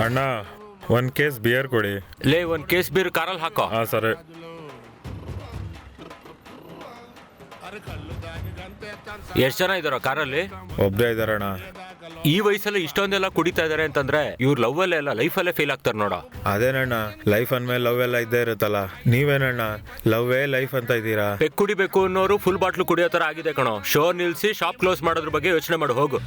ಅಣ್ಣ ಒಂದ್ case beer ಕೊಡಿ. ಲೇ ಒಂದ್ ಕೇಸ್ ಬೀರ್ ಕಾರಲ್ಲಿ ಹಾಕೋ. ಹಾ ಸರಿ. ಎಷ್ಟ್ ಜನ ಇದಾರ ಕಾರಲ್ಲಿ? ಒಬ್ಬರೇ ಇದಾರಣ್ಣ. ಈ ವಯಸ್ಸಲ್ಲಿ ಇಷ್ಟೊಂದೆಲ್ಲ ಕುಡಿತಾ ಇದಾರೆ ಅಂತಂದ್ರೆ ಇವ್ರು ಲವ್ ಅಲ್ಲೇ ಅಲ್ಲ ಲೈಫಲ್ಲೇ ಫೇಲ್ ಆಗ್ತಾರೆ ನೋಡ. ಅದೇನಣ್ಣ, ಲೈಫ್ ಅಂದ್ಮೇಲೆ ಲವ್ ಎಲ್ಲ ಇದ್ದೇ ಇರುತ್ತಲ್ಲ. ನೀವೇನಣ್ಣ ಲವ್ವೇ ಲೈಫ್ ಅಂತ ಇದ್ದೀರಾ? ಬೆಕ್ ಕುಡಿಬೇಕು ಅನ್ನೋರು ಫುಲ್ ಬಾಟ್ಲು ಕುಡಿಯೋ ತರ ಆಗಿದೆ ಕಣೋ. ಶೋ ನಿಲ್ಸಿ ಶಾಪ್ ಕ್ಲೋಸ್ ಮಾಡೋದ್ರ ಬಗ್ಗೆ ಯೋಚನೆ ಮಾಡಿ ಹೋಗು.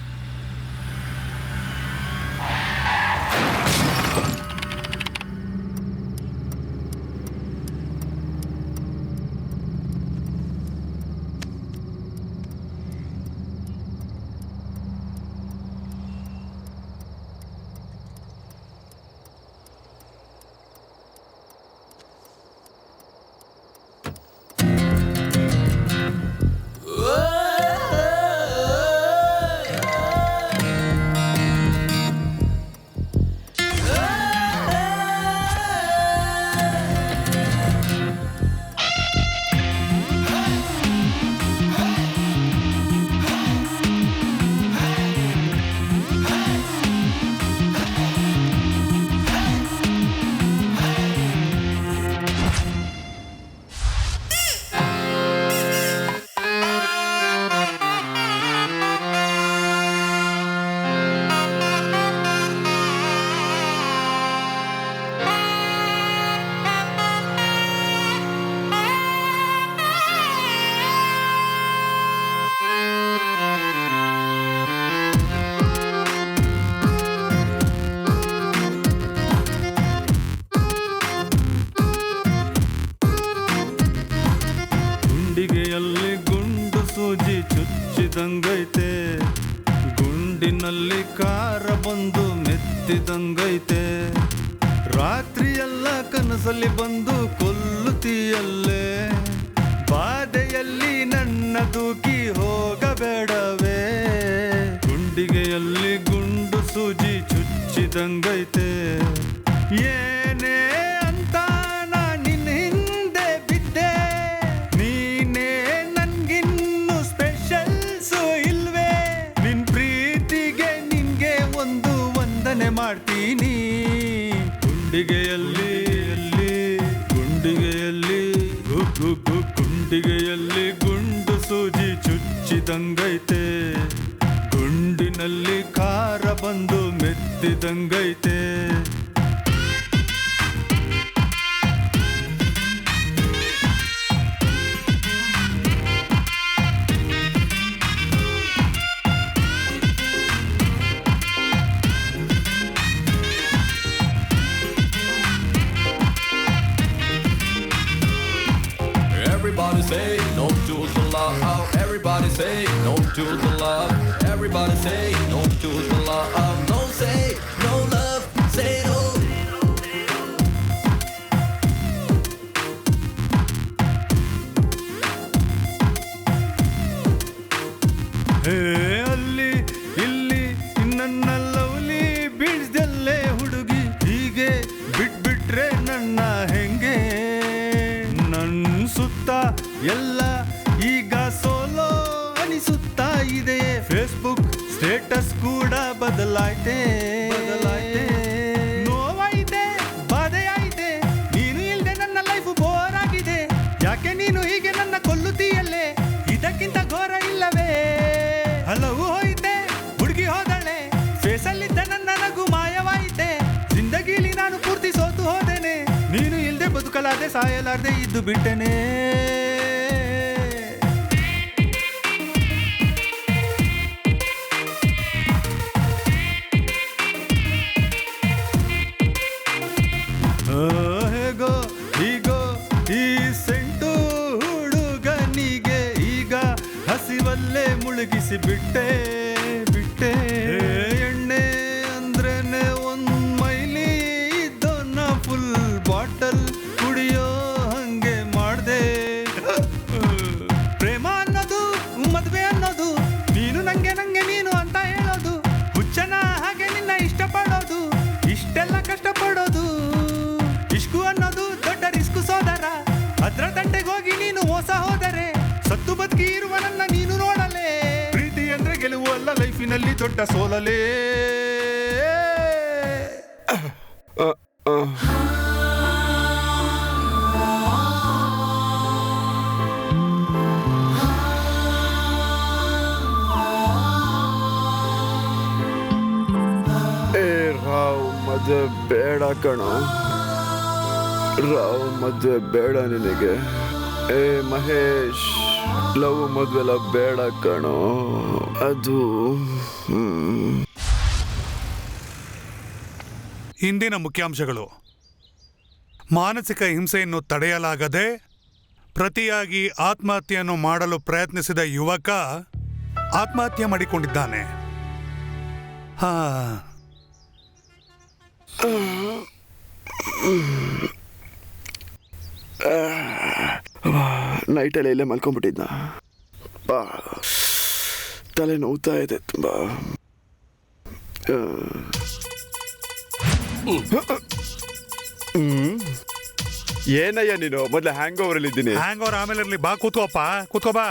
ಗುಂಡಿಗೆಯಲ್ಲಿ ಗುಂಡು ಸೂಜಿ ಚುಚ್ಚಿದಂಗೈತೆ, ಗುಂಡಿನಲ್ಲಿ ಕಾರ ಬಂದು ಮೆತ್ತಿದಂಗೈತೆ, ರಾತ್ರಿಯೆಲ್ಲ ಕನಸಲ್ಲಿ ಬಂದು ಕೊಲ್ಲುತ್ತೀಯಲ್ಲೇ, ಬಾಧೆಯಲ್ಲಿ ನನ್ನ ದೂಕಿ ಹೋಗಬೇಡವೇ, ಗುಂಡಿಗೆಯಲ್ಲಿ ಗುಂಡು ಸೂಜಿ ಚುಚ್ಚಿದಂಗೈತೆ, ಏನೇ ಅಂತ ನಾ ನಿನ್ನ ಹಿಂದೆ ಬಿದ್ದೆ, ನೀನೇ ನನ್ಗಿನ್ನು ಸ್ಪೆಷಲ್ಸು ಇಲ್ವೇ, ನಿನ್ ಪ್ರೀತಿಗೆ ನಿನ್ಗೆ ಒಂದು ವಂದನೆ ಮಾಡ್ತೀನಿ, ಗುಂಡಿಗೆಯಲ್ಲಿ ಗುಂಡಿಗೆಯಲ್ಲಿ ಗುಂಡಿಗೆಯಲ್ಲಿ ಗುಂಡು ಸೂಜಿ ಚುಚ್ಚಿದಂಗೈತೆ, ಗುಂಡಿನಲ್ಲಿ ಖಾರ ಬಂದು ಮೆತ್ತಿದಂಗೈತೆ. Everybody say no to the love. Everybody say no to the love. Everybody say no to the love. No say no love. Say no. ಹೇ ಅಲ್ಲಿ ಇಲ್ಲಿ ನನ್ನ ಲವ್ಲಿ ಬೀಳ್ದಲ್ಲೇ ಹುಡುಗಿ, ಹೀಗೆ ಬಿಟ್ಬಿಟ್ರೆ ನನ್ನ ಹೆಂಗೆ, ನನ್ನ ಸುತ್ತ ಎಲ್ಲ ಈಗ ಸೋಲೋ ಅನಿಸುತ್ತಾ ಇದೆ, ಫೇಸ್ಬುಕ್ ಸ್ಟೇಟಸ್ ಕೂಡ ಬದಲಾಯ್ತೆ, ನೋವಾಯ್ತೆ ಬಾಧೆ ಆಯ್ತೆ, ನೀನು ಇಲ್ದೆ ನನ್ನ ಲೈಫ್ ಬೋರ್ ಆಗಿದೆ, ಯಾಕೆ ನೀನು ಹೀಗೆ ನನ್ನ ಕೊಲ್ಲುತ್ತೀಯಲ್ಲೇ, ಇದಕ್ಕಿಂತ ಘೋರ ಇಲ್ಲವೇ, ಹಲವು ಹೋಯ್ತೆ ಹುಡುಗಿ ಹೋದಳೆ, ಫೇಸಲ್ಲಿದ್ದ ನನ್ನ ನಗು ಮಾಯವಾಯಿತೆ, ಜಿಂದಗೀಲಿ ನಾನು ಪೂರ್ತಿ ಸೋತು ಹೋದೇನೆ, ನೀನು ಇಲ್ದೆ ಬದುಕಲಾದೆ ಸಾಯಲಾರ್ದೆ ಇದ್ದು ಬಿಟ್ಟೆನೆ. ಹೇಗೋ ಹೀಗೋ ಈ ಸೆಂಟು ಹುಡುಗನಿಗೆ ಈಗ ಹಸಿವಲ್ಲೇ ಮುಳುಗಿಸಿ ಬಿಟ್ಟೆ, ಎಣ್ಣೆ ಅಂದ್ರೇನೆ ಒಂದ್ ಮೈಲಿ ಇದ್ದೋನ್ನ ಫುಲ್ ಬಾಟಲ್ ಕುಡಿಯೋ ಹಂಗೆ ಮಾಡ್ದೆ, ಪ್ರೇಮ ಅನ್ನೋದು ಮದ್ವೆ ಅನ್ನೋದು ನೀನು ನಂಗೆ ನೀನು ಅಂತ ಹೇಳೋದು, ಹುಚ್ಚನ ಹಾಗೆ ನಿನ್ನ ಇಷ್ಟಪಡೋದು, ಇಷ್ಟೆಲ್ಲ ಕಷ್ಟಪಡೋದು, ಇಷ್ಕು ಅನ್ನೋದು ದೊಡ್ಡ ರಿಸ್ಕು ಸೋದರ, ಅದ್ರ ದಂಡೆಗೆ ಹೋಗಿ ನೀನು ಮೋಸ ಹೋದರೆ, ಸತ್ತು ಬದುಕಿ ಇರುವ ನನ್ನ ನೀನು ನೋಡಲೇ, ಪ್ರೀತಿ ಅಂದ್ರೆ ಗೆಲುವು ಅಲ್ಲ ಲೈಫಿನಲ್ಲಿ ದೊಡ್ಡ ಸೋಲಲೇ. ಏ ರಾವ್ ಮದುವೆ ಬೇಡ ಕಣ, ರಾವ್ ಮದುವೆ ಬೇಡ ನಿನಗೆ. ಏ ಮಹೇಶ್, ಲವ್ ಮದುವೆಲ್ಲ ಬೇಡ ಕಣೋ. ಅದು ಇಂದಿನ ಮುಖ್ಯಾಂಶಗಳು: ಮಾನಸಿಕ ಹಿಂಸೆಯನ್ನು ತಡೆಯಲಾಗದೆ ಪ್ರತಿಯಾಗಿ ಆತ್ಮಹತ್ಯೆಯನ್ನು ಮಾಡಲು ಪ್ರಯತ್ನಿಸಿದ ಯುವಕ ಆತ್ಮಹತ್ಯೆ ಮಾಡಿಕೊಂಡಿದ್ದಾನೆ. ನೈಟಲ್ಲಿ ಇಲ್ಲೇ ಮಲ್ಕೊಂಡ್ಬಿಟ್ಟಿದ್ದ. ತಲೆ ನೋವ್ತಾ ಇದೆ ತುಂಬ. ಏನಯ್ಯ ನೀನು? ಮೊದಲು ಹ್ಯಾಂಗ್ ಓವರ್ ಅಲ್ಲಿ ಇದ್ದೀನಿ. ಹ್ಯಾಂಗ್ ಓವರ್ ಆಮೇಲೆ ಇರ್ಲಿ, ಬಾ ಕೂತ್ಕೋ ಬಾ.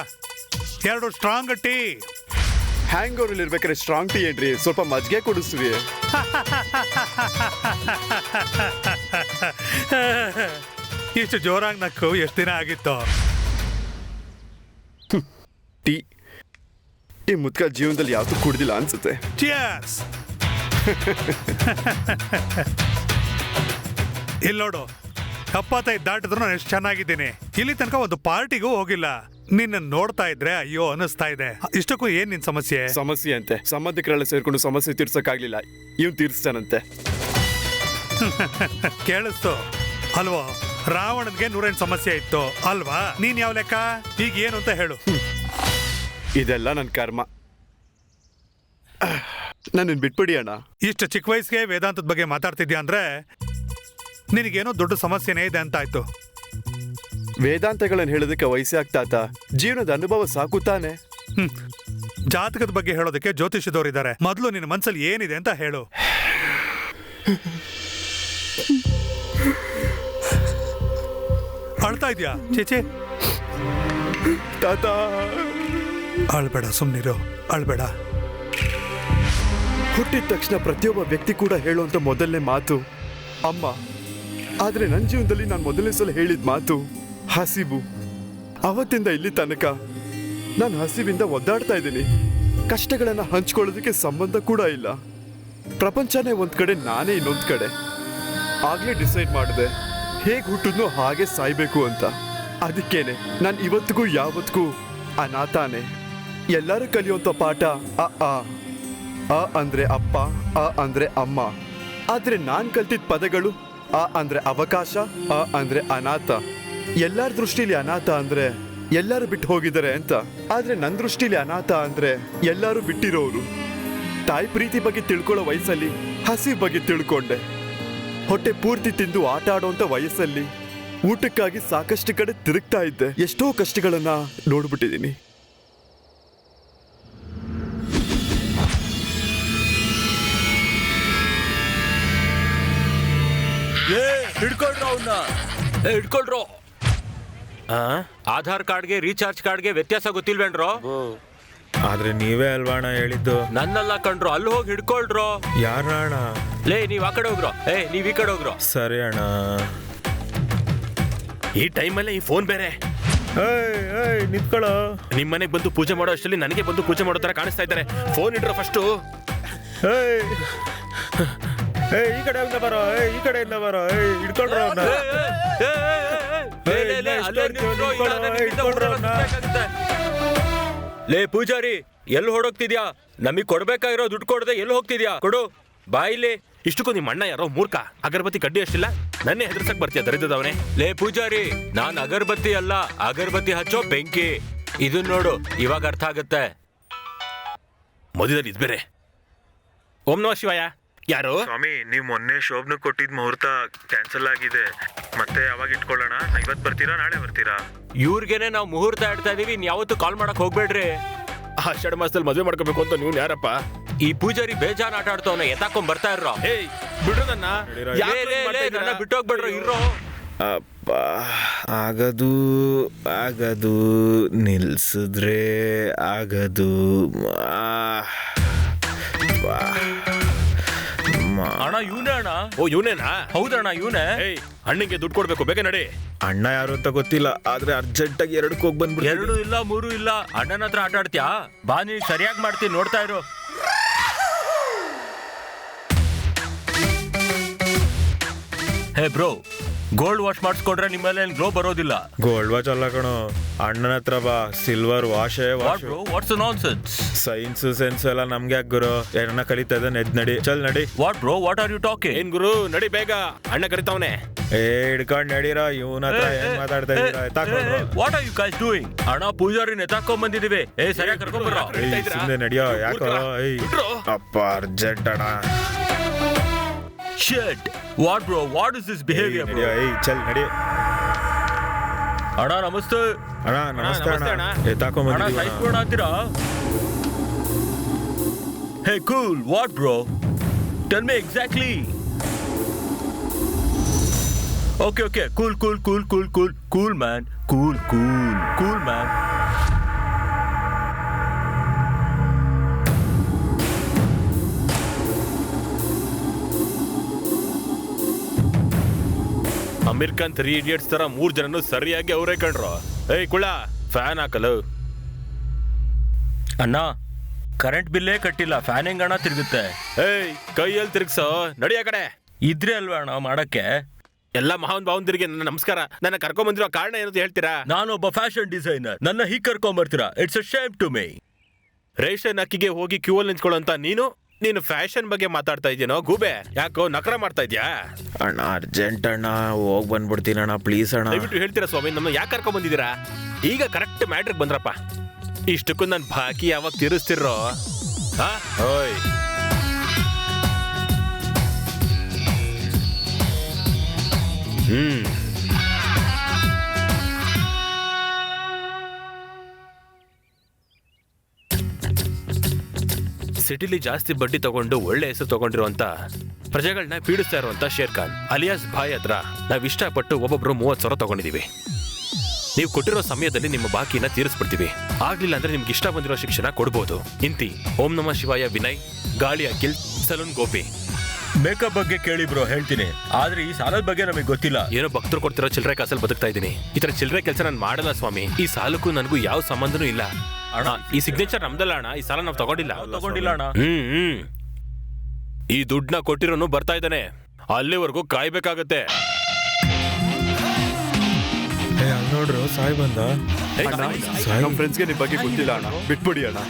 2 ಸ್ಟ್ರಾಂಗ್ ಟೀ. ಹ್ಯಾಂಗ್ ಓವರ್ ಅಲ್ಲಿ ಇರ್ಬೇಕಾದ್ರೆ ಸ್ಟ್ರಾಂಗ್ ಟೀ ಏನ್ರಿ? ಸ್ವಲ್ಪ ಮಜ್ಜಿಗೆ ಕುಡಿಸ್ತೀವಿ. ಇಷ್ಟು ಜೋರಾಗಿ ನಕ್ಕು ಎಷ್ಟು ದಿನ ಆಗಿತ್ತು? ಟೀ ಈ ಮುದ್ಕ ಜೀವನದಲ್ಲಿ ಯಾವತ್ತೂ ಕುಡ್ದಿಲ್ಲ ಅನ್ಸುತ್ತೆ. ಚಿಯರ್ಸ್. ಇಲ್ಲಿ ನೋಡು, 75 ದಾಟಿದ್ರು ನಾನು ಎಷ್ಟು ಚೆನ್ನಾಗಿದ್ದೀನಿ. ಇಲ್ಲಿ ತನಕ ಒಂದು ಪಾರ್ಟಿಗೂ ಹೋಗಿಲ್ಲ. ನಿನ್ನ ನೋಡ್ತಾ ಇದ್ರೆ ಅಯ್ಯೋ ಅನಿಸ್ತಾ ಇದೆ. ಇಷ್ಟಕ್ಕೂ ಏನ್ ನಿನ್ ಸಮಸ್ಯೆ? ಸಮಸ್ಯೆ ಅಂತೆ ಸಂಬಂಧಿಕರೆಲ್ಲ ಸೇರ್ಕೊಂಡು ಸಮಸ್ಯೆ ತೀರ್ಸಕ್ಕಾಗ್ಲಿಲ್ಲ, ಇವ್ನು ತೀರ್ಸ್ತಾನಂತೆ. ಕೇಳಿಸ್ತು ಅಲ್ವೋ? ರಾವಣನ್ಗೆ 108 ಸಮಸ್ಯೆ ಇತ್ತು ಅಲ್ವಾ? ನೀನ್ ಯಾವ ಲೆಕ್ಕ? ಈಗ ಏನು ಅಂತ ಹೇಳು. ಇದೆಲ್ಲ ನನ್ನ ಕರ್ಮ. ನನ್ನ ಬಿಟ್ಬಿಡಿ ಅಣ್ಣ. ಇಷ್ಟು ಚಿಕ್ಕ ವಯಸ್ಸಿಗೆ ವೇದಾಂತದ ಬಗ್ಗೆ ಮಾತಾಡ್ತಿದ್ಯಾ ಅಂದ್ರೆ ನಿನಗೇನೋ ದೊಡ್ಡ ಸಮಸ್ಯೆನೇ ಇದೆ ಅಂತ ಆಯ್ತು. ವೇದಾಂತಗಳನ್ನ ಹೇಳೋದಕ್ಕೆ ವಯಸ್ಸೇ ಆಗ್ತಾತ, ಜೀವನದ ಅನುಭವ ಸಾಕು ತಾನೆ. ಜಾತಕದ ಬಗ್ಗೆ ಹೇಳೋದಕ್ಕೆ ಜ್ಯೋತಿಷದವರಿದ್ದಾರೆ. ಮೊದಲು ನಿನ್ನ ಮನ್ಸಲ್ಲಿ ಏನಿದೆ ಅಂತ ಹೇಳು. ಅಳ್ತಾ ಇದ್ಯಾ? ಚೇಚೆ ತಾತ, ಅಳ್ಬೇಡ, ಸುಮ್ನಿರು, ಅಳ್ಬೇಡ. ಹುಟ್ಟಿದ ತಕ್ಷಣ ಪ್ರತಿಯೊಬ್ಬ ವ್ಯಕ್ತಿ ಕೂಡ ಹೇಳುವಂತ ಮೊದಲನೇ ಮಾತು ಅಮ್ಮ. ಆದ್ರೆ ನನ್ನ ಜೀವನದಲ್ಲಿ ನಾನು ಮೊದಲನೇ ಸಲ ಹೇಳಿದ ಮಾತು ಹಸಿವು. ಅವತ್ತಿಂದ ಇಲ್ಲಿ ತನಕ ನಾನು ಹಸಿವಿಂದ ಒದ್ದಾಡ್ತಾ ಇದ್ದೀನಿ. ಕಷ್ಟಗಳನ್ನ ಹಂಚ್ಕೊಳ್ಳೋದಕ್ಕೆ ಸಂಬಂಧ ಕೂಡ ಇಲ್ಲ. ಪ್ರಪಂಚನೇ ಒಂದ್ ಕಡೆ, ನಾನೇ ಇನ್ನೊಂದ್ ಕಡೆ. ಆಗ್ಲೇ ಡಿಸೈಡ್ ಮಾಡಿದೆ ಹೇಗೆ ಹುಟ್ಟಿದ್ನೋ ಹಾಗೆ ಸಾಯ್ಬೇಕು ಅಂತ. ಅದಕ್ಕೇನೆ ನಾನು ಇವತ್ತಿಗೂ ಯಾವತ್ತಿಗೂ ಅನಾಥಾನೆ. ಎಲ್ಲರೂ ಕಲಿಯುವಂತ ಪಾಠ ಅ ಅಂದ್ರೆ ಅಪ್ಪ, ಅ ಅಂದ್ರೆ ಅಮ್ಮ. ಆದ್ರೆ ನಾನ್ ಕಲ್ತಿದ್ದ ಪದಗಳು ಅ ಅಂದ್ರೆ ಅವಕಾಶ, ಅ ಅಂದ್ರೆ ಅನಾಥ. ಎಲ್ಲರ ದೃಷ್ಟಿಲಿ ಅನಾಥ ಅಂದ್ರೆ ಎಲ್ಲರೂ ಬಿಟ್ಟು ಹೋಗಿದ್ದಾರೆ ಅಂತ. ಆದ್ರೆ ನನ್ನ ದೃಷ್ಟಿಲಿ ಅನಾಥ ಅಂದ್ರೆ ಎಲ್ಲರೂ ಬಿಟ್ಟಿರೋರು. ತಾಯಿ ಪ್ರೀತಿ ಬಗ್ಗೆ ತಿಳ್ಕೊಳ್ಳೋ ವಯಸ್ಸಲ್ಲಿ ಹಸಿ ಬಗ್ಗೆ ತಿಳ್ಕೊಂಡೆ. ಹೊಟ್ಟೆ ಪೂರ್ತಿ ತಿಂದು ಆಟ ಆಡೋಂಥ ವಯಸ್ಸಲ್ಲಿ ಊಟಕ್ಕಾಗಿ ಸಾಕಷ್ಟು ಕಡೆ ತಿರುಗ್ತಾ ಇದ್ದೆ. ಎಷ್ಟೋ ಕಷ್ಟಗಳನ್ನ ನೋಡ್ಬಿಟ್ಟಿದ್ದೀನಿ. ಹಿಡ್ಕೊಳ್ರು. ಆಧಾರ್ ಕಾರ್ಡ್ಗೆ ರೀಚಾರ್ಜ್ ಕಾರ್ಡ್ಗೆ ವ್ಯತ್ಯಾಸ ಗೊತ್ತಿಲ್ವೇನ್ರೋ? ಆದ್ರೆ ನೀವೇ ಅಲ್ವಾಣ ಹೇಳಿದ್ದು. ನನ್ನಲ್ಲ ಕಣ್ರು, ಅಲ್ಲಿ ಹೋಗಿ ಹಿಡ್ಕೊಳ್ರು. ಯಾರ ಅಣ್ಣ? ಲೇ ನೀವ್ ಆ ಕಡೆ ಹೋಗ್ರೋ, ನೀವ್ ಈ ಕಡೆ ಹೋಗ್ರೋ. ಸರಿ ಅಣ್ಣ. ಈ ಟೈಮಲ್ಲೇ ಈ ಫೋನ್ ಬೇರೆ. ನಿಂತ್ಕೊಳ್ಳೋ. ನಿಮ್ ಮನೆಗೆ ಬಂದು ಪೂಜೆ ಮಾಡೋ ಅಷ್ಟರಲ್ಲಿ ನನಗೆ ಬಂದು ಪೂಜೆ ಮಾಡೋ ತರ ಕಾಣಿಸ್ತಾ ಇದ್ದಾರೆ. ಫೋನ್ ಇಡ್ರೋ ಫಸ್ಟು. ಈ ಕಡೆಯಿಂದ ಬರೋ, ಈ ಕಡೆಯಿಂದ ಬರೋ. ಹಿಡ್ಕೊಳ್ರೋ. ಲೇ ಪೂಜಾರಿ, ಎಲ್ಲಿ ಹೊಡೋಗ್ತಿದ್ಯಾ? ನಮಗ್ ಕೊಡ್ಬೇಕಾಗಿರೋ ದುಡ್ಡು ಕೊಡದೆ ಎಲ್ಲಿ ಹೋಗ್ತಿದ್ಯಾ? ಕೊಡು ಬಾಯಿಲಿ. ಇಷ್ಟಕ್ಕೂ ನಿಮ್ಮ ಅಣ್ಣ ಯಾರೋ ಮೂರ್ಖ, ಅಗರಬತ್ತಿ ಕಡ್ಡಿ ಅಷ್ಟಿಲ್ಲ, ನನ್ನೇ ಹೆದರ್ಸಕ್ ಬರ್ತೀಯ ದರಿದ್ರದವನೇ. ಲೇ ಪೂಜಾರಿ, ನಾನ್ ಅಗರಬತ್ತಿ ಅಲ್ಲ, ಅಗರಬತ್ತಿ ಹಚ್ಚೋ ಬೆಂಕಿ. ಇದನ್ ನೋಡು, ಇವಾಗ ಅರ್ಥ ಆಗತ್ತೆ. ಮದುವೆದಲ್ಲಿ ಇದ್ ಬೇರೆ. ಓಂ ನಮಃ ಶಿವಾಯ. ಯಾರು? ಸ್ವಾಮಿ, ನೀವ್ ಮೊನ್ನೆ ಶೋಭನ ಕೊಟ್ಟಿದ್ ಮುಹೂರ್ತ ಕ್ಯಾನ್ಸಲ್ ಆಗಿದೆ. ಮತ್ತೆ ಯಾವಾಗ ಇಟ್ಕೊಳ್ಳೋಣ? ಇವತ್ ಬರ್ತೀರಾ, ನಾಳೆ ಬರ್ತೀರಾ? ಇವ್ರಿಗೇನೆ ನಾವು ಮುಹೂರ್ತ ಇಡ್ತಾ ಇದೀವಿ. ಇನ್ ಯಾವತ್ತು ಕಾಲ್ ಮಾಡಕ್ ಹೋಗ್ಬೇಡ್ರಿ. ಆಷಾಢ ಮಾಸದಲ್ಲಿ ಮದುವೆ ಮಾಡ್ಕೋಬೇಕು ಅಂತ ನೀವು ಯಾರಪ್ಪ? ಈ ಪೂಜಾರಿ ಬೇಜಾನ್ ಆಟ ಆಡ್ತವನ, ಎತ್ತಾಕೊಂಡ್ ಬರ್ತಾ ಇರೋ. ಬಿಡ್ರು ನನ್ನ. ನನ್ನ ಬಿಟ್ಟೋಗ್ಬೇಡ್ರು, ಇರೋ. ಅಪ್ಪ, ಆಗದು ಆಗದು ನಿಲ್ಸಿದ್ರೆ ಆಗದು. ಅಣ್ಣ ಇವನೇ ಅಣ್ಣ. ಓ ಇವನೇನಾ? ಹೌದಣ್ಣ ಇವನೇ. ಏಯ್ ಅಣ್ಣಂಗೆ ದುಡ್ಡು ಕೊಡ್ಬೇಕು, ಬೇಗ ನಡಿ. ಅಣ್ಣ ಯಾರು ಅಂತ ಗೊತ್ತಿಲ್ಲ, ಆದ್ರೆ ಅರ್ಜೆಂಟ್ ಆಗಿ 2ಕ್ಕೆ ಹೋಗಿ ಬಂದ್ಬಿಟ್ಟು. 2 ಇಲ್ಲ 3 ಇಲ್ಲ. ಅಣ್ಣನ ಹತ್ರ ಆಟ ಆಡ್ತೀಯಾ? ಬಾ, ನೀನ್ ಸರಿಯಾಗಿ ಮಾಡ್ತೀನಿ, ನೋಡ್ತಾ ಇರು. ಹೇ ಬ್ರೋ, ಗೋಲ್ಡ್ ವಾಶ್ ಮಾಡಿಸ್ಕೊಂಡ್ರೆ ನಿಮ್ಮಲ್ಲಿ ಗ್ಲೋ ಬರೋದಿಲ್ಲ. ಗೋಲ್ಡ್ ವಾಚ್ ಅಲ್ಲ ಕಣೋ, ಅಣ್ಣನ ಹತ್ರ ಬಾ, ಸಿಲ್ವರ್ ವಾಶೇ wash. What's nonsense? Science sense ಎಲ್ಲ ನಮ್ಗೆ ಯಾಕೆ ಗುರು? ಅಣ್ಣ ಕಲಿತಾ ಇದ್ದಾನೆ, ಎದ್ ನಡಿ, ಚಲ್ ನಡಿ. What bro, what are you talking? ಏನ್ ಗುರು, ನಡಿ ಬೇಗ, ಅಣ್ಣ ಕರಿತಾವನೆ. ಹಿಡ್ಕೊಂಡ್ ನಡೀರೋ, ಇವನ ಹತ್ರ ಏನ್ ಮಾತಾಡ್ತಾ ಇದ್ದೀರಾ? What are you guys doing? ಅಣ್ಣ ಪೂಜಾರಿನ ಎತ್ತಾಕೊಂಡ್ ಬಂದಿದೀವಿ. ಸರಿಯಾಗಿ ಕರ್ಕೊಂಡ್ ಬರ್ರೋ. ಸುಮ್ನೆ ನಡಿಯೋ, ಯಾಕೋ? ಅಪ್ಪ ಅರ್ಜೆಂಟ್ ಅಣ್ಣ. Shit! What bro? What is this behavior bro? ಚಲ್ ನಡಿ. ಅಣ್ಣ ನಮಸ್ತೆ. ಅಣ್ಣ ನಮಸ್ತೆ ಅಣ್ಣ. ಅಣ್ಣ ಸೈಟ್ ಕೊಡ ಅಂತೀರಾ? Hey cool, what bro? Tell me exactly. Okay, cool man. Cool man. Aamir Khan 3 Idiots ತರ 3 ಜನನು ಸರಿಯಾಗಿ ಅವರೇ ಕಂಡ್ರು. ಏಯ್ ಕುಳ್ಳ, ಫ್ಯಾನ್ ಹಾಕಲು. ಅಣ್ಣ ಕರೆಂಟ್ ಬಿಲ್ಲೇ ಕಟ್ಟಿಲ್ಲ, ಫ್ಯಾನ್ ಹೆಂಗ್ ಅಣ್ಣ ತಿರುಗುತ್ತೆ? ಏಯ್ ಕೈಯಲ್ಲಿ ತಿರ್ಗ್ಸೋ, ನಡಿ ಆ ಕಡೆ. ಇದ್ರೆ ಅಲ್ವಾ ಅಣ್ಣ ಮಾಡಕ್ಕೆ? ಎಲ್ಲ ಮಹಾನ್ ಭಾವಂದಿರಿಗೆ ನನ್ನ ನಮಸ್ಕಾರ. ನನ್ನ ಕರ್ಕೊಂಡ್ ಬಂದಿರೋ ಕಾರಣ ಏನಂತ ಹೇಳ್ತೀರಾ? ನಾನೊಬ್ಬ ಫ್ಯಾಷನ್ ಡಿಸೈನರ್, ನನ್ನ ಹೀಗೆ ಕರ್ಕೊಂಡ್ ಬರ್ತೀರಾ? It's a shame to me. Ration ಅಕ್ಕಿಗೆ ಹೋಗಿ ಕ್ಯೂ ಅಲ್ಲಿ ನಿಂತ್ಕೊಳ್ಳೋಂತ ನೀನು ಫ್ಯಾಷನ್ ಬಗ್ಗೆ ಮಾತಾಡ್ತಾ ಇದೀನೋ ಗೂಬೆ? ಯಾಕೋ ನಕರ ಮಾಡ್ತಾ ಇದ್ಯಾ? ಅಣ್ಣ ಅರ್ಜೆಂಟ್ ಅಣ್ಣ, ಹೋಗ್ ಬಂದ್ಬಿಡ್ತೀನಿ ಅಣ್ಣ, ಪ್ಲೀಸ್ ಅಣ್ಣ. ದಯವಿಟ್ಟು ಹೇಳ್ತೀರಾ ಸ್ವಾಮಿ, ನಮ್ಮ ಯಾಕೆ ಕರ್ಕೊಂಡ್ ಬಂದಿದ್ದೀರಾ? ಈಗ ಕರೆಕ್ಟ್ ಮ್ಯಾಟ್ರಿಗೆ ಬಂದ್ರಪ್ಪ. ಇಷ್ಟಕ್ಕೂ ನನ್ ಬಾಕಿ ಯಾವಾಗ ತೀರಿಸ್ತಿರೋ? ಓಯ್ ಸಿಟಿಲಿ ಜಾಸ್ತಿ ಬಡ್ಡಿ ತಗೊಂಡು ಒಳ್ಳೆ ಹೆಸರು ತಗೊಂಡಿರುವಂತ ಪ್ರಜೆಗಳನ್ನ ಪೀಡಿಸ್ತಾ ಇರುವಂತ ಶೇರ್ ಖಾನ್ ಅಲಿಯಾಸ್ ಭಾಯ್ ಹತ್ರ ನಾವ್ ಇಷ್ಟಪಟ್ಟು ಒಬ್ಬೊಬ್ರು 30,000 ತಗೊಂಡಿದೀವಿ. ನೀವು ಕೊಟ್ಟಿರೋ ಸಮಯದಲ್ಲಿ ನಿಮ್ಮ ಬಾಕಿನ ತೀರಿಸ್ಬಿಡ್ತೀವಿ. ಆಗ್ಲಿಲ್ಲ ಅಂದ್ರೆ ನಿಮ್ಗೆ ಇಷ್ಟ ಬಂದಿರೋ ಶಿಕ್ಷಣ ಕೊಡ್ಬೋದು. ಇಂತಿ ಓಂ ನಮಃ ಶಿವಾಯ ವಿನಯ್, ಗಾಳಿ ಅಖಿಲ್, ಸಲೂನ್ ಗೋಪಿ. ಮೇಕಪ್ ಬಗ್ಗೆ ಕೇಳಿ ಬ್ರೋ, ಹೇಳ್ತೀನಿ. ಆದ್ರೆ ಈ ಸಾಲದ ಬಗ್ಗೆ ನಮಗೆ ಗೊತ್ತಿಲ್ಲ. ಏನೋ ಭಕ್ತರು ಕೊಡ್ತಿರೋ ಚಿಲ್ಲರೆ ಕಾಸಲ್ಲಿ ಬದುಕ್ತಾ ಇದ್ದೀನಿ. ಈ ತರ ಚಿಲ್ಲರೆ ಕೆಲಸ ನಾನು ಮಾಡಲ್ಲ ಸ್ವಾಮಿ. ಈ ಸಾಲಕ್ಕೂ ನನಗೂ ಯಾವ ಸಂಬಂಧನೂ ಇಲ್ಲ ಅಣ್ಣ. ಈ ಸಿಗ್ನೇಚರ್ ನಮ್ದಲ್ಲ ಅಣ್ಣ, ಈ ಸಾಲ ನಾವು ತಗೊಂಡಿಲ್ಲ ಅಣ್ಣ. ಈ ದುಡ್ಡನ್ನ ಕೊಟ್ಟಿರೋನು ಬರ್ತಾ ಇದ್ದಾನೆ, ಅಲ್ಲಿವರೆಗೂ ಕಾಯ್ಬೇಕಾಗತ್ತೆ. ನೋಡ್ರು ಸಾಯ್ ಬಂದ. ನಮ್ಮ ಫ್ರೆಂಡ್ಸ್ಗೆ ನಿಮ್ ಬಗ್ಗೆ ಗೊತ್ತಿಲ್ಲ ಅಣ್ಣ, ಬಿಟ್ಬಿಡಿ ಅಣ್ಣ.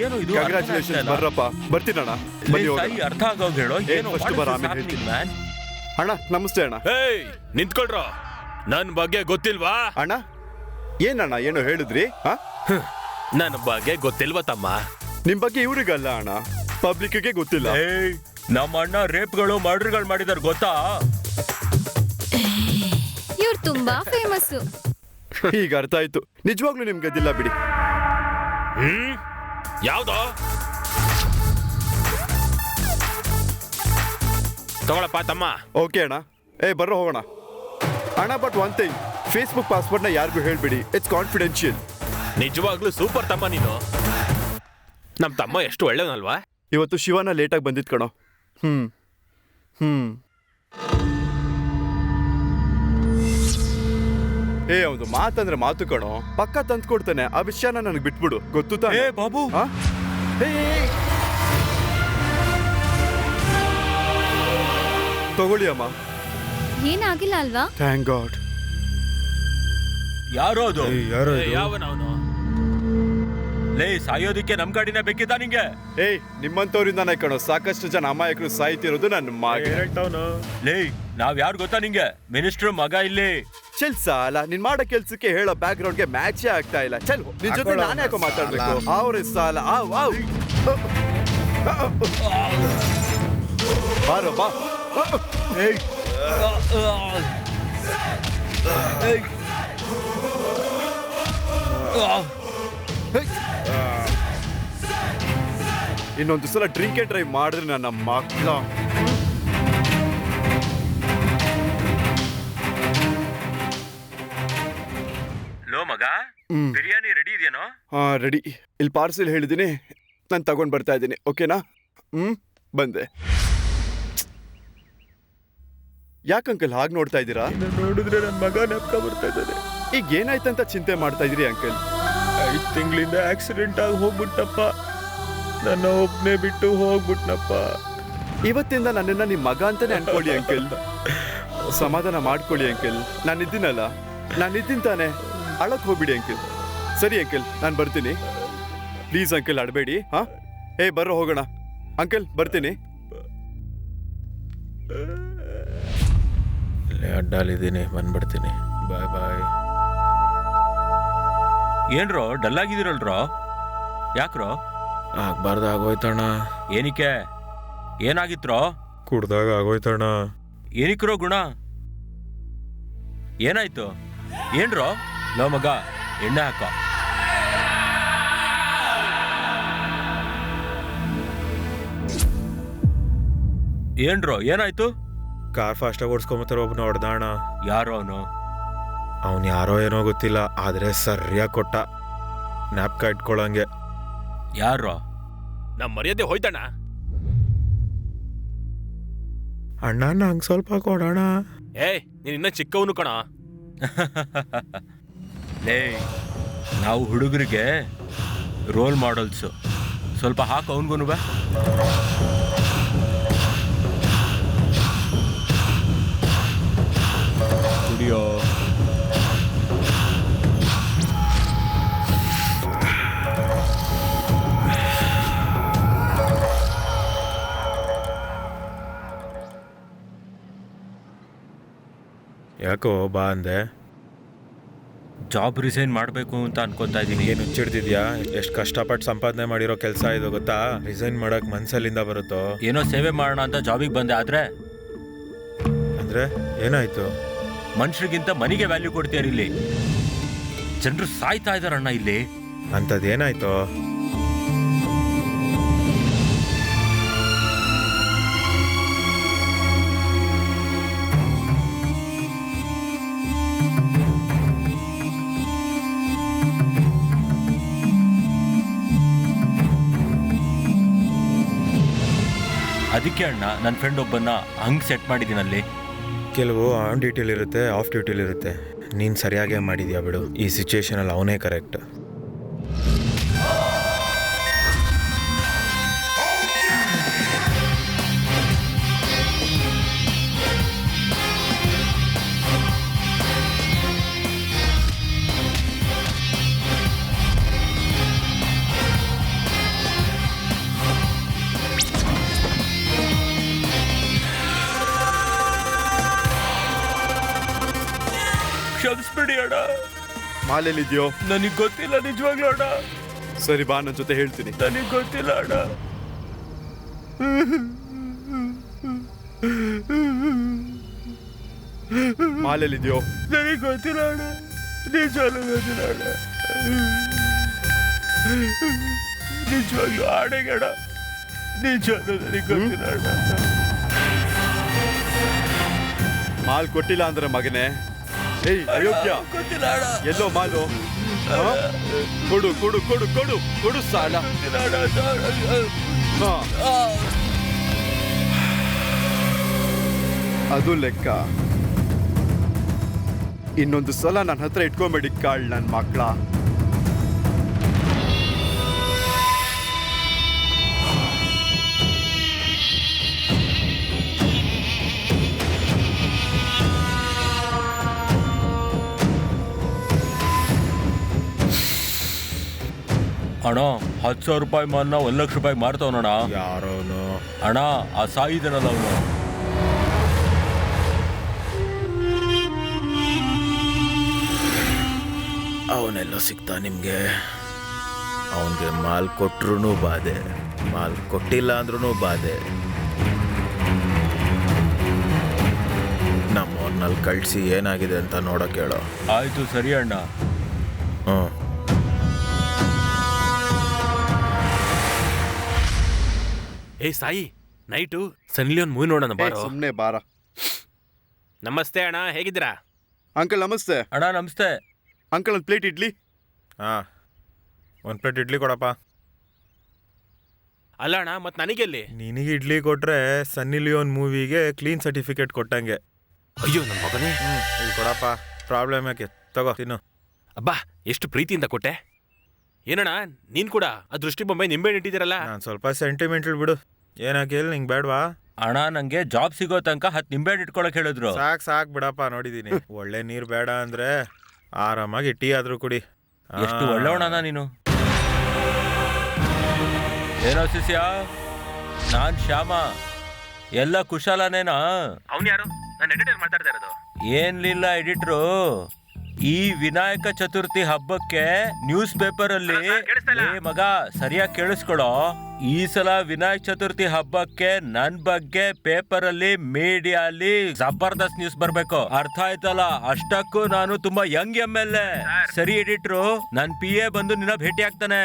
ಏನು ಇದು? ಕಂಗ್ರಾಚುಲೇಷನ್, ಬರ್ರಪ್ಪ, ಬರ್ತೀನಿ ಅಣ್ಣ. ಬನ್ನಿ ಹೋಗೋಣ. ಅರ್ಥ ಆಗೋಗ್ ಹೇಳೋ. ಏನು ಫಸ್ಟ್ ಬರ, ಆಮೇಲೆ ಹೇಳ್ತೀನಿ. ಅಣ್ಣ ನಮಸ್ತೆ ಅಣ್ಣ. ಏಯ್ ನಿಂತ್ಕೊಳ್ರ, ನನ್ ಬಗ್ಗೆ ಗೊತ್ತಿಲ್ವಾ? ಅಣ್ಣ ಏನಣ್ಣ ಏನೋ ಹೇಳಿದ್ರಿ? ನನ್ನ ಬಗ್ಗೆ ಗೊತ್ತಿಲ್ವಾ ತಮ್ಮ? ನಿಮ್ ಬಗ್ಗೆ ಇವ್ರಿಗಲ್ಲ ಅಣ್ಣ, ಪಬ್ಲಿಕ್ಗೆ ಗೊತ್ತಿಲ್ಲ. ನಮ್ಮ ಅಣ್ಣ ರೇಪ್ಗಳು ಮರ್ಡರ್ಗಳು ಮಾಡಿದಾರೆ ಗೊತ್ತಾ? ಇವ್ರು ತುಂಬಾ ಫೇಮಸ್. ಈಗ ಅರ್ಥ ಆಯ್ತು. ನಿಜವಾಗ್ಲೂ ನಿಮ್ಗೆ ಅದಿಲ್ಲ ಬಿಡಿ. ಯಾವ್ದೋ ತಗೊಳಪ್ಪ ತಮ್ಮ. ಓಕೆ ಅಣ್ಣ, ಬರ್ರೋ ಹೋಗೋಣ ಅಣ್ಣ. ಬಟ್ ಒನ್ ಥಿಂಗ್, ಫೇಸ್ಬುಕ್ ಪಾಸ್ವರ್ಡ್ನ ಯಾರಿಗೂ ಹೇಳ್ಬಿಡಿ, ಇಟ್ಸ್ ಕಾನ್ಫಿಡೆನ್ಷಿಯಲ್. ನಿಜವಾಗ್ಲೂ ಸೂಪರ್ ತಮ್ಮ ನೀನು. ನಮ್ ತಮ್ಮ ಎಷ್ಟು ಒಳ್ಳೆಯವನಲ್ವಾ? ಇವತ್ತು ಶಿವನ ಲೇಟಾಗಿ ಬಂದಿದ್ ಕಣೋ. ಅವ್ನು ಮಾತಂದ್ರೆ ಮಾತು ಕಣೋ, ಪಕ್ಕ ತಂದು ಕೊಡ್ತಾನೆ. ಆ ವಿಷಯನ ನನಗೆ ಬಿಟ್ಬಿಡು, ಗೊತ್ತು ತಾನೇ? ಬಾಬು, ತಗೊಳ್ಳಿ ಅಮ್ಮ. ಏನಾಗಿಲ್ಲ ಅಲ್ವಾ? Thank god. ಯಾರೋ ಅದು? ಯಾವನವನು? ಲೇ, ಸಾಯೋದಿಕ್ಕೆ ನಮ್ ಗಾಡಿನ ಬೇಕಿದ್ದ ನಿಂಗೆ? ನಿಮ್ಮಂತವ್ರಿಂದಾನೆ ಕಣೋ ಸಾಕಷ್ಟು ಜನ ಅಮಾಯಕರು ಸಾಯ್ತಿರೋದು. ನನ್ನ ಮಗ ಲೇ, ನಾವ್ ಯಾರು ಗೊತ್ತಾ ನಿಂಗೆ? ಮಿನಿಸ್ಟರ್ ಮಗ ಇಲ್ಲಿ. ಚೆಲ್ ಸಾಲ, ನೀನ್ ಮಾಡೋ ಕೆಲ್ಸಕ್ಕೆ ಹೇಳೋ ಬ್ಯಾಕ್ ಗ್ರೌಂಡ್ಗೆ ಮ್ಯಾಚೇ ಆಗ್ತಾ ಇಲ್ಲ. ಚಲ್, ನಿನ್ ಜೊತೆ ನಾನೇ ಯಾಕೋ ಮಾತಾಡ್ಬೇಕು? ಅವ್ರ ಸಾಲ ಬಾರೋ ಬಾ. ಇನ್ನೊಂದು ಸಲ ಡ್ರಿಂಕ್ ಅಂಡ್ ಡ್ರೈವ್ ಮಾಡಿದ್ರೆ ನನ್ನ ಮಕ್ಕಳ. ಲೋ ಮಗ, ಬಿರಿಯಾನಿ ರೆಡಿ ಇದೆಯೇನೋ? ರೆಡಿ. ಇಲ್ಲಿ ಪಾರ್ಸೆಲ್ ಹೇಳಿದ್ದೀನಿ, ನಾನು ತಗೊಂಡ್ ಬರ್ತಾ ಇದ್ದೀನಿ. ಓಕೆನಾ? ಬಂದೆ. ಯಾಕೆ ಅಂಕಲ್ ಹಾಗೆ ನೋಡ್ತಾ ಇದ್ದೀರಾ? ನೋಡಿದ್ರೆ ನನ್ನ ಮಗ ನೆಪ್ಕ ಬರ್ತಾ ಇದ್ದಾನೆ. ಈಗ ಏನಾಯ್ತಂತ ಚಿಂತೆ ಮಾಡ್ತಾ ಇದ್ದೀರಿ ಅಂಕಲ್? 5 ತಿಂಗಳಿಂದ ಆಕ್ಸಿಡೆಂಟ್ ಆಗಿ ಹೋಗ್ಬಿಟ್ಟಪ್ಪ. ನನ್ನ ಒಬ್ನೇ ಬಿಟ್ಟು ಹೋಗ್ಬಿಟ್ನಪ್ಪ. ಇವತ್ತಿಂದ ನನ್ನನ್ನ ನಿಮ್ ಮಗ ಅಂತಾನೆ ಅನ್ಕೊಳ್ಳಿ ಅಂಕಲ್. ಸಮಾಧಾನ ಮಾಡ್ಕೊಳ್ಳಿ ಅಂಕಲ್. ನಾನಿದ್ದೀನಲ್ಲ, ನಾನಿದ್ದೀನಿ ತಾನೆ, ಅಳಕ್ ಹೋಗ್ಬಿಡಿ ಅಂಕಲ್. ಸರಿ ಅಂಕಲ್, ನಾನು ಬರ್ತೀನಿ. ಪ್ಲೀಸ್ ಅಂಕಲ್ ಅಡಬೇಡಿ. ಹಾ, ಬರ್ರೋ ಹೋಗೋಣ. ಅಂಕಲ್ ಬರ್ತೀನಿ. ಅಡ್ಡಾಲಿದ್ದೀನಿ, ಬಂದ್ಬಿಡ್ತೀನಿ. Bye bye. ಏನ್ರೋ ಡಲ್ ಆಗಿದ್ದೀರಲ್ರೋ? ಯಾಕ್ರೋ? ಆಗ್ಬಾರ್ದು ಆಗೋಯ್ತಣ್ಣ. ಏನಕ್ಕೆ? ಏನಾಗಿತ್ರೋ? ಕುಡ್ದಾಗ ಆಗೋಯ್ತಣ್ಣ. ಏನಿಕ್ರೋ ಗುಣ? ಏನಾಯ್ತು? ಏನ್ರೋ? ಲೋ ಮಗ, ಎಣ್ಣೆ ಹಾಕ. ಏನ್ರೋ ಏನಾಯ್ತು? ಕಾರ್ ಫಾಸ್ಟಾಗಿ ಓಡಿಸ್ಕೊಂಬತ್ತಾರೆ, ಒಬ್ಬನ ಹೊಡೆದಾಣ. ಯಾರೋ ಅವನು? ಅವನು ಯಾರೋ ಏನೋ ಗೊತ್ತಿಲ್ಲ, ಆದ್ರೆ ಸರಿಯಾಗಿ ಕೊಟ್ಟ. ನ್ಯಾಪ್ಕ ಇಟ್ಕೊಳಂಗೆ. ಯಾರೋ? ನಮ್ಮ ಮರ್ಯಾದೆ ಹೋಯ್ತಣ್ಣ. ಅಣ್ಣ ನಂಗೆ ಸ್ವಲ್ಪ ಕೊಡೋಣ. ನೀನ್ ಇನ್ನ ಚಿಕ್ಕವನು ಕಣ. ಲೇ, ನಾವು ಹುಡುಗರಿಗೆ ರೋಲ್ ಮಾಡಲ್ಸು. ಸ್ವಲ್ಪ ಹಾಕು ಅವನ್ಗೂ ಬಾ. ಕುಡಿಯೋ. ಯಾಕೋ ಬಾ ಅಂದೆ? ಜಾಬ್ ರಿಸೈನ್ ಮಾಡಬೇಕು ಅಂತ ಅನ್ಕೊತಾ ಇದ್ದೀನಿ. ಏನು ಹುಚ್ಚಿಡ್ತಿದ್ಯಾ? ಎಷ್ಟು ಕಷ್ಟಪಟ್ಟು ಸಂಪಾದನೆ ಮಾಡಿರೋ ಕೆಲಸ ಇದು ಗೊತ್ತಾ? ರಿಸೈನ್ ಮಾಡಕ್ ಮನ್ಸಲ್ಲಿಂದ ಬರುತ್ತೋ? ಏನೋ ಸೇವೆ ಮಾಡೋಣ ಅಂತ ಜಾಬಿಗೆ ಬಂದೆ, ಆದ್ರೆ ಅಂದ್ರೆ ಏನಾಯ್ತು? ಮನುಷ್ಯರಿಗಿಂತ ಮನಿಗೆ ವ್ಯಾಲ್ಯೂ ಕೊಡ್ತೀಯಾರ ಇಲ್ಲಿ. ಜನರು ಸಾಯ್ತಾ ಇದಾರಣ್ಣ ಇಲ್ಲಿ. ಅಂಥದ್ದೇನಾಯ್ತು? ಅದಕ್ಕೆ ಅಣ್ಣ ನನ್ನ ಫ್ರೆಂಡ್ ಒಬ್ಬನ್ನ ಹಂಗೆ ಸೆಟ್ ಮಾಡಿದ್ದೀನಲ್ಲಿ. ಕೆಲವು ಆನ್ ಡ್ಯೂಟಿಲಿ ಇರುತ್ತೆ, ಆಫ್ ಡ್ಯೂಟಿಲಿ ಇರುತ್ತೆ. ನೀನು ಸರಿಯಾಗೇ ಮಾಡಿದ್ಯಾ ಬಿಡು. ಈ ಸಿಚುವೇಶನಲ್ಲಿ ಅವನೇ ಕರೆಕ್ಟ್. ಕ್ಷಮಿಸ್ಬಿಡಿ ಅಣ್ಣ. ಮಾಲೆಲ್ಲಿದ್ಯೋ? ನನಗೆ ಗೊತ್ತಿಲ್ಲ ನಿಜವಾಗ್ಲೂ ಅಣ್ಣ. ಸರಿ ಬಾ, ನನ್ನ ಜೊತೆ ಹೇಳ್ತೀನಿ. ನನಗೆ ಗೊತ್ತಿಲ್ಲ ಅಣ್ಣ. ಮಾಲೆಲ್ಲಿದ್ಯೋ? ನನಗೆ ಗೊತ್ತಿಲ್ಲ ಅಣ್ಣ. ನಿಜವಾಗ್ಲೂ ಗೊತ್ತಿಲ್ಲ ಅಣ್ಣ. ನಿಜವಾಗ್ಲೂ ಆಣೆಗಣ, ನಿಜವಾಗ್ಲೂ ನನಗೆ ಗೊತ್ತಿಲ್ಲ ಅಣ್ಣ. ಮಾಲ್ ಕೊಟ್ಟಿಲ್ಲ ಅಂದ್ರೆ ಮಗನೇ. ಅಯೋಗ್ಯ, ಗೊತ್ತಿಲ್ಲ ಅಣ್ಣ. ಎಲ್ಲೋ ಮಾಲು? ಕೊಡು ಕೊಡು ಕೊಡು ಕೊಡು ಕೊಡು ಸಾಲ. ಹಾ, ಅದು ಲೆಕ್ಕ. ಇನ್ನೊಂದು ಸಲ ನನ್ನ ಹತ್ರ ಇಟ್ಕೊಂಬೇಡಿ ಕಾಳ್ ನನ್ನ ಮಕ್ಕಳ. ಅಣ್ಣ 10,000 ರೂಪಾಯಿ ಮಾನ್ನ 1 ಲಕ್ಷ ರೂಪಾಯಿ ಮಾರ್ತವನಣ್ಣ. ಯಾರೋನು? ಅಣ್ಣ ಆ ಸಾಯಿದನಲ್ಲ ಅವನು. ಅವನೆಲ್ಲ ಸಿಗ್ತಾ ನಿಮ್ಗೆ? ಅವನಿಗೆ ಮಾಲ್ ಕೊಟ್ರು ಬಾಧೆ, ಮಾಲ್ ಕೊಟ್ಟಿಲ್ಲ ಅಂದ್ರೂ ಬಾಧೆ. ನಮ್ಮವ್ರನ್ನಲ್ಲಿ ಕಳಿಸಿ ಏನಾಗಿದೆ ಅಂತ ನೋಡಕ್ಕೆ ಹೇಳೋ. ಆಯ್ತು ಸರಿ ಅಣ್ಣ. ಹ್ಞೂ. ಸಾಯಿ, ನೈಟು ಸನ್ಲಿ ಒಂದು ಮೂವಿ ನೋಡೋಣ ಬಾರೋ. ಸುಮ್ಮನೆ ಬಾರ. ನಮಸ್ತೆ ಅಣ್ಣ, ಹೇಗಿದ್ದೀರಾ? ಅಂಕಲ್ ನಮಸ್ತೆ. ಅಣ್ಣ ನಮಸ್ತೆ. ಅಂಕಲ್ ಒಂದು ಪ್ಲೇಟ್ ಇಡ್ಲಿ. ಹಾಂ, 1 ಪ್ಲೇಟ್ ಇಡ್ಲಿ ಕೊಡಪ್ಪ. ಅಲ್ಲ ಅಣ್ಣ, ಮತ್ತೆ ನನಗೆಲ್ಲಿ? ನಿನಗೆ ಇಡ್ಲಿ ಕೊಟ್ರೆ ಸನ್ನಿ ಲಿಯೋನ್ ಮೂವಿಗೆ ಕ್ಲೀನ್ ಸರ್ಟಿಫಿಕೇಟ್ ಕೊಟ್ಟಂಗೆ. ಅಯ್ಯೋ ನನ್ನ ಮಗನೇ. ಇಲ್ಲಿ ಕೊಡಪ್ಪ, ಪ್ರಾಬ್ಲಮ್ ಯಾಕೆ, ತಗೋ ತಿನ್ನು. ಅಬ್ಬಾ ಎಷ್ಟು ಪ್ರೀತಿಯಿಂದ ಕೊಟ್ಟೆ. ಏನಣ್ಣ ನೀನ್ ಕೂಡ ಆ ದೃಷ್ಟಿ ಬೊಂಬೆ ನಿಂಬೆ ಇಟ್ಟಿದ್ದೀರಲ್ಲ. ನಾನು ಸ್ವಲ್ಪ ಸೆಂಟಿಮೆಂಟಲ್ ಬಿಡು. ಏನಾಕೆ ಹೇಳಿ ನಿಂಗೆ ಬೇಡವಾ? ಅಣ್ಣ ನಂಗೆ ಜಾಬ್ ಸಿಗೋ ತನಕ 10 ನಿಂಬೆ ಇಟ್ಕೊಳಕ್ ಹೇಳಿದ್ರು. ಸಾಕ್ ಬಿಡಪ್ಪ, ನೋಡಿದೀನಿ. ಒಳ್ಳೆ ನೀರ್ ಬೇಡ ಅಂದ್ರೆ ಆರಾಮಾಗಿ ಟೀ ಆದ್ರೂ ಕುಡಿ. ಎಷ್ಟು ಒಳ್ಳೆವಣ್ಣ ನೀನು. ಏನೋ ಶಿಷ್ಯ, ನಾನ್ ಶ್ಯಾಮ, ಎಲ್ಲ ಕುಶಾಲನೇನಾ? ಅವ್ನು ಯಾರು? ನಾನು ಎಡಿಟರ್ ಮಾತಾಡ್ತಾ ಇರೋದು. ಏನ್ಲಿಲ್ಲ ಎಡಿಟ್ರು, ಈ ವಿನಾಯಕ ಚತುರ್ಥಿ ಹಬ್ಬಕ್ಕೆ ನ್ಯೂಸ್ ಪೇಪರ್ ಅಲ್ಲಿ ಮಗ ಸರಿಯಾಗಿ ಕೇಳಿಸ್ಕೊಳೋ, ಈ ಸಲ ವಿನಾಯಕ ಚತುರ್ಥಿ ಹಬ್ಬಕ್ಕೆ ನನ್ ಬಗ್ಗೆ ಪೇಪರ್ ಅಲ್ಲಿ ಮೀಡಿಯಾ ಅಲ್ಲಿ ಜಬರ್ದಸ್ತ್ ನ್ಯೂಸ್ ಬರ್ಬೇಕು, ಅರ್ಥ ಆಯ್ತಲ್ಲ? ಅಷ್ಟಕ್ಕೂ ನಾನು ತುಂಬಾ ಯಂಗ್ MLA. ಸರಿ ಎಡಿಟ್ರು, ನನ್ PA ಬಂದು ನಿನ್ನ ಭೇಟಿ ಆಗ್ತಾನೆ.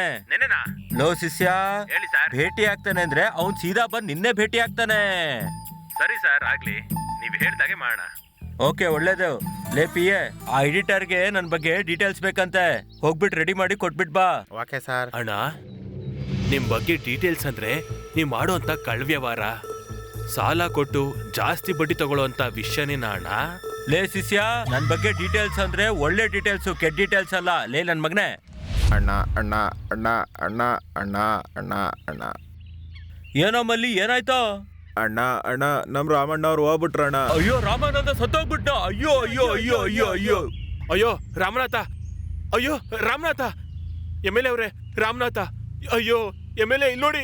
ಲೋ ಶಿಷ್ಯ, ಭೇಟಿ ಆಗ್ತಾನೆ ಅಂದ್ರೆ ಅವ್ನ್ ಸೀದಾ ಬಂದ್ ನಿನ್ನೆ ಭೇಟಿ ಆಗ್ತಾನೆ. ಸರಿ ಸರ್, ಆಗ್ಲಿ, ನೀವ್ ಹೇಳ್ದಾಗೆ ಮಾಡೋಣ. ಓಕೆ, ಒಳ್ಳೇದು. ಲೇ PA, ಆ ಎಡಿಟರ್ಗೆ ನನ್ ಬಗ್ಗೆ ಡೀಟೇಲ್ಸ್ ಬೇಕಂತೆ, ಹೋಗ್ಬಿಟ್ಟು ರೆಡಿ ಮಾಡಿ ಕೊಟ್ಬಿಟ್ ಬಾ. Okay sir. ಅಣ್ಣ ನಿಮ್ ಬಗ್ಗೆ ಡೀಟೇಲ್ಸ್ ಅಂದ್ರೆ ನೀವ್ ಮಾಡುವಂತ ಕಳ್ವ್ಯವಹಾರ, ಸಾಲ ಕೊಟ್ಟು ಜಾಸ್ತಿ ಬಡ್ಡಿ ತಗೊಳ್ಳೋಂತ ವಿಷಯನೇನಾ ಅಣ್ಣ? ಲೇ ಶಿಷ್ಯ, ನನ್ ಬಗ್ಗೆ ಡೀಟೇಲ್ಸ್ ಅಂದ್ರೆ ಒಳ್ಳೆ ಡೀಟೇಲ್ಸ್, ಕೆಟ್ಟ ಡೀಟೇಲ್ಸ್ ಅಲ್ಲ. ಲೇ ನನ್ ಮಗನೇ. ಅಣ್ಣ ಅಣ್ಣ ಅಣ್ಣ ಅಣ್ಣ ಅಣ್ಣ ಅಣ್ಣ ಅಣ್ಣ. ಏನೋ ಮಲ್ಲಿ, ಏನಾಯ್ತೋ? ಅಣ್ಣ ಅಣ್ಣ, ನಮ್ ರಾಮಣ್ಣ ಅವ್ರು ಹೋಗ್ಬಿಟ್ರಣ್ಣ. ಅಯ್ಯೋ, ರಾಮಾನಂದ ಸತ್ತೋಗ್ಬಿಟ್ಟ. ಅಯ್ಯೋ ಅಯ್ಯೋ ಅಯ್ಯೋ ಅಯ್ಯೋ ಅಯ್ಯೋ ಅಯ್ಯೋ ರಾಮನಾಥ, ಅಯ್ಯೋ ರಾಮನಾಥ, MLA ಅವ್ರೆ, ರಾಮನಾಥ, ಅಯ್ಯೋ MLA, ಇಲ್ಲಿ ನೋಡಿ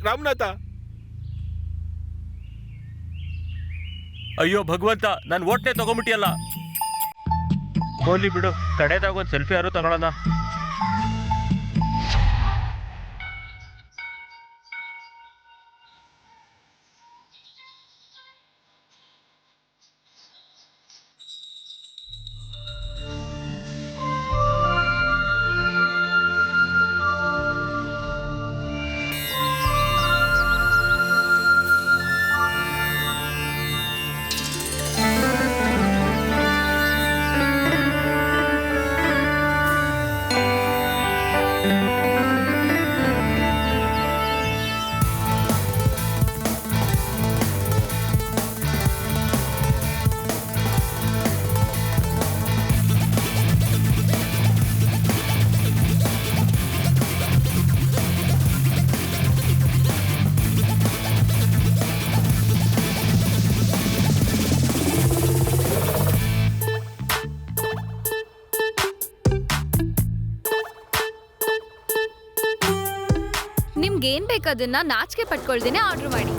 ರಾಮನಾಥ. ಅಯ್ಯೋ ಭಗವಂತ, ನನ್ ಹೊಟ್ಟೆ ತಗೊಂಬಿಟ್ಟಿಯಲ್ಲ. ಹೋಗ್ಲಿ ಬಿಡು, ಕಡೆದಾಗ ಒಂದ್ ಸೆಲ್ಫಿ ಯಾರು ತಗೊಳ್ಳೋಣ. ನಿಮ್ಗೇನ್ ಬೇಕದನ್ನ ನಾಚಿಕೆ ಪಟ್ಕೊಳ್ದೇನೆ ಆರ್ಡರ್ ಮಾಡಿ.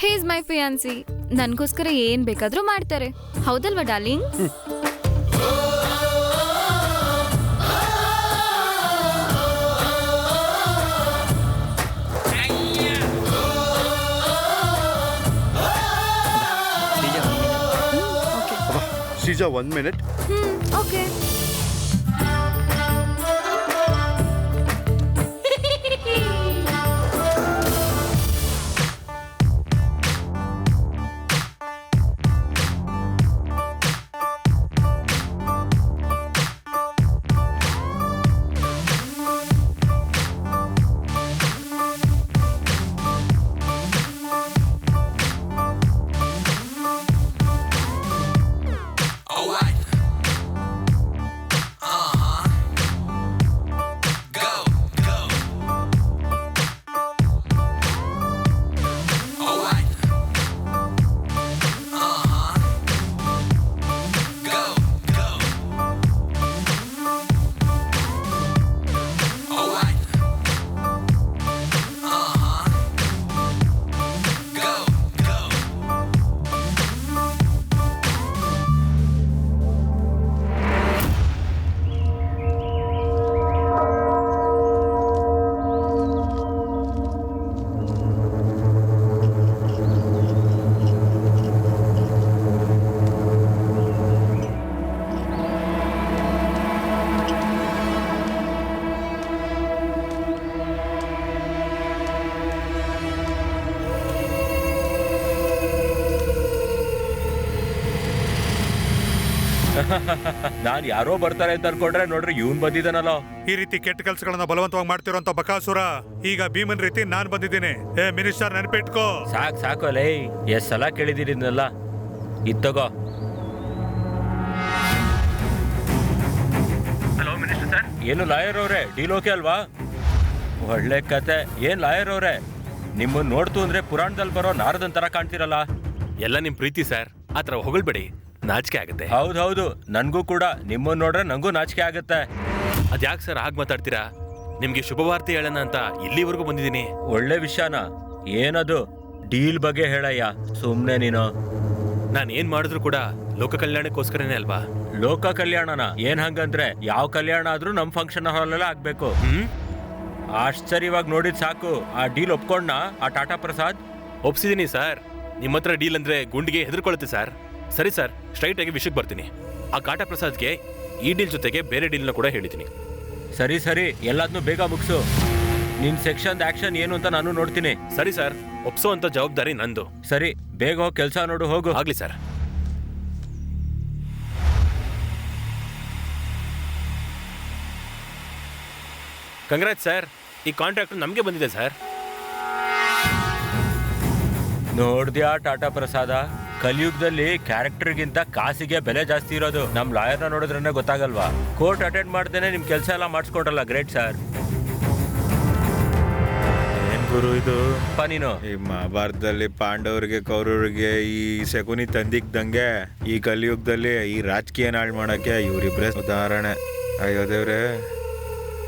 ಹೇ ಇಸ್ ಮೈ ಫಿಯಾನ್ಸಿ, ನನ್ಗೋಸ್ಕರ ಏನ್ ಬೇಕಾದ್ರೂ ಮಾಡ್ತಾರೆ, ಹೌದಲ್ವಾ ಡಾರ್ಲಿಂಗ್? ಶ್ರೀಜಾ, 1 minute. ಓಕೆ. ನಾನ್ ಯಾರೋ ಬರ್ತಾರೆ ಅಂತ ಅನ್ಕೊಂಡ್ರೆ ನೋಡ್ರಿ ಇವನ್ ಬಂದಿದ್ದಾನಲ್ಲ. ಈ ರೀತಿ ಕೆಟ್ಟ ಕೆಲಸಗಳನ್ನ ಬಲವಂತವಾಗಿ ಮಾಡ್ತಿರೋಂತ ಬಕಾಸುರ ಈಗ ಭೀಮನ್ ರೀತಿ ನಾನ್ ಬಂದಿದ್ದೀನಿ. ಮಿನಿಸ್ಟರ್ ನೆನಪಿಟ್ಕೋ. ಸಾಕು ಲೇ, ಎಷ್ಟ್ ಸಲ ಕೇಳಿದೀನಿ ಇದನ್ನೆಲ್ಲ. ಇತ್ತಗೋ. Hello minister sir. ಏನು ಲಾಯರ್ ಅವ್ರೆ, ಡೀಲ್ ಓಕೆ ಅಲ್ವಾ? ಒಳ್ಳೆ ಕತೆ. ಏನ್ ಲಾಯರ್ ಅವ್ರೆ, ನಿಮ್ಮನ್ನ ನೋಡ್ತು ಅಂದ್ರೆ ಪುರಾಣದಲ್ಲಿ ಬರೋ ನಾರದನ್ ತರ ಕಾಣ್ತಿರಲ್ಲ. ಎಲ್ಲ ನಿಮ್ ಪ್ರೀತಿ ಸರ್, ಆತರ ಹೊಗಳ್ಬೇಡಿ, ನಾಚಿಕೆ ಆಗುತ್ತೆ. ಹೌದು, ನನ್ಗೂ ಕೂಡ ನಿಮ್ಮನ್ನ ನೋಡ್ರೆ ನಂಗೂ ನಾಚಿಕೆ ಆಗುತ್ತೆ. ಅದ್ಯಾಕ್ ಸರ್ ಹಾಗೆ ಮಾತಾಡ್ತೀರಾ? ನಿಮ್ಗೆ ಶುಭವಾರ್ತೆ ಹೇಳೋಣ ಅಂತ ಇಲ್ಲಿವರೆಗೂ ಬಂದಿದ್ದೀನಿ. ಒಳ್ಳೆ ವಿಷಯನ. ಏನದು? ಡೀಲ್ ಬಗ್ಗೆ ಹೇಳಯ್ಯ, ಸುಮ್ನೆ ನೀನು. ನಾನು ಏನ್ ಮಾಡಿದ್ರು ಕೂಡ ಲೋಕ ಕಲ್ಯಾಣಕ್ಕೋಸ್ಕರನೇ ಅಲ್ವಾ? ಲೋಕ ಕಲ್ಯಾಣನ? ಏನ್ ಹಂಗಂದ್ರೆ ಯಾವ ಕಲ್ಯಾಣ ಆದ್ರೂ ನಮ್ ಫಂಕ್ಷನ್ ಹಾಲಲ್ಲೇ ಆಗ್ಬೇಕು. ಆಶ್ಚರ್ಯವಾಗಿ ನೋಡಿದ್ ಸಾಕು. ಆ ಡೀಲ್ ಒಪ್ಕೊಂಡ ಆ ಟಾಟಾ ಪ್ರಸಾದ್? ಒಪ್ಸಿದೀನಿ ಸರ್. ನಿಮ್ಮ ಹತ್ರ ಡೀಲ್ ಅಂದ್ರೆ ಗುಂಡಿಗೆ ಹೆದರ್ಕೊಳ್ಳುತ್ತೆ ಸರ್. ಸರಿ ಸರ್, ಸ್ಟ್ರೈಟ್ ಆಗಿ ವಿಷಯಕ್ಕೆ ಬರ್ತೀನಿ. ಆ ಟಾಟಾ ಪ್ರಸಾದ್ಗೆ ಈ ಡೀಲ್ ಜೊತೆಗೆ ಬೇರೆ ಡೀಲ್ನ ಕೂಡ ಹೇಳಿದ್ದೀನಿ. ಸರಿ, ಎಲ್ಲದನ್ನೂ ಬೇಗ ಮುಗಿಸು. ನಿನ್ ಸೆಕ್ಷನ್ ಆಕ್ಷನ್ ಏನು ಅಂತ ನಾನು ನೋಡ್ತೀನಿ. ಸರಿ ಸರ್, ಒಪ್ಸೋ ಅಂತ ಜವಾಬ್ದಾರಿ ನಂದು. ಸರಿ, ಬೇಗ ಹೋಗಿ ಕೆಲಸ ನೋಡು, ಹೋಗು. ಆಗ್ಲಿ ಸರ್. ಕಂಗ್ರಾಟ್ ಸರ್, ಈ ಕಾಂಟ್ರಾಕ್ಟ್ ನಮಗೆ ಬಂದಿದೆ ಸರ್. ನೋಡ್ದ್ಯಾ ಟಾಟಾ ಪ್ರಸಾದ, ಕಲಿಯುಗದಲ್ಲಿ ಕ್ಯಾರೆಕ್ಟರ್ಗಿಂತ ಕಾಸಿಗೆ ಬೆಲೆ ಜಾಸ್ತಿ ಇರೋದು. ನಮ್ ಲಾಯರ್ನ ನೋಡಿದ್ರೆ ಗೊತ್ತಾಗಲ್ವಾ? ಕೋರ್ಟ್ ಅಟೆಂಡ್ ಮಾಡ್ದೇನೆ ನಿಮ್ ಕೆಲಸ ಎಲ್ಲ ಮಾಡಿಸ್ಕೊಟ್ರಲ್ಲ, ಗ್ರೇಟ್ ಸರ್. ಏನ್ ಗುರು ಇದು? ನೀನು ಈ ಮಹಾಭಾರತದಲ್ಲಿ ಪಾಂಡವರಿಗೆ ಕೌರವರಿಗೆ ಈ ಶಕುನಿ ತಂದಿಕ್ದಂಗೆ ಈ ಕಲಿಯುಗದಲ್ಲಿ ಈ ರಾಜಕೀಯ ನಾಳ್ ಮಾಡಕ್ಕೆ ಇವರಿಬ್ರೆ ಉದಾಹರಣೆ. ಅಯ್ಯೋ ದೇವ್ರೆ.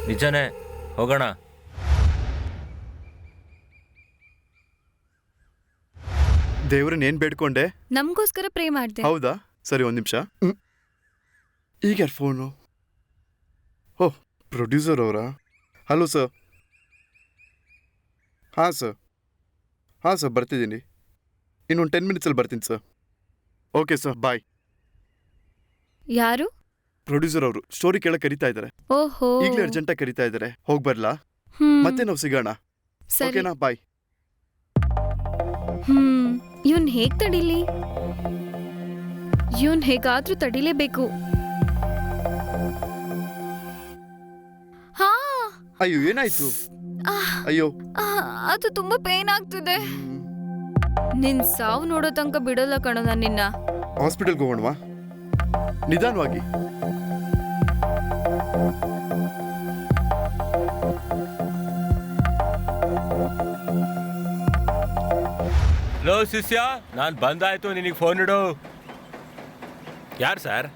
ನಿಜನೇ, ಹೋಗೋಣ. ದೇವ್ರನ್ನ ಏನ್ ಬೇಡ್ಕೊಂಡೆ? ನಮ್ಗೋಸ್ಕರ ಪ್ರೇ ಮಾಡ್ದೆ. ಹೌದಾ? ಸರಿ, ಒಂದ್ ನಿಮಿಷ. ಈಗ ಫೋನು. ಓಹ್, ಪ್ರೊಡ್ಯೂಸರ್ ಅವರಾ? Hello sir. ಹಾಂ ಸರ್, ಬರ್ತಿದ್ದೀನಿ. ಇನ್ನೊಂದು 10 ಮಿನಿಟ್ಸಲ್ಲಿ ಬರ್ತೀನಿ ಸರ್. ಓಕೆ ಸರ್, ಬಾಯ್. ಯಾರು? ಪ್ರೊಡ್ಯೂಸರ್ ಅವರು ಸ್ಟೋರಿ ಕೇಳಕ್ ಕರಿತಾ ಇದ್ದಾರೆ. ಓಹೋ, ಈಗಲೇ ಅರ್ಜೆಂಟಾಗಿ ಕರಿತಾ ಇದ್ದಾರೆ. ಹೋಗಿ ಬರ್ಲಾ? ಮತ್ತೆ ನಾವು ಸಿಗೋಣ. ಸರಿ. ಓಕೆನಾ? ಬಾಯ್. ಇವನ್ ಹೇಗ್ ತಡೀಲಿ? ಇವನ್ ಹೇಗಾದ್ರೂ ತಡಿಲೇಬೇಕು. ಹಾ. ಅಯ್ಯೋ, ಏನಾಯ್ತು? ಅಯ್ಯೋ, ಅದು ತುಂಬಾ ಪೇನ್ ಆಗ್ತಿದೆ. ನಿನ್ ಸಾವು ನೋಡೋ ತನಕ ಬಿಡೋಲ್ಲ ಕಣೋ ನಾನು ನಿನ್ನ. ಹಾಸ್ಪಿಟಲ್ಗೆ ಹೋಗೋಣವಾ? ನಿಧಾನವಾಗಿ. ಲೋ ಶಿಷ್ಯ, ನಾನ್ ಬಂದಾಯ್ತು, ನಿನಗೆ ಫೋನ್ ಇಡು. ಯಾರು ಸರ್?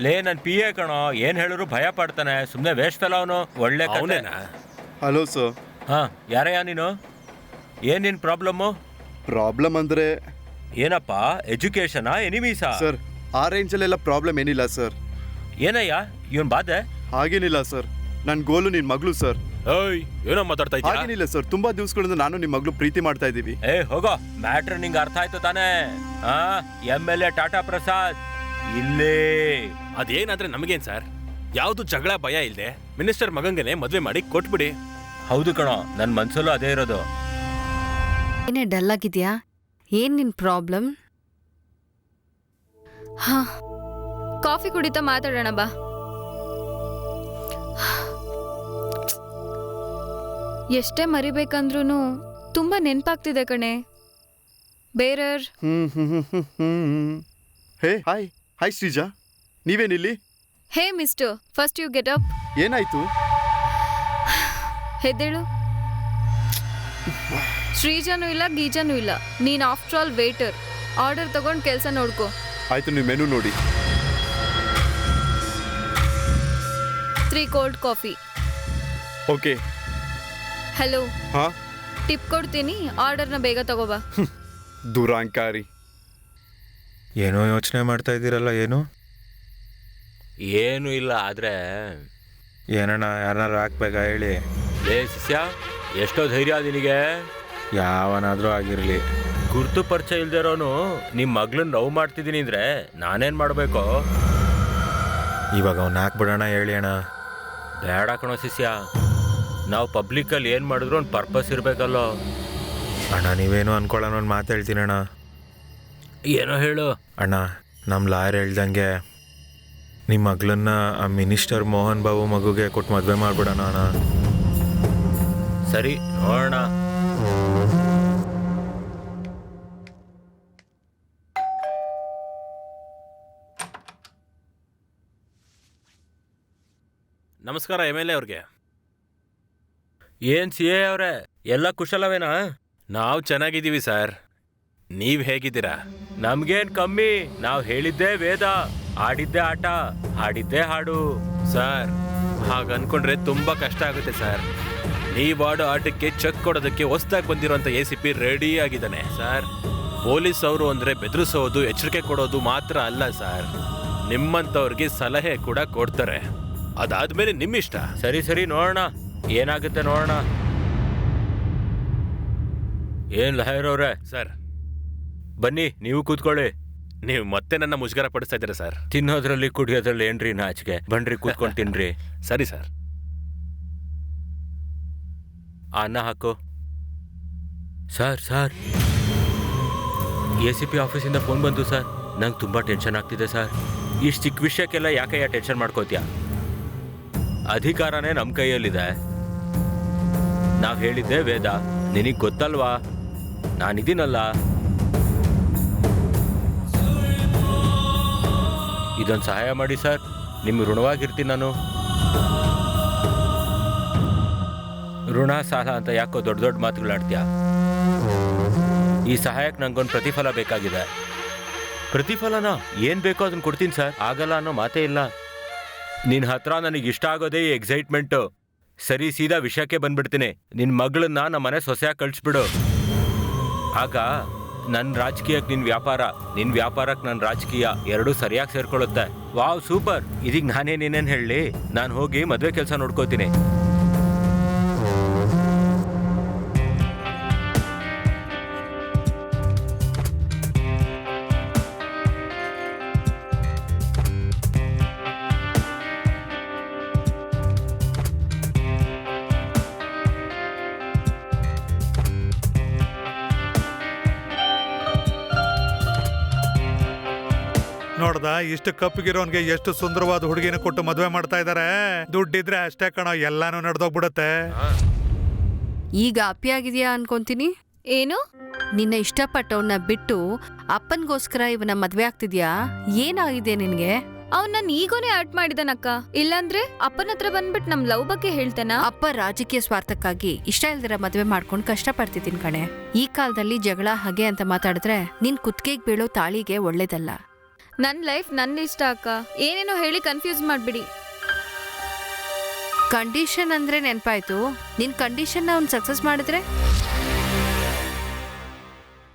ಲೇ, ನನ್ PA ಕಣೋ. ಏನ್ ಹೇಳಿದ್ರು ಭಯ ಪಡ್ತಾನೆ, ಸುಮ್ನೆ ವೇಸ್ಟ್ ಅಲ್ಲ ಅವನು. ಒಳ್ಳೆ ಅವನೇನಾ? Hello sir. ಹಾ, ಯಾರಯ್ಯ ನೀನು? ಏನ್ ನಿನ್ ಪ್ರಾಬ್ಲಮ್ಮು? ಪ್ರಾಬ್ಲಮ್ ಅಂದ್ರೆ ಏನಪ್ಪ, ಎಜುಕೇಶನಾ, ಎನಿಮೀಸಾ? ಸರ್, ಆ ರೇಂಜಲ್ಲೆಲ್ಲ ಪ್ರಾಬ್ಲಮ್ ಏನಿಲ್ಲ ಸರ್. ಏನಯ್ಯ ಇವನ್ ಬಾದೆ? ಹಾಗೇನಿಲ್ಲ ಸರ್. ನನ್ನ ಗೋಲು ನಿನ್ ಮಗಳು ಸರ್. ಏಯ್, ಏನೋ ಮಾತಾಡ್ತಾ ಇದ್ದೀರಾ? ಹಾಗೇನಿಲ್ಲ ಸರ್, ತುಂಬಾ ದಿವಸಗಳಿಂದ ನಾನು ನಿಮ್ಮ ಮಗಳು ಪ್ರೀತಿ ಮಾಡ್ತಾ ಇದ್ದೀವಿ. ಏ ಹೋಗೋ, ಮ್ಯಾಟ್ರ್ ನಿಂಗೆ ಅರ್ಥ ಆಯ್ತು ತಾನೇ? ಹಾ, MLA ಟಾಟಾ ಪ್ರಸಾದ್ ಇಲ್ಲೇ. ಅದೇನಾದ್ರೆ ನಮಗೇನ್ ಸರ್? ಯಾವ್ದು ಜಗಳ ಭಯ ಇಲ್ದೆ ಮಿನಿಸ್ಟರ್ ಮಗಂಗೆನೆ ಮದ್ವೆ ಮಾಡಿ ಕೊಟ್ಬಿಡಿ. ಹೌದು ಕಣೋ, ನನ್ ಮನ್ಸಲ್ಲೂ ಅದೇ ಇರೋದು. ಏನೇ ಡಲ್ ಆಗಿದ್ಯಾ? ಏನ್ ನಿನ್ ಪ್ರಾಬ್ಲಮ್? ಹಾ, ಕಾಫಿ ಕುಡಿತಾ ಮಾತಾಡೋಣ ಬಾ. ಎಷ್ಟೇ ಮರಿಬೇಕಂದ್ರೂ ತುಂಬಾ ನೆನ್ಪಾಗ್ತಿದೆ ಕಣೆ. ಬೇರರ್. ಹೇ, ಹಾಯ್ ಶ್ರೀಜಾ, ನೀವೇನಿಲ್ಲಿ? Hey mister, first you get up. ಏನಾಯ್ತು? ಹೆದ್ದೇಳು. ಶ್ರೀಜಾನೂ ಇಲ್ಲ, ಗೀಜಾನೂ ಇಲ್ಲ. ನೀನ್ ಆಫ್ಟರ್ ಆಲ್ ವೇಟರ್. ಆರ್ಡರ್ ತಗೊಂಡ್ ಕೆಲಸ ನೋಡ್ಕೋ. ಆಯ್ತು, ನೀವು ಮೆನು ನೋಡಿ. 3 ಕೋಲ್ಡ್ ಕಾಫಿ. ಓಕೆ. ಹಲೋ. ಹಾ, ಟಿಪ್ ಕೊಡ್ತೀನಿ, ಆರ್ಡರ್ನ ಬೇಗ ತಗೋಬಾ. ದುರಾಂಕಾರಿ. ಏನೋ ಯೋಚನೆ ಮಾಡ್ತಾ ಇದ್ದೀರಲ್ಲ, ಏನು? ಏನು ಇಲ್ಲ, ಆದ್ರೆ ಏನಣ್ಣ, ಯಾರನ್ನಾರು ಹಾಕ್ಬೇಕಾ ಹೇಳಿ? ಲೇ ಶಿಷ್ಯ, ಎಷ್ಟೋ ಧೈರ್ಯ ನಿನಗೆ. ಯಾವನಾದ್ರೂ ಆಗಿರ್ಲಿ, ಗುರ್ತು ಪರಿಚಯ ಇಲ್ದಿರೋನು ನಿಮ್ ಮಗ್ಳನ್ನ ಲವ್ ಮಾಡ್ತಿದ್ದೀನಿ ಅಂದ್ರೆ ನಾನೇನ್ ಮಾಡ್ಬೇಕು? ಇವಾಗ ಅವ್ನ ಹಾಕ್ಬಿಡೋಣ ಹೇಳಿ ಅಣ್ಣ. ಬೇಡ ಕಣೋ ಶಿಷ್ಯ, ನಾವು ಪಬ್ಲಿಕ್ಕಲ್ಲಿ ಏನು ಮಾಡಿದ್ರು ಒಂದು ಪರ್ಪಸ್ ಇರಬೇಕಲ್ಲೋ. ಅಣ್ಣ, ನೀವೇನು ಅನ್ಕೊಳ್ಳೋಣ, ಒಂದು ಮಾತು ಹೇಳ್ತೀನಿ ಅಣ್ಣ. ಏನೋ ಹೇಳು ಅಣ್ಣ. ನಮ್ಮ ಲಾಯರ್ ಹೇಳ್ದಂಗೆ ನಿಮ್ಮ ಮಗಳನ್ನ ಆ ಮಿನಿಸ್ಟರ್ ಮೋಹನ್ ಬಾಬು ಮಗುಗೆ ಕೊಟ್ಟು ಮದುವೆ ಮಾಡ್ಬಿಡೋಣ ಅಣ್ಣ. ಸರಿ ನೋಡೋಣ. ನಮಸ್ಕಾರ MLA ಅವ್ರಿಗೆ. ಏನ್ CA ಅವ್ರೆ, ಎಲ್ಲ ಕುಶಲವೇನಾ? ನಾವು ಚೆನ್ನಾಗಿದ್ದೀವಿ ಸರ್, ನೀವ್ ಹೇಗಿದ್ದೀರಾ? ನಮ್ಗೇನ್ ಕಮ್ಮಿ, ನಾವ್ ಹೇಳಿದ್ದೇ ವೇದ, ಆಡಿದ್ದೇ ಆಟ, ಹಾಡಿದ್ದೇ ಹಾಡು. ಸರ್ ಹಾಗ ಅನ್ಕೊಂಡ್ರೆ ತುಂಬಾ ಕಷ್ಟ ಆಗುತ್ತೆ ಸರ್. ನೀವ್ ಆಡೋ ಆಟಕ್ಕೆ ಚೆಕ್ ಕೊಡೋದಕ್ಕೆ ಹೊಸ್ದಾಗಿ ಬಂದಿರೋಂಥ ACP ರೆಡಿ ಆಗಿದ್ದಾನೆ ಸರ್. ಪೊಲೀಸ್ ಅವರು ಅಂದ್ರೆ ಬೆದರಿಸೋದು, ಎಚ್ಚರಿಕೆ ಕೊಡೋದು ಮಾತ್ರ ಅಲ್ಲ ಸರ್, ನಿಮ್ಮಂಥವ್ರಿಗೆ ಸಲಹೆ ಕೂಡ ಕೊಡ್ತಾರೆ. ಅದಾದ್ಮೇಲೆ ನಿಮ್ಮಿಷ್ಟ. ಸರಿ ಸರಿ ನೋಡೋಣ ಏನಾಗುತ್ತೆ ನೋಡೋಣ. ಏನ್ ಲಹರ್ ಅವ್ರೆ? ಸರ್ ಬನ್ನಿ ನೀವು ಕೂತ್ಕೊಳ್ಳಿ. ನೀವು ಮತ್ತೆ ನನ್ನ ಮುಜುಗರ ಪಡಿಸ್ತಾ ಇದ್ದೀರಾ ಸರ್. ತಿನ್ನೋದ್ರಲ್ಲಿ ಕುಡಿಯೋದ್ರಲ್ಲಿ ಏನ್ರಿ ನಾಚಿಕೆ? ಬನ್ರಿ ಕೂತ್ಕೊಂಡು ತಿನ್ರಿ. ಸರಿ ಸರ್. ಅನ್ನ ಹಾಕು. ಸರ್ ACP ಆಫೀಸಿಂದ ಫೋನ್ ಬಂತು ಸರ್. ನಂಗೆ ತುಂಬಾ ಟೆನ್ಷನ್ ಆಗ್ತಿದೆ ಸರ್. ಇಷ್ಟು ಚಿಕ್ಕ ವಿಷಯಕ್ಕೆಲ್ಲ ಯಾಕಯ್ಯ ಟೆನ್ಷನ್ ಮಾಡ್ಕೋತೀಯ? ಅಧಿಕಾರನೇ ನಮ್ಮ ಕೈಯಲ್ಲಿದೆ. ನಾವ್ ಹೇಳಿದ್ದೆ ವೇದ, ನಿನಗ್ ಗೊತ್ತಲ್ವಾ, ನಾನಿದ್ದೀನಲ್ಲ. ಇದೊಂದು ಸಹಾಯ ಮಾಡಿ ಸರ್, ನಿಮ್ಗೆ ಋಣವಾಗಿರ್ತೀನಿ ನಾನು. ಋಣ ಸಾಲ ಅಂತ ಯಾಕೋ ದೊಡ್ಡ ದೊಡ್ಡ ಮಾತುಗಳಾಡ್ತೀಯ? ಈ ಸಹಾಯಕ್ಕೆ ನಂಗೊಂದು ಪ್ರತಿಫಲ ಬೇಕಾಗಿದೆ. ಪ್ರತಿಫಲನ ಏನ್ ಬೇಕೋ ಅದನ್ನ ಕೊಡ್ತೀನಿ ಸರ್, ಆಗಲ್ಲ ಅನ್ನೋ ಮಾತೇ ಇಲ್ಲ. ನಿನ್ನ ಹತ್ರ ನನಗೆ ಇಷ್ಟ ಆಗೋದೇ ಈ ಎಕ್ಸೈಟ್ಮೆಂಟು. ಸರಿ ಸೀದಾ ವಿಷಯಕ್ಕೆ ಬಂದ್ಬಿಡ್ತೀನಿ. ನಿನ್ನ ಮಗಳನ್ನ ನಮ್ಮ ಮನೆ ಸೊಸೆಯಾಗಿ ಕಳಿಸ್ಬಿಡು. ಆಗ ನನ್ನ ರಾಜಕೀಯಕ್ಕೆ ನಿನ್ನ ವ್ಯಾಪಾರ, ನಿನ್ನ ವ್ಯಾಪಾರಕ್ಕೆ ನನ್ನ ರಾಜಕೀಯ ಎರಡೂ ಸರಿಯಾಗಿ ಸೇರ್ಕೊಳ್ಳುತ್ತೆ. Wow super. ಇದೀಗ ನಾನೇನೇನೇನು ಹೇಳಿ, ನಾನು ಹೋಗಿ ಮದುವೆ ಕೆಲಸ ನೋಡ್ಕೋತೀನಿ. ನೋಡ್ದ, ಇಷ್ಟು ಕಪ್ಪಿಗಿರೋನ್ಗೆ ಎಷ್ಟು ಸುಂದರವಾದ ಹುಡುಗಿನ ಕೊಟ್ಟು ಮದುವೆ ಮಾಡ್ತಾ ಇದಾರೆ. ದುಡ್ಡಿದ್ರೆ ಅಷ್ಟೇ ಕಣೋ, ಎಲ್ಲಾನು ನಡೆದೋಗ್ಬಿಡತ್ತೆ. ಈಗ ಅಪ್ಪಿಯಾಗಿದ್ಯಾ ಅನ್ಕೊಂತೀನಿ. ಏನು? ನಿನ್ನ ಇಷ್ಟಪಟ್ಟವನ್ನ ಬಿಟ್ಟು ಅಪ್ಪನ್ಗೋಸ್ಕರ ಇವನ ಮದ್ವೆ ಆಗ್ತಿದ್ಯಾ? ಏನಾಗಿದೆ ನಿನ್ಗೆ? ಅವ್ನ ಈಗೋನೇ ಆರ್ಟ್ ಮಾಡಿದನಕ್ಕ. ಇಲ್ಲಾಂದ್ರೆ ಅಪ್ಪನ ಹತ್ರ ಬಂದ್ಬಿಟ್ಟು ನಮ್ ಲವ್ ಬಗ್ಗೆ ಹೇಳ್ತಾನ. ಅಪ್ಪ ರಾಜಕೀಯ ಸ್ವಾರ್ಥಕ್ಕಾಗಿ ಇಷ್ಟ ಇಲ್ದಿರ ಮದ್ವೆ ಮಾಡ್ಕೊಂಡು ಕಷ್ಟ ಪಡ್ತಿದ್ದೀನಿ ಕಣೆ. ಈ ಕಾಲದಲ್ಲಿ ಜಗಳ ಹಾಗೆ ಅಂತ ಮಾತಾಡಿದ್ರೆ ನಿನ್ ಕುತ್ತಿಗೆಗ್ ಬೀಳೋ ತಾಳಿಗೆ ಒಳ್ಳೇದಲ್ಲ. ನನ್ ಲೈಫ್ ನನ್ನ ಇಷ್ಟ ಅಕ್ಕ, ಏನೇನೋ ಹೇಳಿ ಕನ್ಫ್ಯೂಸ್ ಮಾಡ್ಬಿಡಿ. ಕಂಡೀಷನ್ ಅಂದ್ರೆ ನೆನ್ಪಾಯ್ತು. ನಿನ್ ಕಂಡೀಷನ್ ಅವ್ನ್ ಸಕ್ಸಸ್ ಮಾಡಿದ್ರೆ?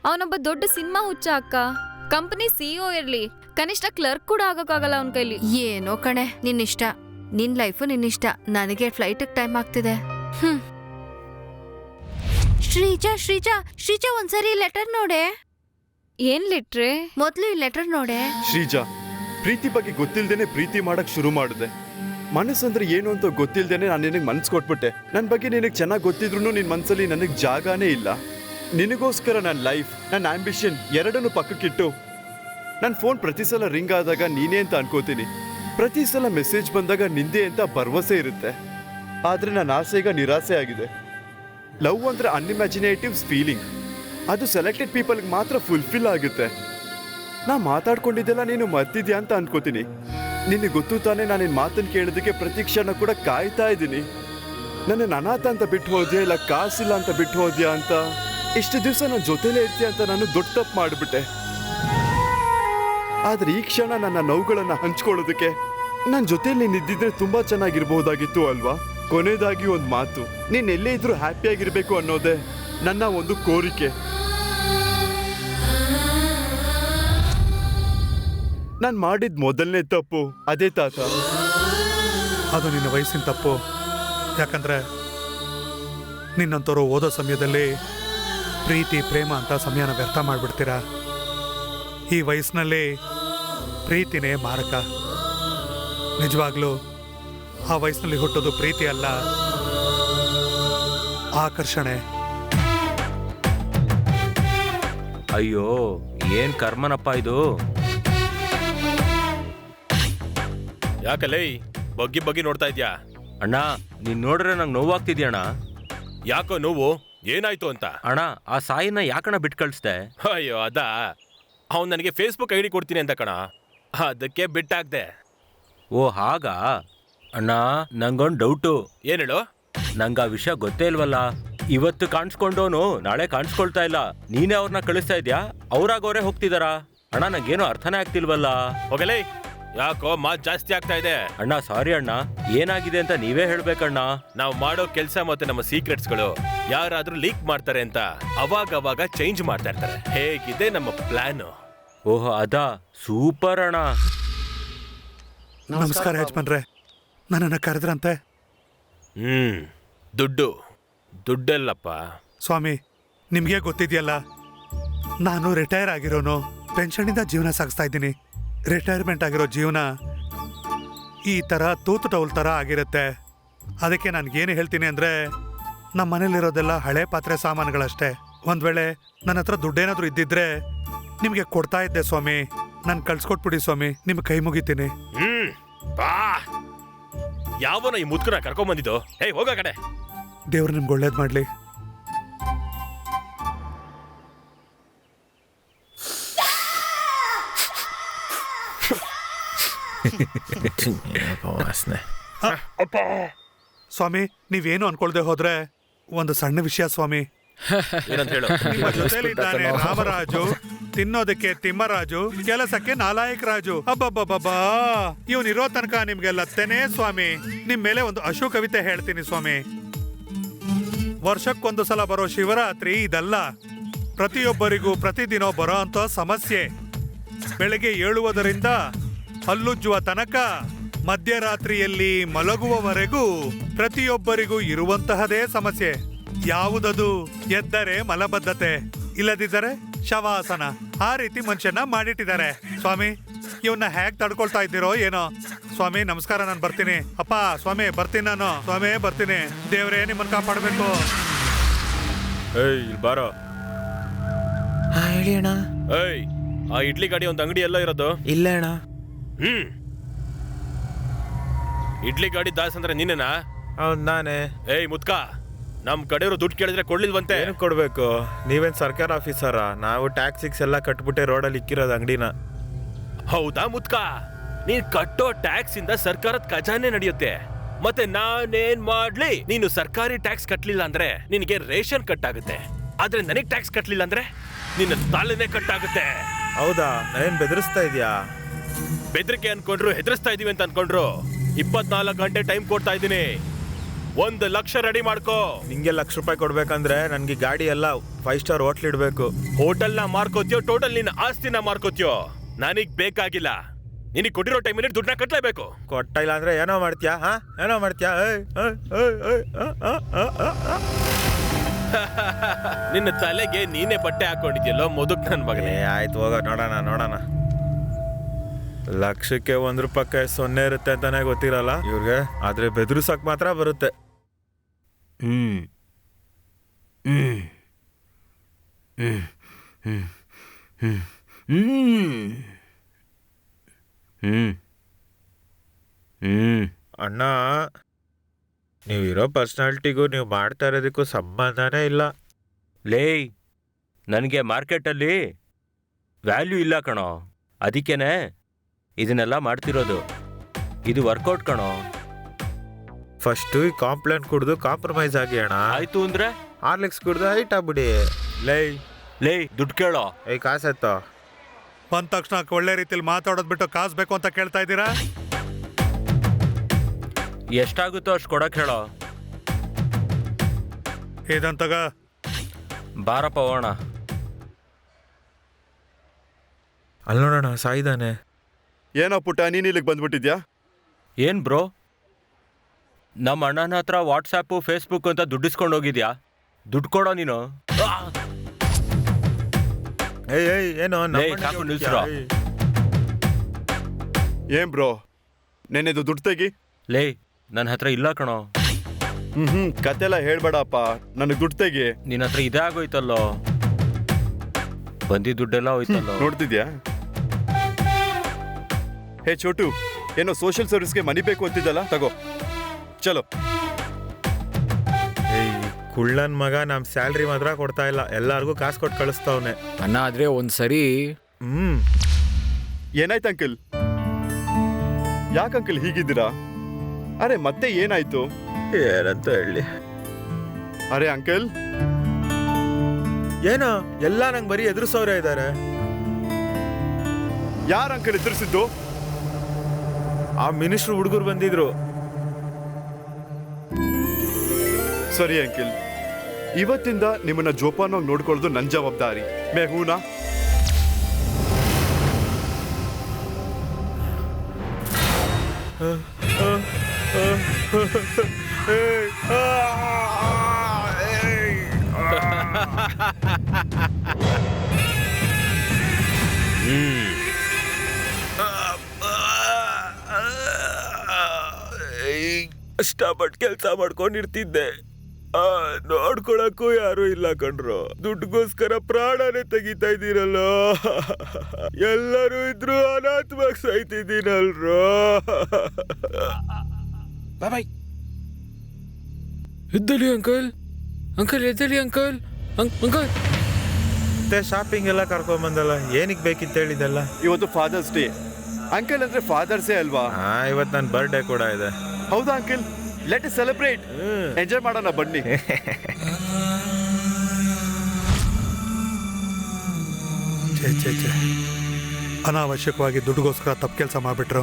ಅವನೊಬ್ಬ ದೊಡ್ಡ ಸಿನಿಮಾ ಹುಚ್ಚ ಅಕ್ಕ. ಕಂಪನಿ CEO ಇರ್ಲಿ, ಕನಿಷ್ಠ ಕ್ಲರ್ಕ್ ಕೂಡ ಆಗೋಕ್ಕಾಗಲ್ಲ ಅವನ ಕೈಲಿ. ಏನೋ ಕಣೆ, ನಿನ್ನಿಷ್ಟ, ನಿನ್ ಲೈಫು ನಿನ್ನಿಷ್ಟ. ನನಗೆ ಫ್ಲೈಟ್ ಟೈಮ್ ಆಗ್ತಿದೆ. ಶ್ರೀಜಾ ಒಂದ್ಸರಿ ಲೆಟರ್ ನೋಡೆ. ಏನ್ ಲೆಟ್ರೆ? ಮೊದ್ಲು ಈ ಲೆಟರ್ ನೋಡೆ. ಶ್ರೀಜಾ, ಪ್ರೀತಿ ಬಗ್ಗೆ ಗೊತ್ತಿಲ್ದೇನೆ ಪ್ರೀತಿ ಮಾಡಕ್ ಶುರು ಮಾಡಿದೆ. ಮನಸ್ಸಂದ್ರೆ ಏನು ಅಂತ ಗೊತ್ತಿಲ್ದೇನೆ ನಾನು ನಿನಗೆ ಮನ್ಸು ಕೊಟ್ಬಿಟ್ಟೆ. ನನ್ನ ಬಗ್ಗೆ ನಿನಗೆ ಚೆನ್ನಾಗಿ ಗೊತ್ತಿದ್ರು ನಿನ್ ಮನ್ಸಲ್ಲಿ ನನಗೆ ಜಾಗನೇ ಇಲ್ಲ. ನಿನಗೋಸ್ಕರ ನನ್ನ ಲೈಫ್, ನನ್ನ ಆಂಬಿಷನ್ ಎರಡನ್ನೂ ಪಕ್ಕಕ್ಕಿಟ್ಟು ನನ್ನ ಫೋನ್ ಪ್ರತಿ ಸಲ ರಿಂಗ್ ಆದಾಗ ನೀನೇ ಅಂತ ಅನ್ಕೋತೀನಿ. ಪ್ರತಿ ಸಲ ಮೆಸೇಜ್ ಬಂದಾಗ ನಿಂದೆ ಅಂತ ಭರವಸೆ ಇರುತ್ತೆ. ಆದ್ರೆ ನನ್ನ ಆಸೆ ಈಗ ನಿರಾಸೆ ಆಗಿದೆ. ಲವ್ ಅಂದ್ರೆ ಅನ್ಇಮ್ಯಾಜಿನೇಟಿವ್ ಫೀಲಿಂಗ್. ಅದು ಸೆಲೆಕ್ಟೆಡ್ ಪೀಪಲ್ಗೆ ಮಾತ್ರ ಫುಲ್ಫಿಲ್ ಆಗುತ್ತೆ. ನಾ ಮಾತಾಡ್ಕೊಂಡಿದ್ದೆಲ್ಲ ನೀನು ಮರ್ತಿದ್ಯಾ ಅಂತ ಅನ್ಕೋತೀನಿ. ನಿನಗೆ ಗೊತ್ತು ತಾನೇ, ನಾನು ನಿನ್ನ ಮಾತನ್ನು ಕೇಳೋದಕ್ಕೆ ಪ್ರತಿ ಕ್ಷಣ ಕೂಡ ಕಾಯ್ತಾ ಇದ್ದೀನಿ. ನನ್ನ ಅನಾಥ ಅಂತ ಬಿಟ್ಟು ಹೋದ್ಯಾ, ಇಲ್ಲ ಕಾಸಿಲ್ಲ ಅಂತ ಬಿಟ್ಟು ಹೋದ್ಯಾ ಅಂತ. ಇಷ್ಟು ದಿವಸ ನನ್ನ ಜೊತೆಲೇ ಇರ್ತೀಯ ಅಂತ ನಾನು ದೊಡ್ಡ ತಪ್ಪು ಮಾಡಿಬಿಟ್ಟೆ. ಆದ್ರೆ ಈ ಕ್ಷಣ ನನ್ನ ನೋವುಗಳನ್ನ ಹಂಚ್ಕೊಳ್ಳೋದಕ್ಕೆ ನನ್ನ ಜೊತೆಲಿ ನೀನು ಇದ್ದಿದ್ರೆ ತುಂಬಾ ಚೆನ್ನಾಗಿರ್ಬಹುದಾಗಿತ್ತು ಅಲ್ವಾ? ಕೊನೆಯದಾಗಿ ಒಂದು ಮಾತು, ನೀನ್ ಎಲ್ಲೇ ಇದ್ರೂ ಹ್ಯಾಪಿಯಾಗಿರ್ಬೇಕು ಅನ್ನೋದೇ ನನ್ನ ಒಂದು ಕೋರಿಕೆ. ನಾನು ಮಾಡಿದ ಮೊದಲನೇ ತಪ್ಪು ಅದೇ ತಾತ. ಅದು ನಿನ್ನ ವಯಸ್ಸಿನ ತಪ್ಪು. ಯಾಕಂದ್ರೆ ನಿನ್ನಂತವರು ಓದೋ ಸಮಯದಲ್ಲಿ ಪ್ರೀತಿ ಪ್ರೇಮ ಅಂತ ಸಮಯನ ವ್ಯರ್ಥ ಮಾಡಿಬಿಡ್ತೀರಾ. ಈ ವಯಸ್ಸಿನಲ್ಲಿ ಪ್ರೀತಿನೇ ಮಾರಕ. ನಿಜವಾಗ್ಲೂ ಆ ವಯಸ್ಸಿನಲ್ಲಿ ಹುಟ್ಟೋದು ಪ್ರೀತಿ ಅಲ್ಲ, ಆಕರ್ಷಣೆ. ಅಯ್ಯೋ, ಏನ್ ಕರ್ಮನಪ್ಪ ಇದು. ಯಾಕಲೇ ಬಗ್ಗಿ ಬಗ್ಗಿ ನೋಡ್ತಾ ಇದ್ಯಾ? ಅಣ್ಣ ನೀನ್ ನೋಡ್ರೆ ನಂಗೆ ನೋವಾಗ್ತಿದ್ಯಣ್ಣ. ಯಾಕೋ ನೋವು? ಏನಾಯ್ತು ಅಂತ? ಅಣ್ಣ ಆ ಸಾಯಿನ ಯಾಕಣ್ಣ ಬಿಟ್ಟು ಕಳಿಸ್ದೆ? ಅಯ್ಯೋ ಅದಾ, ಅವ್ನು ನನಗೆ ಫೇಸ್ಬುಕ್ ಐಡಿ ಕೊಡ್ತೀನಿ ಅಂತ ಕಣ, ಅದಕ್ಕೆ ಬಿಟ್ಟಾಗ್ದೆ. ಓ ಹಾಗಾ? ಅಣ್ಣ ನಂಗೊಂದು ಡೌಟು. ಏನ್ ಹೇಳು? ನಂಗೆ ಆ ವಿಷಯ ಗೊತ್ತೇ ಇಲ್ವಲ್ಲ. ಇವತ್ತು ಕಾಣಿಸ್ಕೊಂಡವನು ನಾಳೆ ಕಾಣಿಸ್ಕೊಳ್ತಾ ಇಲ್ಲ. ನೀನೇ ಅವ್ರನ್ನ ಕಳಿಸ್ತಾ ಇದ್ಯಾ, ಅವ್ರಾಗವ್ರೆ ಹೋಗ್ತಿದಾರಾ? ಅಣ್ಣ ನಂಗೇನು ಅರ್ಥನೇ ಆಗ್ತಿಲ್ವಲ್ಲ. ಹೋಗಲೇ, ಯಾಕೋ ಮಾತು ಜಾಸ್ತಿ ಆಗ್ತಾ ಇದೆ. ಅಣ್ಣ ಸಾರಿ ಅಣ್ಣ, ಏನಾಗಿದೆ ಅಂತ ನೀವೇ ಹೇಳ್ಬೇಕಣ್ಣ. ನಾವು ಮಾಡೋ ಕೆಲಸ ಮತ್ತೆ ನಮ್ಮ ಸೀಕ್ರೆಟ್ಸ್ಗಳು ಯಾರಾದ್ರೂ ಲೀಕ್ ಮಾಡ್ತಾರೆ ಅಂತ ಅವಾಗ ಚೇಂಜ್ ಮಾಡ್ತಾ ಇರ್ತಾರೆ. ಹೇಗಿದೆ ನಮ್ಮ ಪ್ಲಾನ್? ಓಹೋ ಅದಾ, ಸೂಪರ್ ಅಣ್ಣ. ನಮಸ್ಕಾರ ಯಜಮಾನ್ರೆ, ನನ್ನನ್ನು ಕರೆದ್ರಂತೆ. ದುಡ್ಡೆಲ್ಲಪ್ಪ. ಸ್ವಾಮಿ, ನಿಮಗೆ ಗೊತ್ತಿದೆಯಲ್ಲ, ನಾನು ರಿಟೈರ್ ಆಗಿರೋನು, ಪೆನ್ಷನಿಂದ ಜೀವನ ಸಾಗಿಸ್ತಾ ಇದ್ದೀನಿ. ರಿಟೈರ್ಮೆಂಟ್ ಆಗಿರೋ ಜೀವನ ಈ ಥರ ತೂತು ಟೌಲ್ ಥರ ಆಗಿರುತ್ತೆ. ಅದಕ್ಕೆ ನನಗೇನು ಹೇಳ್ತೀನಿ ಅಂದರೆ, ನಮ್ಮ ಮನೇಲಿರೋದೆಲ್ಲ ಹಳೆ ಪಾತ್ರೆ ಸಾಮಾನುಗಳಷ್ಟೇ. ಒಂದು ವೇಳೆ ನನ್ನ ಹತ್ರ ದುಡ್ಡೇನಾದರೂ ಇದ್ದಿದ್ರೆ ನಿಮಗೆ ಕೊಡ್ತಾ ಇದ್ದೆ ಸ್ವಾಮಿ. ನಾನು ಕಳ್ಸ್ಕೊಟ್ಬಿಡಿ ಸ್ವಾಮಿ, ನಿಮ್ಗೆ ಕೈ ಮುಗಿತೀನಿ. ಬಾ, ಯಾವನ ಈ ಮುದ್ಕನ ಕರ್ಕೊಂಬಂದಿದ್ದು? ಹೇ ಹೋಗ ಕಡೆ. ದೇವ್ರು ನಿಮ್ಗೆ ಒಳ್ಳೇದು ಮಾಡಲಿ. ಸ್ವಾಮಿ, ನೀವೇನು ಅನ್ಕೊಳ್ದೆ ಹೋದ್ರೆ ಒಂದು ಸಣ್ಣ ವಿಷಯ ಸ್ವಾಮಿ. ಏನಂತ ಹೇಳು? ನಿಮ್ಮ ಜೊತೆಲಿದ್ದಾನೆ ರಾಮರಾಜು, ತಿನ್ನೋದಕ್ಕೆ ತಿಮ್ಮರಾಜು, ಕೆಲಸಕ್ಕೆ ನಾಲಾಯಕ್ ರಾಜು. ಅಬ್ಬಬ್ಬಬ್ಬಾ, ಇವನಿರೋ ತನಕ ನಿಮ್ಗೆ ಲತ್ತೇನೆ ಸ್ವಾಮಿ. ನಿಮ್ ಮೇಲೆ ಒಂದು ಅಶು ಕವಿತೆ ಹೇಳ್ತೀನಿ ಸ್ವಾಮಿ. ವರ್ಷಕ್ಕೊಂದು ಸಲ ಬರೋ ಶಿವರಾತ್ರಿ ಇದಲ್ಲ, ಪ್ರತಿಯೊಬ್ಬರಿಗೂ ಪ್ರತಿದಿನ ಬರೋ ಅಂತ ಸಮಸ್ಯೆ. ಬೆಳಗ್ಗೆ ಏಳುವುದರಿಂದ ಹಲ್ಲುಜ್ಜುವ ತನಕ, ಮಧ್ಯರಾತ್ರಿಯಲ್ಲಿ ಮಲಗುವವರೆಗೂ ಪ್ರತಿಯೊಬ್ಬರಿಗೂ ಇರುವಂತಹದೇ ಸಮಸ್ಯೆ. ಯಾವುದದು? ಎದ್ದರೆ ಮಲಬದ್ಧತೆ, ಇಲ್ಲದಿದ್ದರೆ ಶವಾಸನ. ಆ ರೀತಿ ಮನುಷ್ಯನ ಮಾಡಿಟ್ಟಿದ್ದಾರೆ ಸ್ವಾಮಿ. ಇವನ್ನ ಹೇಗ್ ತಡ್ಕೊಳ್ತಾ ಇದ್ದೀರೋ ಏನೋ. ಸ್ವಾಮಿ ನಮಸ್ಕಾರ, ನಾನು ಬರ್ತೀನಿ. ಅಪ್ಪ ಸ್ವಾಮಿ ಬರ್ತೀನಿ, ನಾನು ಸ್ವಾಮಿ ಬರ್ತೀನಿ. ದೇವ್ರೇ ನಿಮ್ಮನ್ನ ಕಾಪಾಡಬೇಕು. ಏಯ್ ಬಾರೋ. ಹೇಳಿ ಅಣ್ಣ. ಏಯ್, ಆ ಇಡ್ಲಿ ಗಾಡಿ ಒಂದು ಅಂಗಡಿ ಎಲ್ಲ ಇರೋದು? ಇಲ್ಲ ಅಣ್ಣ. ಇಡ್ಲಿ ಗಾಡಿ ದಾಸ್ ಅಂದ್ರೆ ನೀನೇನಾ? ಹೌದ್ ನಾನೇ. ಏಯ್ ಮುದ್ಕ, ನಮ್ ಕಡೆಯವರು ದುಡ್ಡು ಕೇಳಿದ್ರೆ ಕೊಡ್ಲಿಲ್ವಂತೆ. ಏನು ಕೊಡ್ಬೇಕು? ನೀವೇನ್ ಸರ್ಕಾರ ಆಫೀಸರಾ? ನಾವು ಟ್ಯಾಕ್ಸಿಕ್ಸ್ ಎಲ್ಲ ಕಟ್ಬಿಟ್ಟೆ ರೋಡಲ್ಲಿ ಇಕ್ಕಿರೋದು ಅಂಗಡಿನ. ಹೌದಾ ಮುದ್ಕ? ನೀನ್ ಕಟ್ಟೋ ಟ್ಯಾಕ್ಸ್ ಇಂದ ಸರ್ಕಾರದ ಖಜಾನೆ ನಡೆಯುತ್ತೆ. ಮತ್ತೆ ನಾನೇನ್ ಮಾಡ್ಲಿ? ನೀನು ಸರ್ಕಾರಿ ಟ್ಯಾಕ್ಸ್ ಕಟ್ಲಿಲ್ಲ ಅಂದ್ರೆ ನಿನಗೆ ರೇಷನ್ ಕಟ್ ಆಗುತ್ತೆ. ಆದ್ರೆ ನನಗ್ ಟ್ಯಾಕ್ಸ್ ಕಟ್ಲಿಲ್ಲ ಅಂದ್ರೆ ನಿನ್ನ ತಾಳನೆ ಕಟ್ ಆಗುತ್ತೆ. ಹೌದಾ? ನಾನೇನ್ ಬೆದರಿಸ್ತಾ ಇದೀಯಾ? ಬೆದರಿಕೆ ಅನ್ಕೊಂಡ್ರು, ಹೆದರ್ಸ್ತಾ ಇದೀವಿ ಅಂತ ಅನ್ಕೊಂಡ್ರು. 24 ಗಂಟೆ ಟೈಮ್ ಕೊಡ್ತಾ ಇದ್ದೀನಿ. 1 ಲಕ್ಷ ರೆಡಿ ಮಾಡ್ಕೋ. ನಿಂಗೆ ₹1,00,000 ಕೊಡ್ಬೇಕಂದ್ರೆ ನನ್ಗೆ ಗಾಡಿ ಎಲ್ಲ 5 ಸ್ಟಾರ್ ಹೋಟ್ಲ್ ಇಡ್ಬೇಕು. ಹೋಟೆಲ್ನ ಮಾರ್ಕೋತಿಯೋ ಟೋಟಲ್ ನಿನ್ನ ಆಸ್ತಿನ ಮಾರ್ಕೋತಿಯೋ ನನಗ್ ಬೇಕಾಗಿಲ್ಲ. ನಿನಗೆ ಕೊಟ್ಟಿರೋ ಟೈಮಲ್ಲಿ ದುಡ್ಡನ್ನ ಕಟ್ಲೇಬೇಕು. ಕೊಟ್ಟ ಇಲ್ಲ ಅಂದ್ರೆ ಏನೋ ಮಾಡ್ತೀಯಾ? ಏನೋ ಮಾಡ್ತೀಯಾ? ನಿನ್ನ ತಲೆಗೆ ನೀನೇ ಬಟ್ಟೆ ಹಾಕೊಂಡಿದ್ಯಲ್ಲೋ ಮುದುಕ್ ನನ್ ಮಗನೇ. ಆಯ್ತು ಹೋಗ, ನೋಡೋಣ. ಲಕ್ಷಕ್ಕೆ ₹1 ಸೊನ್ನೆ ಇರುತ್ತೆ ಅಂತಾನೆ ಗೊತ್ತಿರಲ್ಲ ಇವ್ರಿಗೆ, ಆದ್ರೆ ಬೆದರಿಸಕ್ ಮಾತ್ರ ಬರುತ್ತೆ. ಅಣ್ಣ, ನೀವಿರೋ ಪರ್ಸನಾಲಿಟಿಗೂ ನೀವು ಮಾಡ್ತಾ ಇರೋದಕ್ಕೂ ಸಂಬಂಧನೇ ಇಲ್ಲ. ಲೇ, ನನಗೆ ಮಾರ್ಕೆಟಲ್ಲಿ ವ್ಯಾಲ್ಯೂ ಇಲ್ಲ ಕಣೋ, ಅದಕ್ಕೇನೆ ಇದನ್ನೆಲ್ಲ ಮಾಡ್ತಿರೋದು. ಇದು ವರ್ಕೌಟ್ ಕಣೋ. ಫಸ್ಟು ಈ ಕಾಂಪ್ಲೇಂಟ್ ಕುಡ್ದು ಕಾಂಪ್ರಮೈಸ್ ಆಗಿ ಅಣ್ಣ. ಆಯ್ತು ಅಂದ್ರೆ ಹಾರ್ಲಿಕ್ಸ್ ಕುಡ್ದು ಹೈಟ್ ಆಗ್ಬಿಡಿ. ಲೇ ದುಡ್ಡು ಕೇಳೋ. ಏಯ್ ಕಾಸೆತ್ತೋ. ಬಂದ ತಕ್ಷಣ ಒಳ್ಳೆ ರೀತಿಲಿ ಮಾತಾಡೋದ್ ಬಿಟ್ಟು ಕಾಸು ಬೇಕು ಅಂತ ಕೇಳ್ತಾ ಇದ್ದೀರಾ? ಎಷ್ಟಾಗುತ್ತೋ ಅಷ್ಟು ಕೊಡಕ್ ಹೇಳೋ. ಇದಂತಗ ಬಾರಪ್ಪ ಹೋಗೋಣ. ಅಲ್ಲಿ ನೋಡೋಣ, ಸಾಯಿದಾನೆ. ಏನೋ ಪುಟ್ಟ, ನೀನು ಇಲ್ಲಿಗೆ ಬಂದ್ಬಿಟ್ಟಿದ್ಯಾ? ಏನ್ ಬ್ರೋ, ನಮ್ಮ ಅಣ್ಣನ ಹತ್ರ ವಾಟ್ಸಾಪು ಫೇಸ್ಬುಕ್ ಅಂತ ದುಡ್ಡಿಸ್ಕೊಂಡು ಹೋಗಿದ್ಯಾ? ದುಡ್ಡು ಕೊಡೋ ನೀನು. ಏಯ್ ಏನೋ ಸಾಕು ನಿಲ್ಸ್ರೋ. ಏನ್ ಬ್ರೋ, ನೆನ್ನೆದು ದುಡ್ಡು ತೆಗಿ. ಲೇ, ನನ್ನ ಹತ್ರ ಇಲ್ಲ ಕಣೋ. ಕತೆಲ್ಲ ಹೇಳ್ಬೇಡಪ್ಪ, ನನಗೆ ದುಡ್ಡು ತೆಗಿ. ನಿನ್ನ ಹತ್ರ ಇದೇ ಆಗೋಯ್ತಲ್ಲೋ, ಬಂದಿದ್ದ ದುಡ್ಡೆಲ್ಲ ಹೋಯ್ತಲ್ಲೋ. ನೋಡ್ತಿದ್ಯಾ? ಹೇ ಚೋಟು, ಏನೋ ಸೋಷಿಯಲ್ ಸರ್ವಿಸ್ಗೆ ಮನಿ ಬೇಕು ಅಂತಿದ್ದಲ್ಲ, ತಗೋ ಚಲೋ. ಕುಳ್ಳನ್ ಮಗ ನಮ್ ಸ್ಯಾಲ್ರಿ ಮಾತ್ರ ಕೊಡ್ತಾ ಇಲ್ಲ, ಎಲ್ಲಾರ್ಗೂ ಕಾಸು ಕೊಟ್ಟು ಕಳಿಸ್ತಾವನೆ. ಅಣ್ಣ ಆದ್ರೆ ಒಂದ್ಸರಿ ಏನಾಯ್ತು ಅಂಕಲ್? ಯಾಕೆ ಅಂಕಲ್ ಹೀಗಿದ್ದೀರಾ? ಅರೆ ಮತ್ತೆ ಏನಾಯ್ತು? ಏನಂತ ಹೇಳಿ? ಅರೆ ಅಂಕಲ್, ಏನೋ ಎಲ್ಲ ನಂಗೆ ಬರೀ ಎದುರಿಸೋರೇ ಇದ್ದಾರೆ. ಯಾರು ಅಂಕಲ್ ಎದುರಿಸಿದ್ದು? ಆ ಮಿನಿಸ್ಟ್ರು ಹುಡುಗರು ಬಂದಿದ್ರು. ಸರಿ ಅಂಕಿಲ್, ಇವತ್ತಿಂದ ನಿಮ್ಮನ್ನ ಜೋಪಾನವಾಗಿ ನೋಡ್ಕೊಳ್ಳೋದು ನನ್ನ ಜವಾಬ್ದಾರಿ. ಮೇ ಹೂನಾ? ಕಷ್ಟಪಟ್ಟು ಕೆಲಸ ಮಾಡ್ಕೊಂಡಿರ್ತಿದ್ದೆ, ನೋಡ್ಕೊಳಕ್ಕೂ ಯಾರು ಇಲ್ಲ ಕಣ್ರು. ದುಡ್ಡುಗೋಸ್ಕರ ಪ್ರಾಣನೇ ತೆಗಿತಾ ಇದ್ದೀರಲ್ಲ. ಎಲ್ಲರೂ ಇದ್ರು ಅನಾಥವಾಗಿ ಸಾಯ್ತಿದ್ದೀನಲ್ರೋ. ಬಾಯ್ ಎದ್ದಲಿ ಅಂಕಲ್, ಅಂಕಲ್ ಎದ್ದಲಿ ಅಂಕಲ್, ಅಂಕಲ್. ಮತ್ತೆ ಶಾಪಿಂಗ್ ಎಲ್ಲ ಕರ್ಕೊಂಬಂದಲ್ಲ, ಏನಕ್ಕೆ ಬೇಕಿತ್ತು ಹೇಳಿದೆಲ್ಲ? ಇವತ್ತು ಫಾದರ್ಸ್ ಡೇ. ಅಂಕಲ್ ಅಂದ್ರೆ ಫಾದರ್ಸೇ ಅಲ್ವಾ? ಇವತ್ತು ನನ್ನ ಬರ್ಡೇ ಕೂಡ ಇದೆ. ಹೌದಾ uncle? Let us celebrate, enjoy ಮಾಡೋಣ ಬನ್ನಿ. ಛೇ ಅನಾವಶ್ಯಕವಾಗಿ ದುಡ್ಡುಗೋಸ್ಕರ ತಪ್ಪು ಕೆಲಸ ಮಾಡಿಬಿಟ್ರು.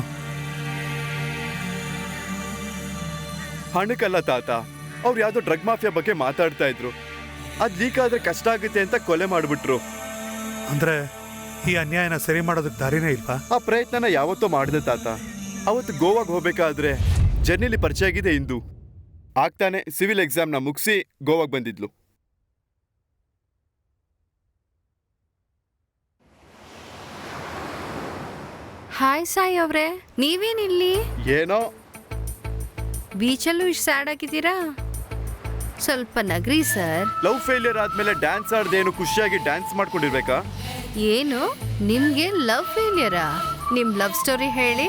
ಹಣಕ್ಕಲ್ಲ ತಾತ, ಅವ್ರು ಯಾವ್ದೋ ಡ್ರಗ್ ಮಾಫಿಯಾ ಬಗ್ಗೆ ಮಾತಾಡ್ತಾ ಇದ್ರು. ಅದ್ ಲೀಕ್ ಆದ್ರೆ ಕಷ್ಟ ಆಗುತ್ತೆ ಅಂತ ಕೊಲೆ ಮಾಡ್ಬಿಟ್ರು. ಅಂದ್ರೆ ಈ ಅನ್ಯಾಯನ ಸರಿ ಮಾಡೋದಕ್ಕೆ ದಾರಿನೇ ಇಲ್ವಾ? ಆ ಪ್ರಯತ್ನನ ಯಾವತ್ತೋ ಮಾಡಿದೆ ತಾತ. ಅವತ್ತು ಗೋವಾಗೆ ಹೋಗ್ಬೇಕಾದ್ರೆ ಜರ್ನಿಲಿ ಪರಿಚಯ ಆಗಿದೆ ಇಂದು. ಆಗ್ತಾನೆ ಸಿವಿಲ್ ಎಕ್ಸಾಮ್ನ ಮುಗಿಸಿ ಗೋವಾಗೆ ಬಂದಿದ್ಲು. ಹಾಯ್ ಸಾಯಿ ಅವ್ರೆ, ನೀವೇನಿಲ್ಲಿ? ಏನೋ ಬೀಚಲ್ಲೂ ಇಷ್ಟು ಸ್ಯಾಡ್ ಆಗಿದ್ದೀರಾ? ಸ್ವಲ್ಪ ನಗ್ರಿ ಸರ್. ಲವ್ ಫೇಲಿಯರ್ ಆದ್ಮೇಲೆ ಡ್ಯಾನ್ಸ್ ಆಡ್ದೇನು ಖುಷಿಯಾಗಿ ಡ್ಯಾನ್ಸ್ ಮಾಡ್ಕೊಂಡಿರ್ಬೇಕಾ? ಏನು ನಿಮ್ಗೆ ಲವ್ ಫೇಲಿಯರಾ? ನಿಮ್ ಲವ್ ಸ್ಟೋರಿ ಹೇಳಿ.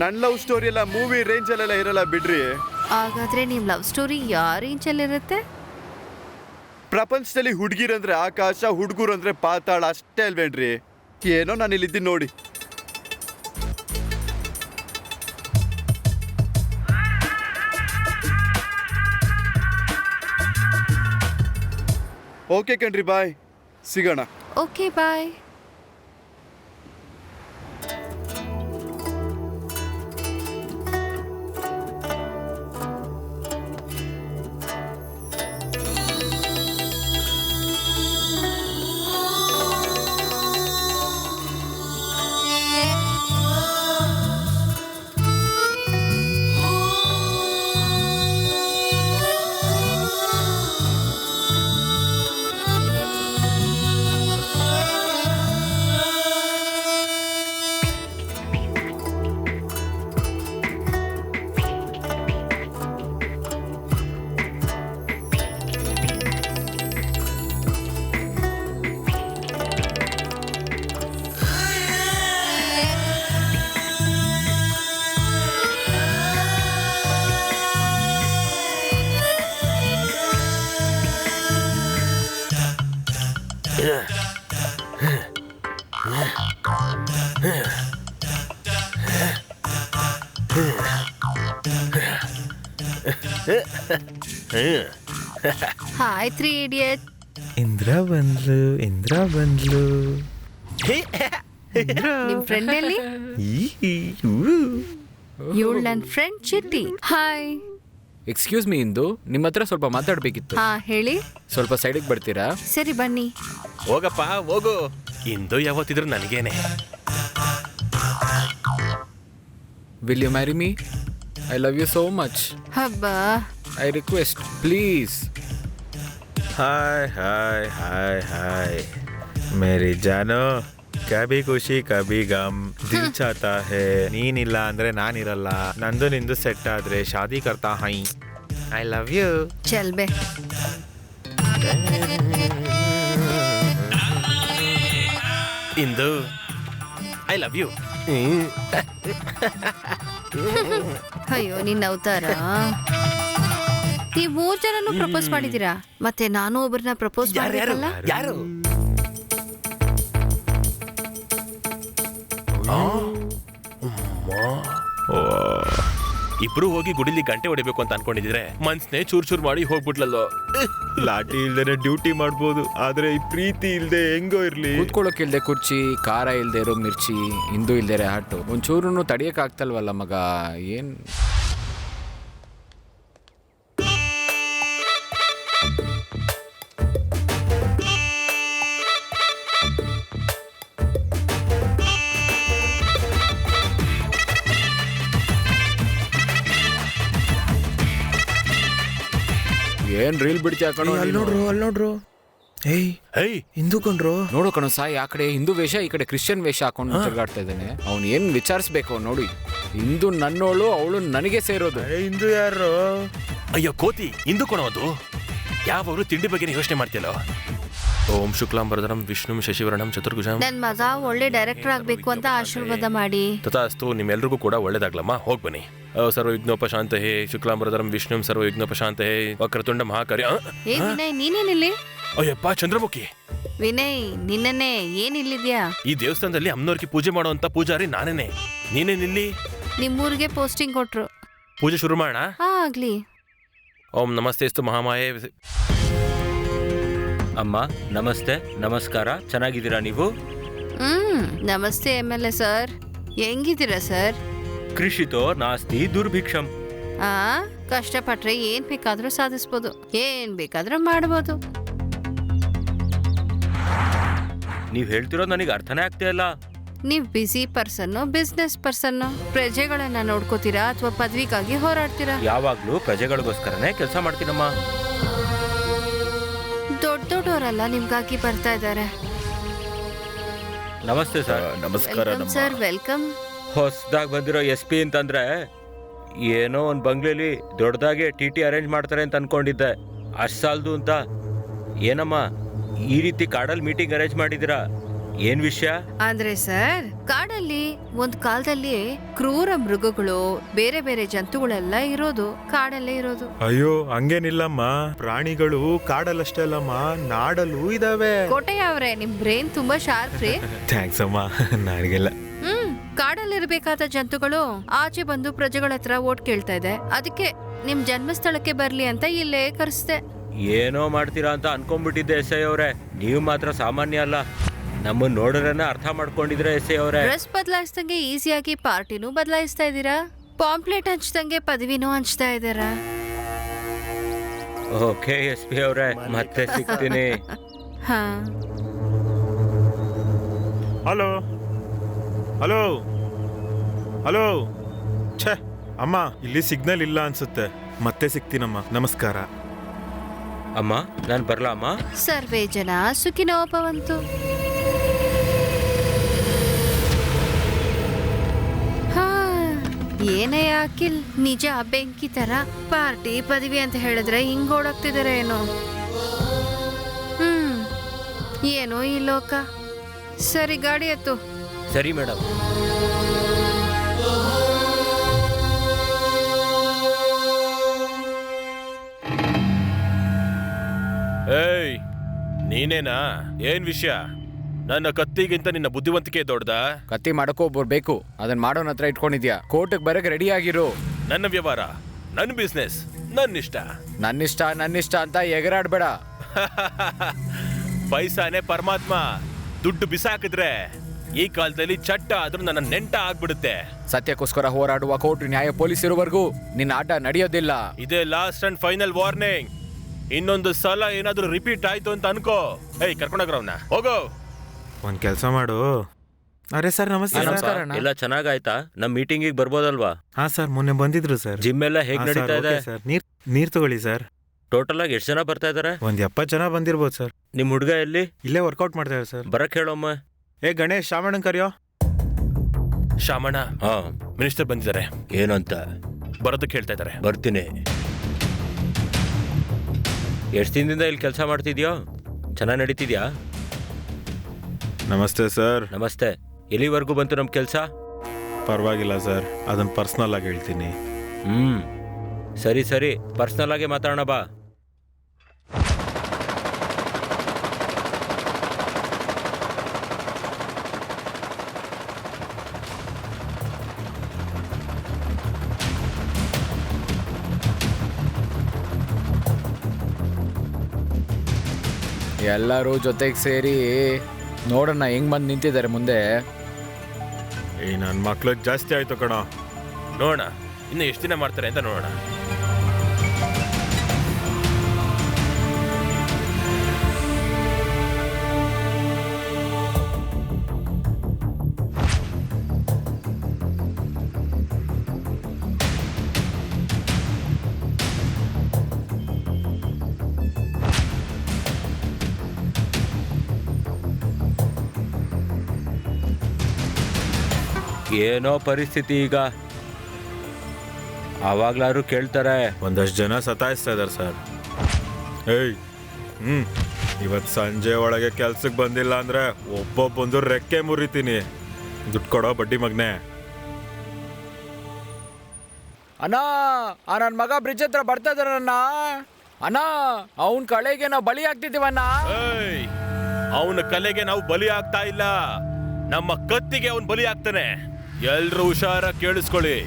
ನನ್ನ ಲವ್ ಸ್ಟೋರಿ ಎಲ್ಲ ಮೂವಿ ರೇಂಜಲ್ಲೆಲ್ಲ ಇರಲ್ಲ ಬಿಡ್ರಿ. ಹಾಗಾದ್ರೆ ನಿಮ್ ಲವ್ ಸ್ಟೋರಿ ಯಾವ ರೇಂಜಲ್ಲಿರುತ್ತೆ? ಪ್ರಪಂಚದಲ್ಲಿ ಹುಡುಗಿರಂದ್ರೆ ಆಕಾಶ, ಹುಡುಗರಂದ್ರೆ ಪಾತಾಳ ಅಷ್ಟೇ ಅಲ್ವೇನ್ರಿ? ಏನೋ ನಾನು ಇಲ್ಲಿದ್ದೀನಿ ನೋಡಿ. ಓಕೆ ಕಣ್ರಿ, ಬಾಯ್, ಸಿಗೋಣ. Okay bye. Hi 3 idiot. Indra ಬಂದ್ಲು. ನಿಮ್ ಫ್ರೆಂಡ್ ಎಲ್ಲಿ? ಇವಳು ನನ್ನ ಫ್ರೆಂಡ್ ಚಿಟ್ಟಿ. ಹಾಯ್. ಎಕ್ಸ್ಕ್ಯೂಸ್ ಮೀ ಇಂದು, ನಿಮ್ಮ ಹತ್ರ ಸ್ವಲ್ಪ ಮಾತಾಡ್ಬೇಕಿತ್ತು. ಹಾ ಹೇಳಿ. ಸ್ವಲ್ಪ ಸೈಡಿಗೆ ಬರ್ತೀರಾ? ಸರಿ ಬನ್ನಿ. ಹೋಗಪ್ಪ ಹೋಗು. ಇಂದು ಯಾವತ್ತಿದ್ರು ನನಗೇನೆ. Will you marry me? I love you so much. ಹಬ್ಬಾ. I request please. Hi hi hi hi ಮೇರಿ ಜಾನೋ, ಕಭಿ ಖುಷಿ ಕಭಿ ಗಮ್, ದಿಲ್ ಚಾತಾ ಹೇ. ನೀನಿಲ್ಲ ಅಂದ್ರೆ ನಾನಿರಲ್ಲ, ನಂದು ನಿಂದು ಸೆಟ್ ಆದ್ರೆ ಶಾದಿ ಕರ್ತಾ ಹೈ. I love you. ಚಲ್ ಬೇ. Indu I love you. ಅಯ್ಯೋ ನಿನ್ನ ಅವತಾರ. ನೀವು 3 ಜನನು ಪ್ರಪೋಸ್ ಮಾಡಿದೀರಾ, ಮತ್ತೆ ನಾನು ಒಬ್ಬರನ್ನ ಪ್ರಪೋಸ್ ಮಾಡ್ಬೇಕಲ್ಲ? ಯಾರು? ಇಬ್ರು ಹೋಗಿ ಗುಡಿಲಿ ಗಂಟೆ ಹೊಡಿಬೇಕು ಅಂತ ಅನ್ಕೊಂಡಿದ್ರೆ ಮನ್ಸ್ನೇ ಚೂರ್ ಚೂರ್ ಮಾಡಿ ಹೋಗ್ಬಿಟ್ಲಲ್ಲೋ. ಲಾಠಿ ಇಲ್ದೇನೆ ಡ್ಯೂಟಿ ಮಾಡ್ಬೋದು, ಆದ್ರೆ ಈ ಪ್ರೀತಿ ಇಲ್ದೆ ಹೆಂಗೋ ಇರ್ಲಿ. ಕೂತ್ಕೊಳ್ಳೋಕೆ ಇಲ್ದೆ ಕುರ್ಚಿ, ಖಾರ ಇಲ್ದೇ ಇರೋ ಮಿರ್ಚಿ, ಇಂದು ಇಲ್ದೇ ಇರೋ ಹಟ್ಟು, ಒಂಚೂರು ತಡಿಯಕ್ ಆಗ್ತಲ್ವಲ್ಲ ಮಗ. ಏನ್ ಏನ್ ರೀಲ್ ಬಿಡ್ತಿ ಹಾಕೊಂಡು ಅಲ್ಲಿ ನೋಡ್ರು ಏಯ್ ಹಿಂದೂ ಕೊಂಡ್ರು. ನೋಡು ಕಣೋ ಸಾಯಿ, ಆ ಕಡೆ ಹಿಂದೂ ವೇಷ, ಈ ಕಡೆ ಕ್ರಿಶ್ಚಿಯನ್ ವೇಷ ಹಾಕೊಂಡು ತಿರ್ಗಾಡ್ತಾ ಇದ್ದಾನೆ. ಅವ್ನು ಏನ್ ವಿಚಾರಿಸ್ಬೇಕು ನೋಡಿ. ಹಿಂದೂ ನನ್ನೋಳು, ಅವಳು ನನಗೆ ಸೇರೋದು. ಹಿಂದೂ ಯಾರು? ಅಯ್ಯೋ ಕೋತಿ, ಹಿಂದೂ ಕೊಣೋದು. ಯಾವಾಗಲೂ ತಿಂಡಿ ಬಗ್ಗೆ ಯೋಚನೆ ಮಾಡ್ತಿಯಲ್ಲ. ಓಂ ಶುಕ್ಲಾಂಬರಧರಂ ವಿಷ್ಣು ಶಶಿವರ್ಣಂ ಚತುರ್ಭುಜಂ. ನನ್ ಮಗ ಒಳ್ಳೆ ಡೈರೆಕ್ಟರ್ ಆಗ್ಬೇಕು ಅಂತ ಆಶೀರ್ವಾದ ಮಾಡಿ. ತಥಾಸ್ತು, ನಿಮ್ಮೆಲ್ರಿಗೂ ಕೂಡ ಒಳ್ಳೇದಾಗ್ಲಮ್ಮ. ಹೋಗ್ ಬನ್ನಿ. ಸರ್ವವಿಘ್ನೋಪಶಾಂತ ಹೇ ಶುಕ್ಲಾಂಬರಧರಂ ವಿಷ್ಣು ಸರ್ವವಿಘ್ನೋಪಶಾಂತ ಹೇ ವಕ್ರತುಂಡ ಮಹಾಕಾರ್ಯ. ಏ ವಿನಯ್, ನೀನೇನಿಲ್ಲಿ? ಅಯ್ಯಪ್ಪ ಚಂದ್ರಮುಖಿ. ವಿನಯ್, ನಿನ್ನನ್ನೇ ಏನಿಲ್ಲಿದ್ಯಾ? ಈ ದೇವಸ್ಥಾನದಲ್ಲಿ ಅಮ್ಮನವ್ರಿಗೆ ಪೂಜೆ ಮಾಡುವಂತ ಪೂಜಾರಿ ನಾನೇನೆ. ನೀನೇನಿಲ್ಲಿ? ನಿಮ್ಮೂರಿಗೆ ಪೋಸ್ಟಿಂಗ್ ಕೊಟ್ರು. ಪೂಜೆ ಶುರು ಮಾಡೋಣ. ಆಗ್ಲಿ. ಓಂ ನಮಸ್ತೆಸ್ತು ಮಹಾಮಾಯೇ. ಅಮ್ಮ ನಮಸ್ತೆ. ನಮಸ್ಕಾರ. ಚೆನ್ನಾಗಿದ್ದೀರಾ ನೀವು? ನಮಸ್ತೆ MLA ಸರ್, ಹೆಂಗಿದ್ದೀರಾ ಸರ್? ಕೃಷಿತೋ ನಾಸ್ತಿ ದುರ್ಭಿಕ್ಷಂ. ಕಷ್ಟಪಟ್ರೆ ಏನ್ ಬೇಕಾದ್ರೂ ಸಾಧಿಸ್ಬೋದು, ಏನ್ ಬೇಕಾದ್ರೂ ಮಾಡ್ಬೋದು. ನೀವ್ ಹೇಳ್ತಿರೋದು ನನಗೆ ಅರ್ಥನೇ ಆಗ್ತಾ ಇಲ್ಲ. ನೀವ್ ಬಿಸಿ ಪರ್ಸನ್ನು, ಬಿಸ್ನೆಸ್ ಪರ್ಸನ್ನು, ಪ್ರಜೆಗಳನ್ನ ನೋಡ್ಕೋತೀರಾ ಅಥವಾ ಪದವಿಗಾಗಿ ಹೋರಾಡ್ತೀರಾ? ಯಾವಾಗ್ಲೂ ಪ್ರಜೆಗಳಿಗೋಸ್ಕರನೇ ಕೆಲಸ ಮಾಡ್ತೀನಮ್ಮ. ದೊಡ್ಡವರೆಲ್ಲ ನಿಮ್ಗಾಗಿ ಬರ್ತಾ ಇದ್ದಾರೆ. ನಮಸ್ತೆ ಸರ್. ನಮಸ್ಕಾರ ಸರ್, ವೆಲ್ಕಮ್. ಹೊಸದಾಗಿ ಬಂದಿರೋ SP ಅಂತಂದ್ರೆ ಏನೋ ಒಂದು ಬಂಗ್ಲೆಲಿ ದೊಡ್ಡದಾಗಿ TT ಅರೇಂಜ್ ಮಾಡ್ತಾರೆ ಅಂತ ಅನ್ಕೊಂಡಿದ್ದೆ. ಅಷ್ಟು ಸಾಲದು ಅಂತ ಏನಮ್ಮ ಈ ರೀತಿ ಕಾಡಲ್ಲಿ ಮೀಟಿಂಗ್ ಅರೇಂಜ್ ಮಾಡಿದ್ದೀರಾ? ಏನ್ ವಿಷಯ? ಅಂದ್ರೆ ಸರ್, ಕಾಡಲ್ಲಿ ಒಂದ್ ಕಾಲದಲ್ಲಿ ಕ್ರೂರ ಮೃಗಗಳು, ಬೇರೆ ಬೇರೆ ಜಂತುಗಳೆಲ್ಲ ಇರೋದು ಕಾಡಲ್ಲೇ ಇರೋದು. ಅಯ್ಯೋ ಹಂಗೇನಿಲ್ಲಮ್ಮ, ಪ್ರಾಣಿಗಳು ಕಾಡಲ್ಲಷ್ಟೇ ಅಲ್ಲಮ್ಮ, ನಾಡಲ್ಲೂ ಇದಾವೆ. ಕೋಟೆಯ ಅವ್ರೆ, ನಿಮ್ ಬ್ರೈನ್ ತುಂಬಾ ಶಾರ್ಪ್ ರೀ. ಥ್ಯಾಂಕ್ಸ್ ಅಮ್ಮ. ನನಗೆಲ್ಲ ಕಾಡಲ್ಲಿರ್ಬೇಕಾದ ಜಂತುಗಳು ಆಚೆ ಬಂದು ಪ್ರಜೆಗಳ ಹತ್ರ ಓಟ್ ಕೇಳ್ತಾ ಇದೆ. ಅದಕ್ಕೆ ನಿಮ್ ಜನ್ಮಸ್ಥಳಕ್ಕೆ ಬರ್ಲಿ ಅಂತ ಇಲ್ಲೇ ಕರೆಸ್ದೆ. ಏನೋ ಮಾಡ್ತೀರಾ ಅಂತ ಅನ್ಕೊಂಡ್ಬಿಟ್ಟಿದ್ದೆ SI ಅವರೇ. ನೀವು ಮಾತ್ರ ಸಾಮಾನ್ಯ ಅಲ್ಲ. ನಮ್ಮನ್ನ ನೋಡ್ರನ್ನ ಅರ್ಥ ಮಾಡ್ಕೊಂಡಿದ್ರೆ SI ಅವರೇ. ಡ್ರೆಸ್ ಬದಲಾಯಿಸ್ದಂಗೆ ಈಸಿಯಾಗಿ ಪಾರ್ಟಿನೂ ಬದಲಾಯಿಸ್ತಾ ಇದ್ದೀರಾ, ಪಾಂಪ್ಲೆಟ್ ಹಂಚ್ದಂಗೆ ಪದವಿನೂ ಹಂಚ್ತಾ ಇದ್ದೀರಾ. ಓಕೆ SP ಅವರೇ, ಮತ್ತೆ ಸಿಗ್ತೀನಿ. ಹಾ, ಹಲೋ ಹಲೋ ಹಲೋ. ಛೇ ಅಮ್ಮ, ಇಲ್ಲಿ ಸಿಗ್ನಲ್ ಇಲ್ಲ ಅನ್ಸುತ್ತೆ. ಮತ್ತೆ ಸಿಗ್ತೀನಮ್ಮ. ನಮಸ್ಕಾರ ಅಮ್ಮ. ನಾನು ಬರ್ಲಾ ಅಮ್ಮ? ಸರ್ವೇ ಜನ ಸುಖಿನೋ ಭವಂತು. ಹಾ, ಏನೇ ಅಖಿಲ್, ನಿಜ ಬೆಂಕಿ ತರ ಪಾರ್ಟಿ ಪದವಿ ಅಂತ ಹೇಳಿದ್ರೆ ಹಿಂಗ್ ಓಡಾಗ್ತಿದಾರೆ ಏನೋ. ಏನೋ ಈ ಲೋಕ. ಸರಿ, ಗಾಡಿ ಎತ್ತು. ಸರಿ ಮೇಡಮ್. ಏಯ್, ನೀನೇನಾ? ಏನ್ ವಿಷಯ? ನನ್ನ ಕತ್ತಿಗಿಂತ ನಿನ್ನ ಬುದ್ಧಿವಂತಿಕೆ ದೊಡ್ಡದಾ? ಕತ್ತಿ ಮಾಡಕ್ಕೋ ಒಬ್ಬರು ಬೇಕು, ಅದನ್ನ ಮಾಡೋನ್ ಹತ್ರ ಇಟ್ಕೊಂಡಿದ್ಯಾ. ಕೋರ್ಟ್ಗೆ ಬರಕ್ ರೆಡಿ ಆಗಿರು. ನನ್ನ ವ್ಯವಹಾರ, ನನ್ನ ಬಿಸ್ನೆಸ್, ನನ್ನಿಷ್ಟ. ನನ್ನಿಷ್ಟ ಅಂತ ಎಗರಾಡ್ಬೇಡ. ಪೈಸಾನೇ ಪರಮಾತ್ಮ. ದುಡ್ಡು ಬಿಸಾಕಿದ್ರೆ ಈ ಕಾಲದಲ್ಲಿ ಚಟ್ಟ ಆದ್ರೂ ನನ್ನ ನೆಂಟ ಆಗ್ಬಿಡುತ್ತೆ. ಸತ್ಯಕ್ಕೋಸ್ಕರ ಹೋರಾಡುವ ಕೋರ್ಟ್ ನ್ಯಾಯ ಪೊಲೀಸ್ ಇರುವವರೆಗೂ ನಿನ್ನ ಆಟ ನಡೆಯೋದಿಲ್ಲ. ಇದೇ ಲಾಸ್ಟ್ ಅಂಡ್ ಫೈನಲ್ ವಾರ್ನಿಂಗ್. ಇನ್ನೊಂದು ಸಲ ಏನಾದ್ರೂ ರಿಪೀಟ್ ಆಯ್ತು ಅಂತ ಅನ್ಕೋ. ಏಯ್, ಕರ್ಕೊಂಡೋಗ್ರವ್ನ, ಹೋಗೋ. ಒಂದ್ ಕೆಲಸ ಮಾಡು. ಅರೆ ಸರ್, ನಮಸ್ತೆ. ನಮಸ್ಕಾರ. ಎಲ್ಲ ಚೆನ್ನಾಗಾಯ್ತಾ? ನಮ್ ಮೀಟಿಂಗಿಗೆ ಬರ್ಬೋದಲ್ವಾ? ಹಾ ಸರ್, ಮೊನ್ನೆ ಬಂದಿದ್ರು ಸರ್. ಜಿಮ್ ಎಲ್ಲ ಹೇಗ್ ನಡೀತಾ ಇದೆ ಸರ್? ನೀರ್ ತಗೊಳ್ಳಿ ಸರ್. ಟೋಟಲ್ ಆಗಿ ಎಷ್ಟು ಜನ ಬರ್ತಾ ಇದಾರೆ? ಒಂದ್ 70 ಜನ ಬಂದಿರ್ಬೋದು ಸರ್. ನಿಮ್ ಹುಡುಗ ಎಲ್ಲಿ? ಇಲ್ಲೇ ವರ್ಕೌಟ್ ಮಾಡ್ತಾ ಇದ್ದಾರೆ ಸರ್. ಬರಕ್ ಹೇಳೋಮ್ಮ. ಏ ಗಣೇಶ್, ಶಾಮಣ್ಣನ್ ಕರಿಯೋ. ಶಾಮಣ್ಣ, ಮಿನಿಸ್ಟರ್ ಬಂದಿದ್ದಾರೆ. ಏನಂತ? ಬರೋದಕ್ಕೆ ಹೇಳ್ತಾ ಇದ್ದಾರೆ. ಬರ್ತೀನಿ. ಎಷ್ಟು ದಿನದಿಂದ ಇಲ್ಲಿ ಕೆಲಸ ಮಾಡ್ತಿದ್ಯೋ? ಚೆನ್ನಾಗಿ ನಡೀತಿದ್ಯಾ? ನಮಸ್ತೆ ಸರ್. ನಮಸ್ತೆ. ಎಲ್ಲಿವರೆಗೂ ಬಂತು ನಮ್ ಕೆಲಸ? ಪರವಾಗಿಲ್ಲ ಸರ್, ಅದನ್ನು ಪರ್ಸ್ನಲ್ ಆಗಿ ಹೇಳ್ತೀನಿ. ಸರಿ ಸರಿ, ಪರ್ಸನಲ್ ಆಗಿ ಮಾತಾಡೋಣ ಬಾ. ಎಲ್ಲರೂ ಜೊತೆಗೆ ಸೇರಿ ನೋಡೋಣ ಹೆಂಗ್ ಬಂದು ನಿಂತಿದ್ದಾರೆ ಮುಂದೆ. ಈ ನನ್ನ ಮಕ್ಳಿಗೆ ಜಾಸ್ತಿ ಆಯ್ತು ಕಣ. ನೋಡೋಣ ಇನ್ನು ಎಷ್ಟು ದಿನ ಮಾಡ್ತಾರೆ ಅಂತ ನೋಡೋಣ. ಏನೋ ಪರಿಸ್ಥಿತಿ ಈಗ. ಆವಾಗ್ಲಾರು ಕೇಳ್ತಾರೆ. ಒಂದಷ್ಟು ಜನ ಸತಾಯಿಸ್ತಾ ಇದ್ದಾರೆ ಸರ್. ಏಯ್ ಇವತ್ತು ಸಂಜೆ ಒಳಗೆ ಕೆಲ್ಸಕ್ಕೆ ಬಂದಿಲ್ಲ ಅಂದ್ರೆ ಒಬ್ಬೊಬ್ಬಂದು ರೆಕ್ಕೆ ಮುರಿತೀನಿ. ದುಡ್ಡು ಕೊಡೋ ಬಡ್ಡಿ ಮಗನೆ. ಅಣ್ಣ ನನ್ನ ಮಗ ಬ್ರಿಡ್ಜ್ ಹತ್ರ ಬರ್ತಾ ಇದಾರಣ್ಣ. ಅಣ್ಣ ಅವನ್ ಕಳೆಗೆ ನಾವು ಬಲಿ ಆಗ್ತಿದ್ದೀವಣ್ಣ. ಅವನ ಕಲೆಗೆ ನಾವು ಬಲಿ ಆಗ್ತಾ ಇಲ್ಲ, ನಮ್ಮ ಕತ್ತಿಗೆ ಅವನ್ ಬಲಿ ಆಗ್ತಾನೆ. ಎಲ್ರು ಹುಷಾರ ಕೇಳಿಸ್ಕೊಳ್ಳಿ.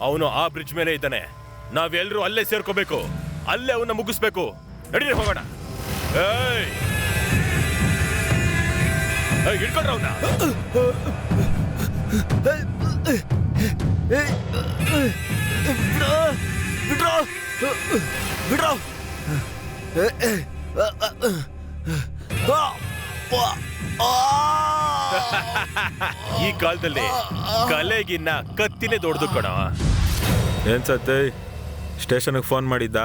ಅವನು ಆ ಬ್ರಿಡ್ಜ್ ಮೇಲೆ ಇದ್ದಾನೆ. ನಾವೆಲ್ಲರೂ ಅಲ್ಲೇ ಸೇರ್ಕೋಬೇಕು, ಅಲ್ಲೇ ಅವನ್ನ ಮುಗಿಸ್ಬೇಕು. ನಡೀರಿ ಹೋಗೋಣ. ಹಿಡ್ಕೊಂಡ್ರ ಅವನ್ನ. ಈ ಕಾಲದಲ್ಲಿ ಕಲೆಗಿನ್ನ ಕತ್ತಿನೇ ದೊಡ್ಡದು ಕಣ. ಏನ್ ಸತ್ತೆ, ಸ್ಟೇಷನ್ಗೆ ಫೋನ್ ಮಾಡಿದ್ದ?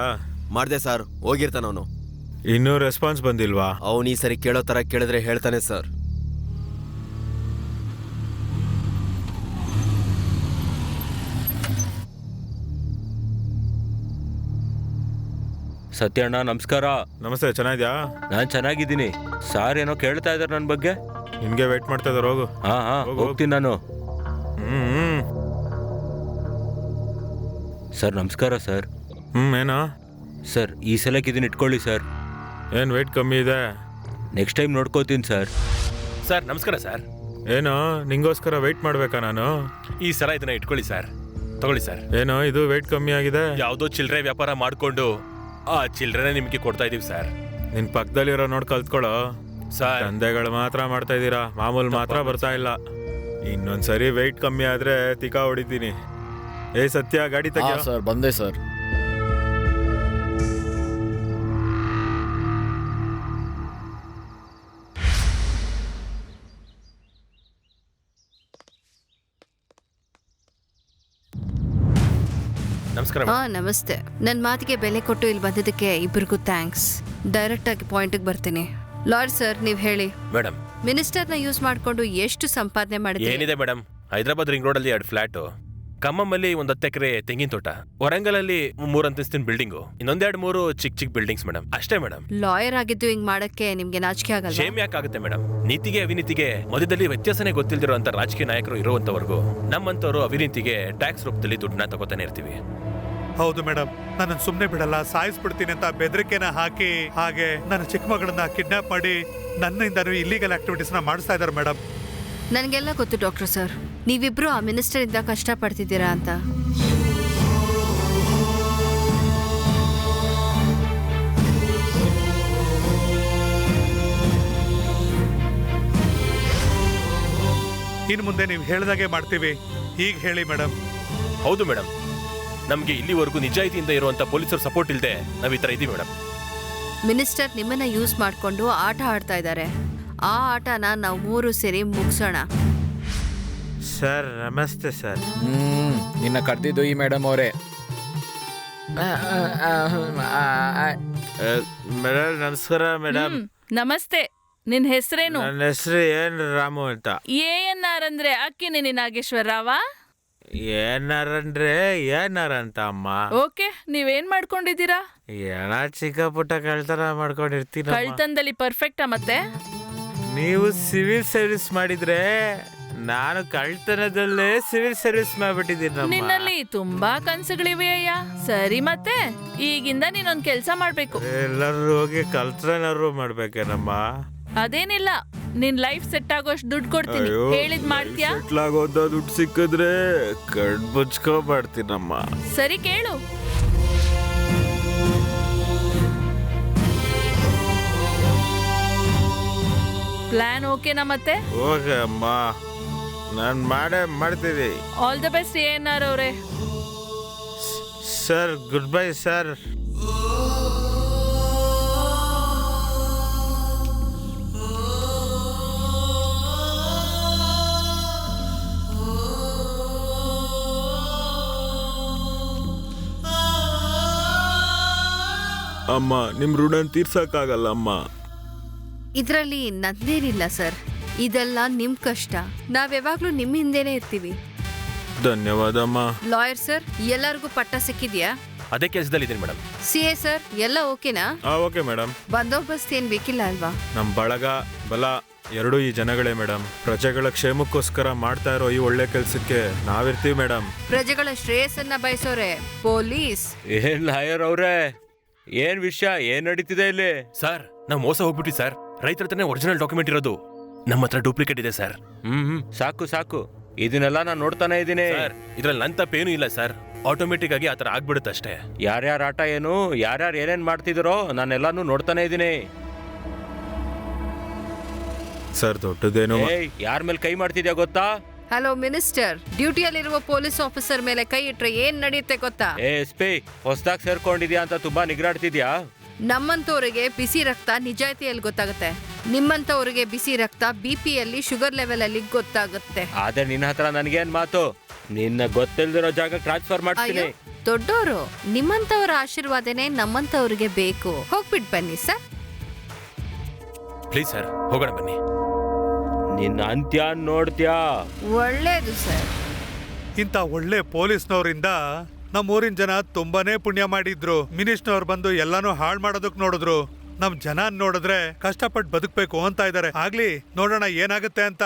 ಮಾಡ್ದೆ ಸರ್, ಹೋಗಿರ್ತಾನ ಅವನು. ಇನ್ನೂ ರೆಸ್ಪಾನ್ಸ್ ಬಂದಿಲ್ವಾ? ಅವನು ಈ ಸರಿ ಕೇಳೋ ತರ ಕೇಳಿದ್ರೆ ಹೇಳ್ತಾನೆ ಸರ್. ಸತ್ಯಣ್ಣ ನಮಸ್ಕಾರ. ನಮಸ್ತೆ, ಚೆನ್ನಾಗಿದ್ಯಾ? ನಾನು ಚೆನ್ನಾಗಿದ್ದೀನಿ. ಸಾರ್ ಏನೋ ಕೇಳ್ತಾ ಇದ್ದಾರೆ ನನ್ನ ಬಗ್ಗೆ. ನಿಮ್ಗೆ ವೇಟ್ ಮಾಡ್ತಾ ಇದಾರೆ, ಹೋಗು. ಹಾ ಹೋಗ್ತೀನಿ ನಾನು. ಸರ್ ನಮಸ್ಕಾರ ಸರ್. ಏನೋ ಸರ್, ಈ ಸಲಕ್ಕೆ ಇದನ್ನ ಇಟ್ಕೊಳ್ಳಿ ಸರ್. ಏನು ವೇಟ್ ಕಮ್ಮಿ ಇದೆ? ನೆಕ್ಸ್ಟ್ ಟೈಮ್ ನೋಡ್ಕೋತೀನಿ ಸರ್. ಸರ್ ನಮಸ್ಕಾರ ಸರ್. ಏನೋ ನಿಂಗೋಸ್ಕರ ವೇಟ್ ಮಾಡ್ಬೇಕಾ ನಾನು? ಈ ಸಲ ಇದನ್ನ ಇಟ್ಕೊಳ್ಳಿ ಸರ್. ತಗೊಳ್ಳಿ ಸರ್. ಏನೋ ಇದು ವೇಟ್ ಕಮ್ಮಿ ಆಗಿದೆ? ಯಾವುದೋ ಚಿಲ್ಲರೆ ವ್ಯಾಪಾರ ಮಾಡ್ಕೊಂಡು ಆ ಚಿಲ್ಲರೆ ನಿಮ್ಗೆ ಕೊಡ್ತಾ ಇದೀವಿ ಸರ್. ನಿನ್ ಪಕ್ಕದಲ್ಲಿರೋ ನೋಡ್ ಕಲ್ತ್ಕೊಳ್ಳೋ ಸರ್. ದಂಧೆಗಳು ಮಾತ್ರ ಮಾಡ್ತಾ ಇದ್ದೀರಾ, ಮಾಮೂಲು ಮಾತ್ರ ಬರ್ತಾ ಇಲ್ಲ. ಇನ್ನೊಂದ್ಸರಿ ವೆಯ್ಟ್ ಕಮ್ಮಿ ಆದ್ರೆ ತಿಕಾ ಹೊಡಿತೀನಿ. ಏ ಸತ್ಯ, ಗಾಡಿ ತೆಗಿಯೋ. ಸರ್ ಬಂದೆ ಸರ್. ನಮಸ್ಕಾರ. ನಮಸ್ತೆ. ನನ್ನ ಮಾತಿಗೆ ಬೆಲೆ ಕೊಟ್ಟು ಇಲ್ಲಿ ಬಂದಿದ್ದಕ್ಕೆ ಇಬ್ಬರಿಗೂ ಥ್ಯಾಂಕ್ಸ್. ಡೈರೆಕ್ಟ್ ಆಗಿ ಪಾಯಿಂಟ್ಗೆ ಬರ್ತೀನಿ. ಲಾರ್ಡ್ ಸರ್, ನೀವು ಹೇಳಿ. ಮೇಡಮ್, ಮಿನಿಸ್ಟರ್ನ ಯೂಸ್ ಮಾಡ್ಕೊಂಡು ಎಷ್ಟು ಸಂಪಾದನೆ ಮಾಡಿದ್ರೆ? ಏನಿದೆ ಮೇಡಮ್, ಹೈದರಾಬಾದ್ ರಿಂಗ್ ರೋಡ್ ಅಲ್ಲಿ 2 ಫ್ಲಾಟು, ಖಮ್ಮಲ್ಲಿ 10 ಎಕರೆ ತೆಂಗಿನ ತೋಟ, ಹೊರಂಗಲಲ್ಲಿ 3 ಅಂತಸ್ತಿನ ಬಿಲ್ಡಿಂಗು, ಇನ್ನೊಂದ್ 2-3 ಚಿಕ್ಕ ಚಿಕ್ಕ ಬಿಲ್ಡಿಂಗ್ಸ್ ಮೇಡಮ್. ಅಷ್ಟೇ ಮೇಡಮ್. ಲಾಯರ್ ಆಗಿದ್ದು ಹಿಂಗ್ ಮಾಡಕ್ಕೆ ನಿಮ್ಗೆ ನಾಚಿಕೆ ಆಗಲ್ಲ? ಶೇಮ್ ಯಾಕಾಗುತ್ತೆ ಮೇಡಮ್? ನೀತಿಗೆ ಅವಿನೀತಿಗೆ ಮಧ್ಯದಲ್ಲಿ ವ್ಯತ್ಯಾಸನೇ ಗೊತ್ತಿಲ್ದಿರೋ ಅಂತ ರಾಜಕೀಯ ನಾಯಕರು ಇರುವಂತವರೆಗೂ ನಮ್ಮಂತವ್ರು ಅವಿನೀತಿಗೆ ಟ್ಯಾಕ್ಸ್ ರೂಪದಲ್ಲಿ ದುಡ್ಡನ್ನ ತಗೋತಾನೆ ಇರ್ತೀವಿ. ಹೌದು ಮೇಡಮ್, ನನ್ನ ಸುಮ್ಮನೆ ಬಿಡಲ್ಲ, ಸಾಯಿಸ್ಬಿಡ್ತೀನಿ ಅಂತ ಬೆದರಿಕೆನ ಹಾಕಿ, ಹಾಗೆ ನನ್ನ ಚಿಕ್ಕ ಮಗಳನ್ನ ಕಿಡ್ನಾಪ್ ಮಾಡಿ ನನ್ನಿಂದನೂ ಇಲ್ಲಿಗಲ್ ಆಕ್ಟಿವಿಟೀಸ್ನ ಮಾಡಿಸ್ತಾ ಇದ್ದಾರೆ ಮೇಡಮ್. ನನಗೆಲ್ಲ ಗೊತ್ತು ಡಾಕ್ಟರ್ ಸರ್, ನೀವಿಬ್ರು ಆ ಮಿನಿಸ್ಟರ್ ಇಂದ ಕಷ್ಟ ಪಡ್ತಿದ್ದೀರಾ ಅಂತ. ಇನ್ನು ಮುಂದೆ ನೀವು ಹೇಳಿದಾಗೆ ಮಾಡ್ತೀವಿ. ಈಗ ಹೇಳಿ ಮೇಡಮ್. ಹೌದು ಮೇಡಮ್, ನಮ್ಗೆ ಇಲ್ಲಿವರೆಗೂ ನಿಜಾಯಿತಿಯಿಂದ ಇರುವಂತ ಪೊಲೀಸರ ಸಪೋರ್ಟ್ ಇಲ್ಲದೆ ನಾವ್ ಈ ತರ ಇದೀವಿ ಮೇಡಮ್. ಮಿನಿಸ್ಟರ್ ನಿಮ್ಮನ್ನ ಯೂಸ್ ಮಾಡ್ಕೊಂಡು ಆಟ ಆಡ್ತಾ ಇದ್ದಾರೆ. ಆ ಆಟನ ನಾವು 3 ಸೇರಿ ಮುಗಿಸೋಣ. ಸರ್ ನಮಸ್ತೆ ಸರ್. ನಿನ್ನ ಕರೆದಿದ್ದು ಈ ಮೇಡಮ್ ಅವರೇ. ಮೇಡಮ್ ನಮಸ್ಕಾರ. ಮೇಡಮ್ ನಮಸ್ತೆ. ನಿನ್ ಹೆಸರೇನು? ನನ್ನ ಹೆಸರು ಏನ್ ರಾಮು ಅಂತ. ANR ಅಂದ್ರೆ ಅಕ್ಕಿನೇನಿ ನಾಗೇಶ್ವರ ರಾವ? ಏನಾರಂದ್ರೆ ಏನಾರಂತ ಅಮ್ಮ. ಓಕೆ ನೀವೇನ್ ಮಾಡ್ಕೊಂಡಿದ್ದೀರಾ? ಏನ ಚಿಕ್ಕ ಪುಟ್ಟ ಕಳ್ತನ ಮಾಡ್ಕೊಂಡಿರ್ತೀನಿ. ಕಳ್ತನದಲ್ಲಿ ಪರ್ಫೆಕ್ಟಾ ಮತ್ತೆ? ನೀವು ಸಿವಿಲ್ ಸರ್ವಿಸ್ ಮಾಡಿದ್ರೆ ನಾನು ಕಳ್ತನದಲ್ಲೇ ಸಿವಿಲ್ ಸರ್ವಿಸ್ ಮಾಡ್ಬಿಟ್ಟಿದ್ದೀನಿ. ನಿನ್ನಲ್ಲಿ ತುಂಬಾ ಕನ್ಸುಗಳಿವೆ ಅಯ್ಯ. ಸರಿ ಮತ್ತೆ ಈಗಿಂದ ನೀನೊಂದ್ ಕೆಲ್ಸ ಮಾಡ್ಬೇಕು. ಎಲ್ಲರೂ ಹೋಗಿ ಕಳ್ತನರು ಮಾಡ್ಬೇಕೇನಮ್ಮ? ಅದೇನಿಲ್ಲ, ನಿನ್ ಲೈಫ್ ಸೆಟ್ ಆಗೋಷ್ಟು ದುಡ್ಡು ಕೊಡ್ತೀನಿ. ಹೇಳಿದ್ ಮಾಡ್ತೀಯಾ? ಸೆಟ್ಲ್ ಆಗೋದ ದುಡ್ಡು ಸಿಕ್ಕಿದ್ರೆ ಕಣ್ ಮುಚ್ಕೊ ಮಾಡ್ತೀನಮ್ಮ. ಸರಿ ಕೇಳು. ಪ್ಲಾನ್ ಓಕೆನಾ ಮತ್ತೆ? ಓಕೆ ಅಮ್ಮ, ನಾನು ಮಾಡ್ತೀನಿ. ಆಲ್ ದ ಬೆಸ್ಟ್ ANR ಅವರೇ. Sir good bye sir. ಅಮ್ಮ ನಿಮ್ ಋಣ ತೀರ್ಸಕ್ಕಾಗಲ್ಲ ಅಮ್ಮ. ಇದರಲ್ಲಿ ನಂದೇನಿಲ್ಲ ಸರ್, ಇದೆಲ್ಲ ನಿಮ್ ಕಷ್ಟ. ನಾವ್ ಯಾವಾಗ್ಲೂ ನಿಮ್ ಹಿಂದೆನೆ ಇರ್ತೀವಿ. ಧನ್ಯವಾದ ಅಮ್ಮ. ಲಾಯರ್ ಸರ್, ಎಲ್ಲರಿಗೂ ಪಟ್ಟ ಸಿಕ್ಕಿದ್ಯಾ? ಅದೇ ಕೆಲಸದಲ್ಲಿ ಇದ್ದೀನಿ ಮೇಡಮ್. CA ಸರ್, ಎಲ್ಲ ಓಕೆನಾ? Okay madam. ಬಂದೋಬಸ್ತ್ ಏನ್ ಬೇಕಿಲ್ಲ ಅಲ್ವಾ? ನಮ್ ಬಳಗ ಬಲ ಎರಡೂ ಈ ಜನಗಳೇ ಮೇಡಮ್. ಪ್ರಜೆಗಳ ಕ್ಷೇಮಕ್ಕೋಸ್ಕರ ಮಾಡ್ತಾ ಇರೋ ಈ ಒಳ್ಳೆ ಕೆಲ್ಸಕ್ಕೆ ನಾವಿರ್ತೀವಿ ಮೇಡಮ್. ಪ್ರಜೆಗಳ ಶ್ರೇಯಸ್ಸನ್ನ ಬಯಸೋರೆ ಪೊಲೀಸ್. ಏನ್ ಲಾಯರ್ ಅವ್ರೆ, ಏನ್ ವಿಷಯ, ಏನ್ ನಡೀತಿದೆ ಇಲ್ಲಿ? ಸರ್ ನಾವು ಮೋಸ ಹೋಗ್ಬಿಟ್ವಿ ಸರ್. ರೈತರ ಹತ್ರನೇ ಒರಿಜಿನಲ್ ಡಾಕ್ಯುಮೆಂಟ್ ಇರೋದು, ನಮ್ಮ ಹತ್ರ ಡೂಪ್ಲಿಕೇಟ್ ಇದೆ ಸರ್. ಸಾಕು ಸಾಕು, ಇದನ್ನೆಲ್ಲ ನಾನು ನೋಡ್ತಾನೆ ಇದ್ದೀನಿ. ಸರ್ ಇದ್ರಲ್ಲಿ ನನ್ನ ತಪ್ಪೇನು ಇಲ್ಲ ಸರ್, ಆಟೋಮೆಟಿಕ್ ಆಗಿ ಆತರ ಆಗ್ಬಿಡುತ್ತೆ ಅಷ್ಟೇ. ಯಾರ್ಯಾರ ಆಟ ಏನು, ಯಾರ್ಯಾರು ಏನೇನ್ ಮಾಡ್ತಿದಾರೋ ನಾನೆಲ್ಲಾನು ನೋಡ್ತಾನೆ ಇದ್ದೀನಿ. ಸರ್ ದೊಡ್ಡದೇನು ಯಾರ ಮೇಲೆ ಕೈ ಮಾಡ್ತಿದ್ಯಾ ಗೊತ್ತಾ? ಹಲೋ ಮಿನಿಸ್ಟರ್, ಡ್ಯೂಟಿಯಲ್ಲಿರುವ ಪೊಲೀಸ್ ಆಫೀಸರ್ ಮೇಲೆ ಕೈ ಇಟ್ರೆ ಏನ್ ನಡೆಯುತ್ತೆ ಗೊತ್ತಾ? SP ಹೊಸದಾಗಿ ಸೇರ್ಕೊಂಡಿದ್ಯಾ ಅಂತ ತುಂಬಾ ನಿಗ್ರಾಡ್ತಿದ್ಯಾ. ನಮ್ಮಂತವ್ರಿಗೆ ಬಿಸಿ ರಕ್ತ ನಿಜಾಯಿತಿಯಲ್ಲಿ ಗೊತ್ತಾಗುತ್ತೆ, ನಿಮ್ಮಂತವ್ರಿಗೆ ಬಿಸಿ ರಕ್ತ BP-ಯಲ್ಲಿ ಶುಗರ್ ಲೆವೆಲ್ ಅಲ್ಲಿ ಗೊತ್ತಾಗುತ್ತೆ. ಆದ್ರೆ ನಿನ್ನ ಹತ್ರ ನನ್ಗೇನ್ ಮಾತು, ನಿನ್ನ ಗೊತ್ತಿಲ್ದಿರೋ ಜಾಗ ಟ್ರಾನ್ಸ್ಫರ್ ಮಾಡ್ತೀನಿ. ದೊಡ್ಡೋರು, ನಿಮ್ಮಂತವ್ರ ಆಶೀರ್ವಾದನೆ ನಮ್ಮಂತವ್ರಿಗೆ ಬೇಕು. ಹೋಗ್ಬಿಟ್ ಬನ್ನಿ ಸರ್. ಪ್ಲೀಸ್ ಸರ್ ಹೋಗೋಣ ಬನ್ನಿ. ನಿನ್ನ ಅಂತ್ಯ ನೋಡ್ತ್ಯಾ? ಒಳ್ಳೇದು ಸರ್. ಇಂಥ ಒಳ್ಳೆ ಪೊಲೀಸ್ನವರಿಂದ ನಮ್ಮೂರಿನ ಜನ ತುಂಬಾನೇ ಪುಣ್ಯ ಮಾಡಿದ್ರು. ಮಿನಿಸ್ಟರ್ ಬಂದು ಎಲ್ಲಾನು ಹಾಳು ಮಾಡೋದಕ್ ನೋಡಿದ್ರು. ನಮ್ ಜನ ನೋಡಿದ್ರೆ ಕಷ್ಟಪಟ್ಟು ಬದುಕ್ಬೇಕು ಅಂತ ಇದಾರೆ. ಆಗ್ಲಿ ನೋಡೋಣ ಏನಾಗುತ್ತೆ ಅಂತ.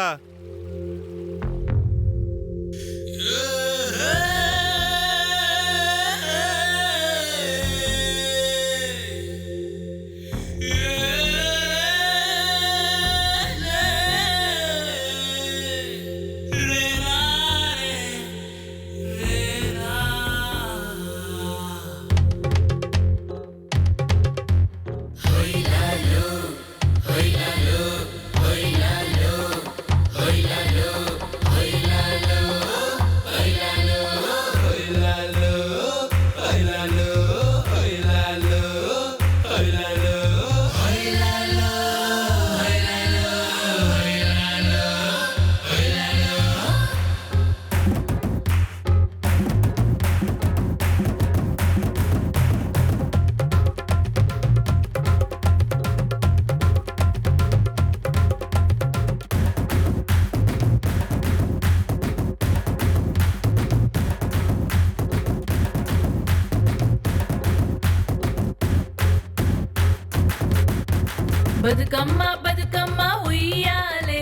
ಬದುಕಮ್ಮ ಬದುಕಮ್ಮ ಉಯ್ಯಾಲೆ,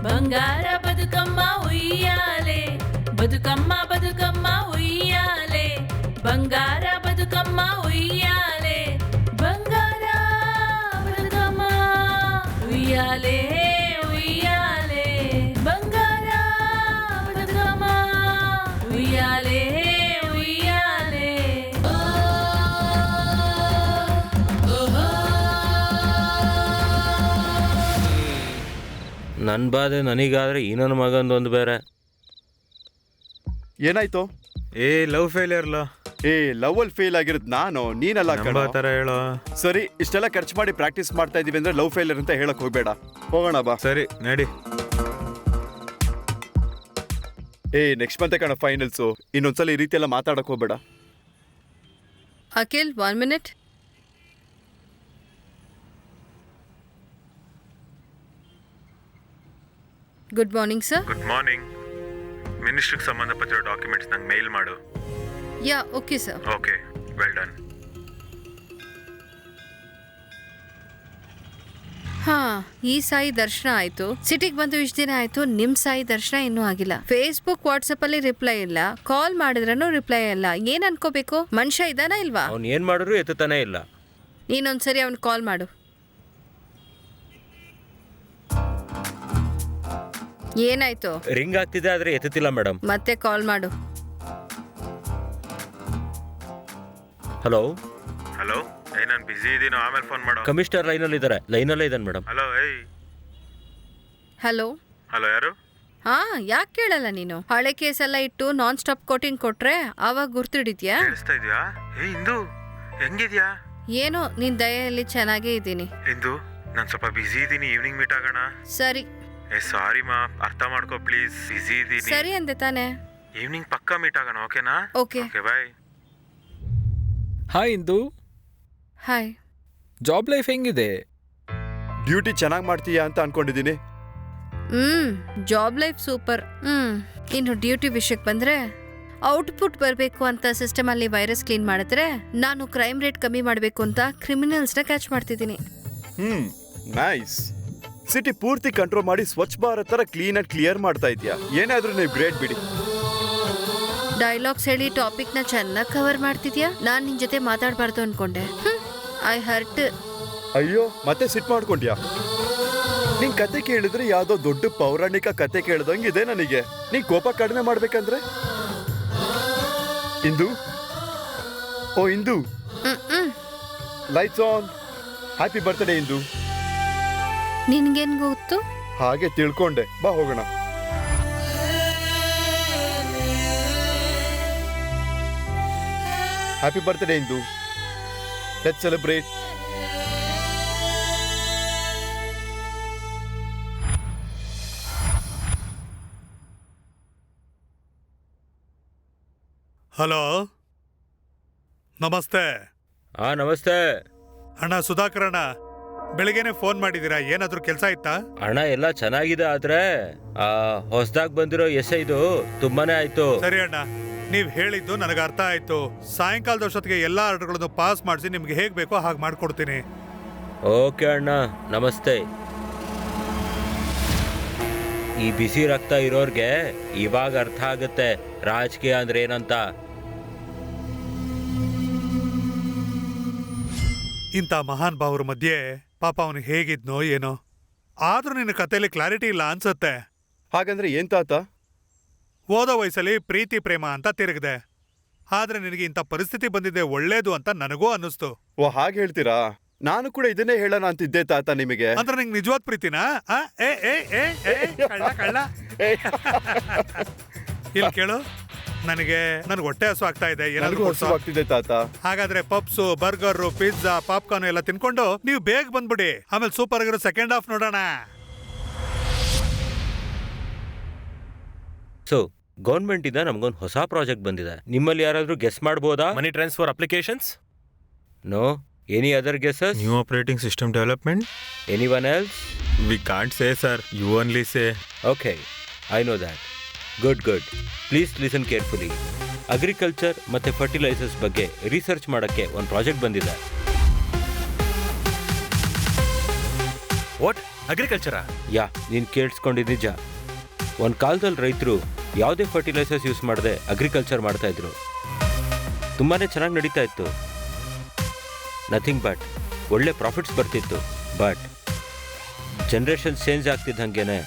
ಬಂಗಾರ ಬದುಕಮ್ಮ ಉಯ್ಯಾಲೆ. ಬದುಕಮ್ಮ ಬದುಕಮ್ಮ ಉಯ್ಯಾಲೆ, ಬಂಗಾರ ಬದುಕಮ್ಮ ಉಯ್ಯಾಲೆ. ಬಂಗಾರ ಬದುಕಮ್ಮ ಉಯ್ಯಾಲೆ ಉಯ್ಯಾಲೆ. ಬಂಗಾರ ಬದುಕಮ್ಮ ಉಯ್ಯಾಲೆ ಉಯ್ಯಾಲೆ. ನನ್ ಬಾಧೆ ನನಗಾದ್ರೆ ಈ ನನ್ನ ಮಗಂದೊಂದು ಬೇರೆ. ಏನಾಯ್ತು? Love failure. ಲವ್ ಅಲ್ಲಿ ಫೇಲ್ ಆಗಿರೋದು ನಾನು, ನೀನಲ್ಲ ಕಣೋ. ತರ ಹೇಳೋ. ಸರಿ, ಇಷ್ಟೆಲ್ಲ ಖರ್ಚು ಮಾಡಿ ಪ್ರಾಕ್ಟೀಸ್ ಮಾಡ್ತಾ ಇದೀವಿ ಅಂದ್ರೆ ಲವ್ ಫೇಲಿಯರ್ ಅಂತ ಹೇಳಕ್ ಹೋಗ್ಬೇಡ. ಹೋಗೋಣ ಬಾ. ಸರಿ ನಡಿ. ನೆಕ್ಸ್ಟ್ ಮಂತೆ ಕಣ ಫೈನಲ್ಸು. ಇನ್ನೊಂದ್ಸಲ ಈ ರೀತಿ ಎಲ್ಲ ಮಾತಾಡಕ್ ಹೋಗ್ಬೇಡ. Akhil 1 minute. Good morning sir. Good morning. ಮಿನಿಸ್ಟ್ರಿಗೆ ಸಂಬಂಧಪಟ್ಟಿರೋ ಡಾಕ್ಯುಮೆಂಟ್ಸ್ ನಂಗೆ ಮೇಲ್ ಮಾಡು. Yeah okay sir. Okay, well done. ಹಾ, ಈ ಸಾಯಿ ದರ್ಶನ ಆಯ್ತು. ಸಿಟಿಗೆ ಬಂದು ಇಷ್ಟು ದಿನ ಆಯ್ತು, ನಿಮ್ ಸಾಯಿ ದರ್ಶನ ಇನ್ನೂ ಆಗಿಲ್ಲ. ಫೇಸ್ಬುಕ್ ವಾಟ್ಸಪ್ ಅಲ್ಲಿ ರಿಪ್ಲೈ ಇಲ್ಲ, ಕಾಲ್ ಮಾಡಿದ್ರೂ ರಿಪ್ಲೈ ಇಲ್ಲ. ಏನ್ ಅನ್ಕೋಬೇಕು? ಮನುಷ್ಯ ಇದಾನ ಇಲ್ವಾ? ಅವ್ನು ಏನ್ ಮಾಡಿದ್ರು ಎತ್ತತಾನೆ ಇಲ್ಲ. ನೀನೊಂದ್ಸರಿ ಅವ್ನ್ ಕಾಲ್ ಮಾಡು. ಏನಾಯ್ತು? ರಿಂಗ್ ಆಗ್ತಿದೆ ಆದ್ರೆ ಎತ್ತತಿಲ್ಲ ಮೇಡಮ್. ಮತ್ತೆ ಕಾಲ್ ಮಾಡು. ಹಲೋ ಹಲೋ, ನಾನು ಬಿಸಿ ಇದ್ದೀನೋ, ಆಮೇಲೆ ಫೋನ್ ಮಾಡೋ. ಕಮಿಷನರ್ ಲೈನಲ್ಲಿ ಇದ್ದಾರೆ. ಲೈನಲ್ಲೇ ಇದ್ದಾನೆ ಮೇಡಮ್. ಹಲೋ. ಏಯ್ ಹಲೋ. ಹಲೋ, ಯಾರು? ಹಾ, ಯಾಕೆ ಕೇಳಲ್ಲ ನೀನು? ಹಳೆ ಕೇಸೆಲ್ಲ ಇಟ್ಟು ನಾನ್ ಸ್ಟಾಪ್ ಕೋಟಿಂಗ್ ಕೊಟ್ರೆ ಅವಾಗ ಗುರ್ತಿಡಿದ್ಯಾ? ಕೇಳಿಸ್ತಾ ಇದೆಯಾ? ಏ ಇಂದು, ಹೆಂಗಿದ್ಯಾ? ಏನೋ ನಿನ್ ದಯೆಯಲ್ಲಿ ಚೆನ್ನಾಗೇ ಇದ್ದೀನಿ. ಇಂದು, ನಾನು ಸ್ವಲ್ಪ ಬಿಸಿ ಇದ್ದೀನಿ, ಈವ್ನಿಂಗ್ ಮೀಟ್ ಆಗೋಣ. ಸರಿ. ಏ ಸಾರಿ ಮಾ, ಅರ್ಥ ಮಾಡ್ಕೋ ಪ್ಲೀಸ್, ಬಿಸಿ ಇದ್ದೀನಿ. ಸರಿ ಅಂದೆ ತಾನೆ. ಈವ್ನಿಂಗ್ ಪಕ್ಕಾ ಮೀಟ್ ಆಗೋಣ, ಓಕೆನಾ? ಓಕೆ. Okay, bye. ಹಾಯ್ ಇಂದು. ಹಾಯ್. ಜಾಬ್ ಲೈಫ್ ಹೆಂಗಿದೆ? ಡ್ಯೂಟಿ ಚೆನ್ನಾಗಿ ಮಾಡ್ತೀಯಾ ಅಂತ ಅನ್ಕೊಂಡಿದ್ದೀನಿ. Job life super. ಇನ್ನು ಡ್ಯೂಟಿ ವಿಷಯಕ್ಕೆ ಬಂದ್ರೆ, ಔಟ್ಪುಟ್ ಬರಬೇಕು ಅಂತ ಸಿಸ್ಟಮ್ ಅಲ್ಲಿ ವೈರಸ್ ಕ್ಲೀನ್ ಮಾಡಿದ್ರೆ, ನಾನು ಕ್ರೈಮ್ ರೇಟ್ ಕಮ್ಮಿ ಮಾಡಬೇಕು ಅಂತ ಕ್ರಿಮಿನಲ್ಸ್ನ ಕ್ಯಾಚ್ ಮಾಡ್ತಿದ್ದೀನಿ. ನೈಸ್. ಸಿಟಿ ಪೂರ್ತಿ ಕಂಟ್ರೋಲ್ ಮಾಡಿ ಸ್ವಚ್ಛ ಭಾರತ್ ತರ ಕ್ಲೀನ್ ಅಂಡ್ ಕ್ಲಿಯರ್ ಮಾಡ್ತಾ ಇದೀಯಾ. ಏನಾದ್ರೂ ನೀವು ಗ್ರೇಟ್ ಬಿಡಿ. ಡೈಲಾಗ್ಸ್ ಹೇಳಿ ಟಾಪಿಕ್ನ ಚೆನ್ನಾಗಿ ಕವರ್ ಮಾಡ್ತಿದ್ಯಾ. ನಾನ್ ನಿನ್ ಜೊತೆ ಮಾತಾಡಬಾರ್ದು ಅನ್ಕೊಂಡೆ. I hurt. ಅಯ್ಯೋ, ಮತ್ತೆ ಸಿಟ್ ಮಾಡ್ಕೊಂಡ್ಯಾ? ನಿನ್ ಕತೆ ಕೇಳಿದ್ರೆ ಯಾವ್ದೋ ದೊಡ್ಡ ಪೌರಾಣಿಕ ಕತೆ ಕೇಳ್ದಂಗಿದೆ ನನಗೆ. ನೀನ್ ಕೋಪ ಕಡಿಮೆ ಮಾಡ್ಬೇಕಂದ್ರೆ ಇಂದು. ಓ Indu, lights on. Happy birthday Indu. ನಿನ್ಗೇನ್ ಗೊತ್ತು? ಹಾಗೆ ತಿಳ್ಕೊಂಡೆ. ಬಾ ಹೋಗೋಣ. Happy birthday Indu. Let's celebrate. Hello, ನಮಸ್ತೆ. ನಮಸ್ತೆ ಅಣ್ಣ, ಸುಧಾಕರ್ ಅಣ್ಣ. ಬೆಳಿಗ್ಗೆನೆ ಫೋನ್ ಮಾಡಿದೀರಾ, ಏನಾದ್ರೂ ಕೆಲಸ ಇತ್ತಾ? ಅಣ್ಣ ಎಲ್ಲ ಚೆನ್ನಾಗಿದೆ, ಆದ್ರೆ ಹೊಸದಾಗಿ ಬಂದಿರೋ ಇದು ತುಂಬಾನೇ ಆಯ್ತು. ಸರಿ ಅಣ್ಣ, ನೀವ್ ಹೇಳಿದ್ದು ನನಗೆ ಅರ್ಥ ಆಯ್ತು. ಸಾಯಂಕಾಲದ ಅಷ್ಟೊತ್ತಿಗೆ ಎಲ್ಲಾ ಆರ್ಡರ್ಗಳನ್ನು ಪಾಸ್ ಮಾಡಿಸಿ ನಿಮ್ಗೆ ಹೇಗ್ ಬೇಕೋ ಹಾಗೆ ಮಾಡ್ಕೊಡ್ತೀನಿ. ಓಕೆ ಅಣ್ಣ, ನಮಸ್ತೆ. ಈ ಬಿಸಿ ರಕ್ತ ಇರೋರ್ಗೆ ಇವಾಗ ಅರ್ಥ ಆಗುತ್ತೆ ರಾಜಕೀಯ ಅಂದ್ರೆ ಏನಂತ. ಇಂಥ ಮಹಾನ್ ಭಾವರ ಮಧ್ಯೆ ಪಾಪ ಅವನು ಹೇಗಿದ್ನೋ ಏನೋ. ಆದ್ರೂ ನಿನ್ನ ಕಥೆಯಲ್ಲಿ ಕ್ಲಾರಿಟಿ ಇಲ್ಲ ಅನ್ಸತ್ತೆ. ಹಾಗಂದ್ರೆ ಏನ್ ತಾತ? ಓದೋ ವಯಸ್ಸಲ್ಲಿ ಪ್ರೀತಿ ಪ್ರೇಮ ಅಂತ ತಿರುಗಿದೆ. ಆದ್ರೆ ನಿನಗೆ ಇಂಥ ಪರಿಸ್ಥಿತಿ ಬಂದಿದೆ ಒಳ್ಳೇದು ಅಂತ ನನಗೂ ಅನ್ನಿಸ್ತು. ಓ, ಹಾಗೆ ಹೇಳ್ತೀರಾ? ನಾನು ಕೂಡ ಇದನ್ನೇ ಹೇಳೋಣ ಅಂತಿದ್ದೆ ತಾತ ನಿಮಗೆ. ಅಂದ್ರೆ ನಿಂಗೆ ನಿಜವಾದ ಪ್ರೀತಿನಾ? ಕಳ್ಳ ಇಲ್ಲಿ ಕೇಳು, ನನಗೆ ಹೊಟ್ಟೆ ಹಸು ಆಗ್ತಾ ಇದೆ. ಏನಾದ್ರು ಹಸು ಆಗ್ತಿದೆ ತಾತ. ಹಾಗಾದ್ರೆ ಪಪ್ಸು, ಬರ್ಗರ್, ಪಿಜ್ಜಾ, ಪಾಪ್ಕಾರ್ನ್ ಎಲ್ಲ ತಿನ್ಕೊಂಡು ನೀವು ಬೇಗ ಬಂದ್ಬಿಡಿ. ಆಮೇಲೆ ಸೂಪರ್ ಆಗಿರೋ ಸೆಕೆಂಡ್ ಹಾಫ್ ನೋಡೋಣ. ಸೊ ಗೌರ್ಮೆಂಟ್ ಇಂದ ನಮ್ಗೊಂದು ಹೊಸ ಪ್ರಾಜೆಕ್ಟ್ ಬಂದಿದೆ. ನಿಮ್ಮಲ್ಲಿ ಯಾರಾದ್ರೂ ಗೆಸ್ ಮಾಡ್ಬೋದಾ? Money transfer applications? No. Any other guesses? New operating system development. Anyone else? We can't say sir, you only say. Okay, I know that. Good. Please listen carefully. Agriculture ಮತ್ತೆ fertilisers ಬಗ್ಗೆ research ಮಾಡಕ್ಕೆ ಒಂದು project ಬಂದಿದೆ. What? ಅಗ್ರಿಕಲ್ಚರಾ? ಯಾ, ನೀನು ಕೇಳಿಸ್ಕೊಂಡಿದ್ದು ನಿಜ. ಒಂದು ಕಾಲದಲ್ಲಿ ರೈತರು ಯಾವುದೇ ಫರ್ಟಿಲೈಸರ್ಸ್ ಯೂಸ್ ಮಾಡದೆ ಅಗ್ರಿಕಲ್ಚರ್ ಮಾಡ್ತಾ ಇದ್ರು. ತುಂಬಾ ಚೆನ್ನಾಗಿ ನಡೀತಾ ಇತ್ತು. ನಥಿಂಗ್ ಬಟ್ ಒಳ್ಳೆ ಪ್ರಾಫಿಟ್ಸ್ ಬರ್ತಿತ್ತು. ಬಟ್ ಜನ್ರೇಷನ್ ಚೇಂಜ್ ಆಗ್ತಿದ್ದಂಗೆನೆ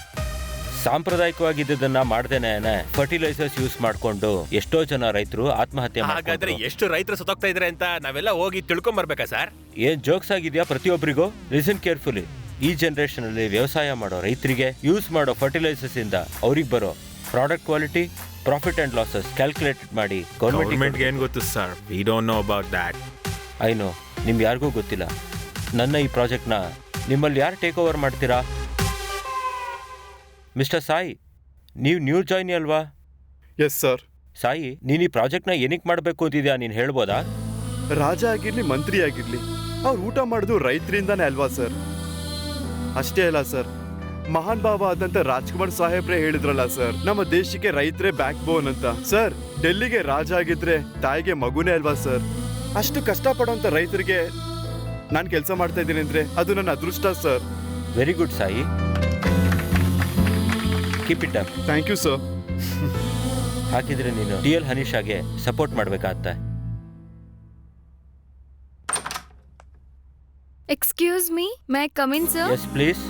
ಸಾಂಪ್ರದಾಯಿಕವಾಗಿದ್ದನ್ನ ಮಾಡ್ದೇನೆ ಫರ್ಟಿಲೈಸರ್ಸ್ ಯೂಸ್ ಮಾಡ್ಕೊಂಡು ಎಷ್ಟೋ ಜನ ರೈತರು ಆತ್ಮಹತ್ಯೆ ಹಾಗಾದ್ರೆ ಮಾಡ್ತಾರೆ. ಎಷ್ಟು ರೈತರು ಸತ್ತೋಗ್ತಾ ಇದ್ರೆ ಅಂತ ನಾವೆಲ್ಲ ಹೋಗಿ ತಿಳ್ಕೊಂಡ್ ಬರ್ಬೇಕಾ ಸರ್? ಏನ್ ಜೋಕ್ಸ್ ಆಗಿದ್ಯಾ ಪ್ರತಿಯೊಬ್ಬರಿಗೂ? Listen carefully. ಈ ಜನರೇಷನ್ ಅಲ್ಲಿ ವ್ಯವಸಾಯ ಮಾಡೋ ರೈತರಿಗೆ ಯೂಸ್ ಮಾಡೋ ಫರ್ಟಿಲೈಸರ್ಸ್ ಇಂದ ಅವ್ರಿಗೆ ಬರೋ product quality, profit and losses calculated ಮಾಡಿ ಗೌರ್ಮೆಂಟ್ಗೆ ಏನ್ ಗೊತ್ತು sir? We don't know about that. I know, ನಿಮ್ಗೆ ಯಾರಿಗೂ ಗೊತ್ತಿಲ್ಲ. ನನ್ನ ಈ ಪ್ರಾಜೆಕ್ಟ್ನ ನಿಮ್ಮಲ್ಲಿ ಯಾರು ಟೇಕ್ ಓವರ್ ಮಾಡ್ತೀರಾ? ಮಿಸ್ಟರ್ ಸಾಯಿ, ನೀವು ನ್ಯೂ ಜಾಯ್ನಿ ಅಲ್ವಾ? Yes sir. ಸಾಯಿ, ನೀನು ಈ ಪ್ರಾಜೆಕ್ಟ್ನ ಏನಕ್ಕೆ ಮಾಡಬೇಕು ಅಂತಿದ್ಯಾ, ನೀನು ಹೇಳ್ಬೋದಾ? ರಾಜ ಆಗಿರ್ಲಿ, ಮಂತ್ರಿ ಆಗಿರ್ಲಿ, ಅವ್ರು ಊಟ ಮಾಡೋದು ರೈತರಿಂದಾನೇ ಅಲ್ವಾ ಸರ್? ಅಷ್ಟೇ ಅಲ್ಲ ಸರ್, ಮಹಾನ್ ಭಾವ ಆದಂತ ರಾಜ್ಕುಮಾರ್ ಸಾಹೇಬ್ರೆ ಹೇಳಿದ್ರಲ್ಲ ಸರ್, ನಮ್ಮ ದೇಶಕ್ಕೆ ರೈತರೇ ಬ್ಯಾಕ್ ಬೋನ್ ಅಂತ. ಸರ್, ಡೆಲ್ಲಿಗೆ ರಾಜ ಆಗಿದ್ರೆ ತಾಯಿಗೆ ಮಗುನೇ ಅಲ್ವಾ ಸರ್? ಅಷ್ಟು ಕಷ್ಟಪಡೋಂತ ರೈತರಿಗೆ ನಾನು ಕೆಲಸ ಮಾಡ್ತಾ ಇದ್ದೀನಿ ಅಂದ್ರೆ ಅದು ನನ್ನ ಅದೃಷ್ಟ sir. Very good Sai, keep it up. Thank you sir. ಹಾಗಿದ್ರೆ ನೀನು DL ಹನೀಶಾಗೆ ಸಪೋರ್ಟ್ ಮಾಡ್ಬೇಕಾಗತ್ತೆ. Excuse me, may come in sir? Yes please.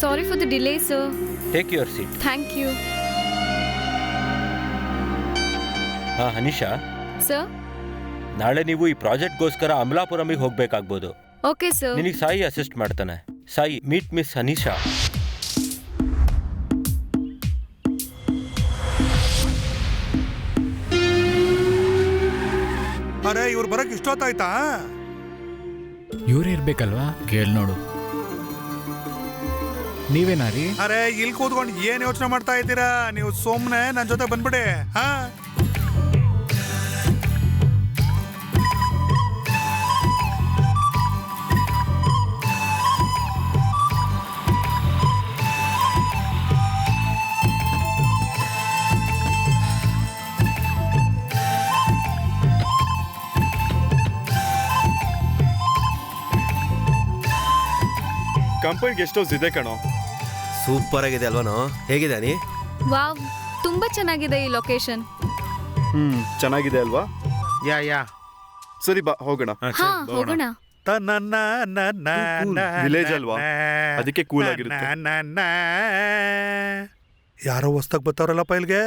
Sorry for the delay sir. Take your seat. Thank you. ಹಾ ಹನೀಶಾ ಸರ್, ನಾಳೆ ನೀವು ಈ ಪ್ರಾಜೆಕ್ಟ್ಗೋಸ್ಕರ ಅಮಲಾಪುರಮಿಗೆ ಹೋಗ್ಬೇಕಾಗ್ಬೋದು. Okay sir. ನಿನಗೆ Sai assist ಮಾಡ್ತಾನೆ. Sai, meet miss Haneesha. ಅರೆ ಇವ್ರು ಬರಕ್ ಇಷ್ಟೊತ್ತಾಯ್ತಾ? ಇವ್ರೇ ಇರ್ಬೇಕಲ್ವಾ? ಕೇಳ್ ನೋಡು. ನೀವೇನಾರಿ? ಅರೆ ಇಲ್ಲಿ ಕೂತ್ಕೊಂಡು ಏನ್ ಯೋಚನೆ ಮಾಡ್ತಾ ಇದ್ದೀರಾ? ನೀವು ಸುಮ್ನೆ ನನ್ನ ಜೊತೆ ಬಂದ್ಬಿಡಿ. ಹಾ, ಕಂಪನಿ ಗೆಸ್ಟ್ ಹೌಸ್ ಇದೆ ಕಣೋ. ಸೂಪರ್ ಆಗಿದೆ ಅಲ್ವಾನೋ? ಹೇಗಿದೆ ನೀ? ವಾವ್, ತುಂಬಾ ಚೆನ್ನಾಗಿದೆ ಈ ಲೊಕೇಶನ್. ಚೆನ್ನಾಗಿದೆ ಅಲ್ವಾ? ಯಾ ಸರಿ ಬಾ ಹೋಗೋಣ. ಹಾ, ಹೋಗೋಣ. ವಿಲೇಜ್ ಅಲ್ವಾ, ಅದಕ್ಕೆ ಕೂಲ್ ಆಗಿರುತ್ತೆ. ಯಾರೋ ಹೊಸ್ದಾಗ್ ಬರ್ತಾವ್ರಲ್ಲಪ್ಪ ಇಲ್ಗೆ.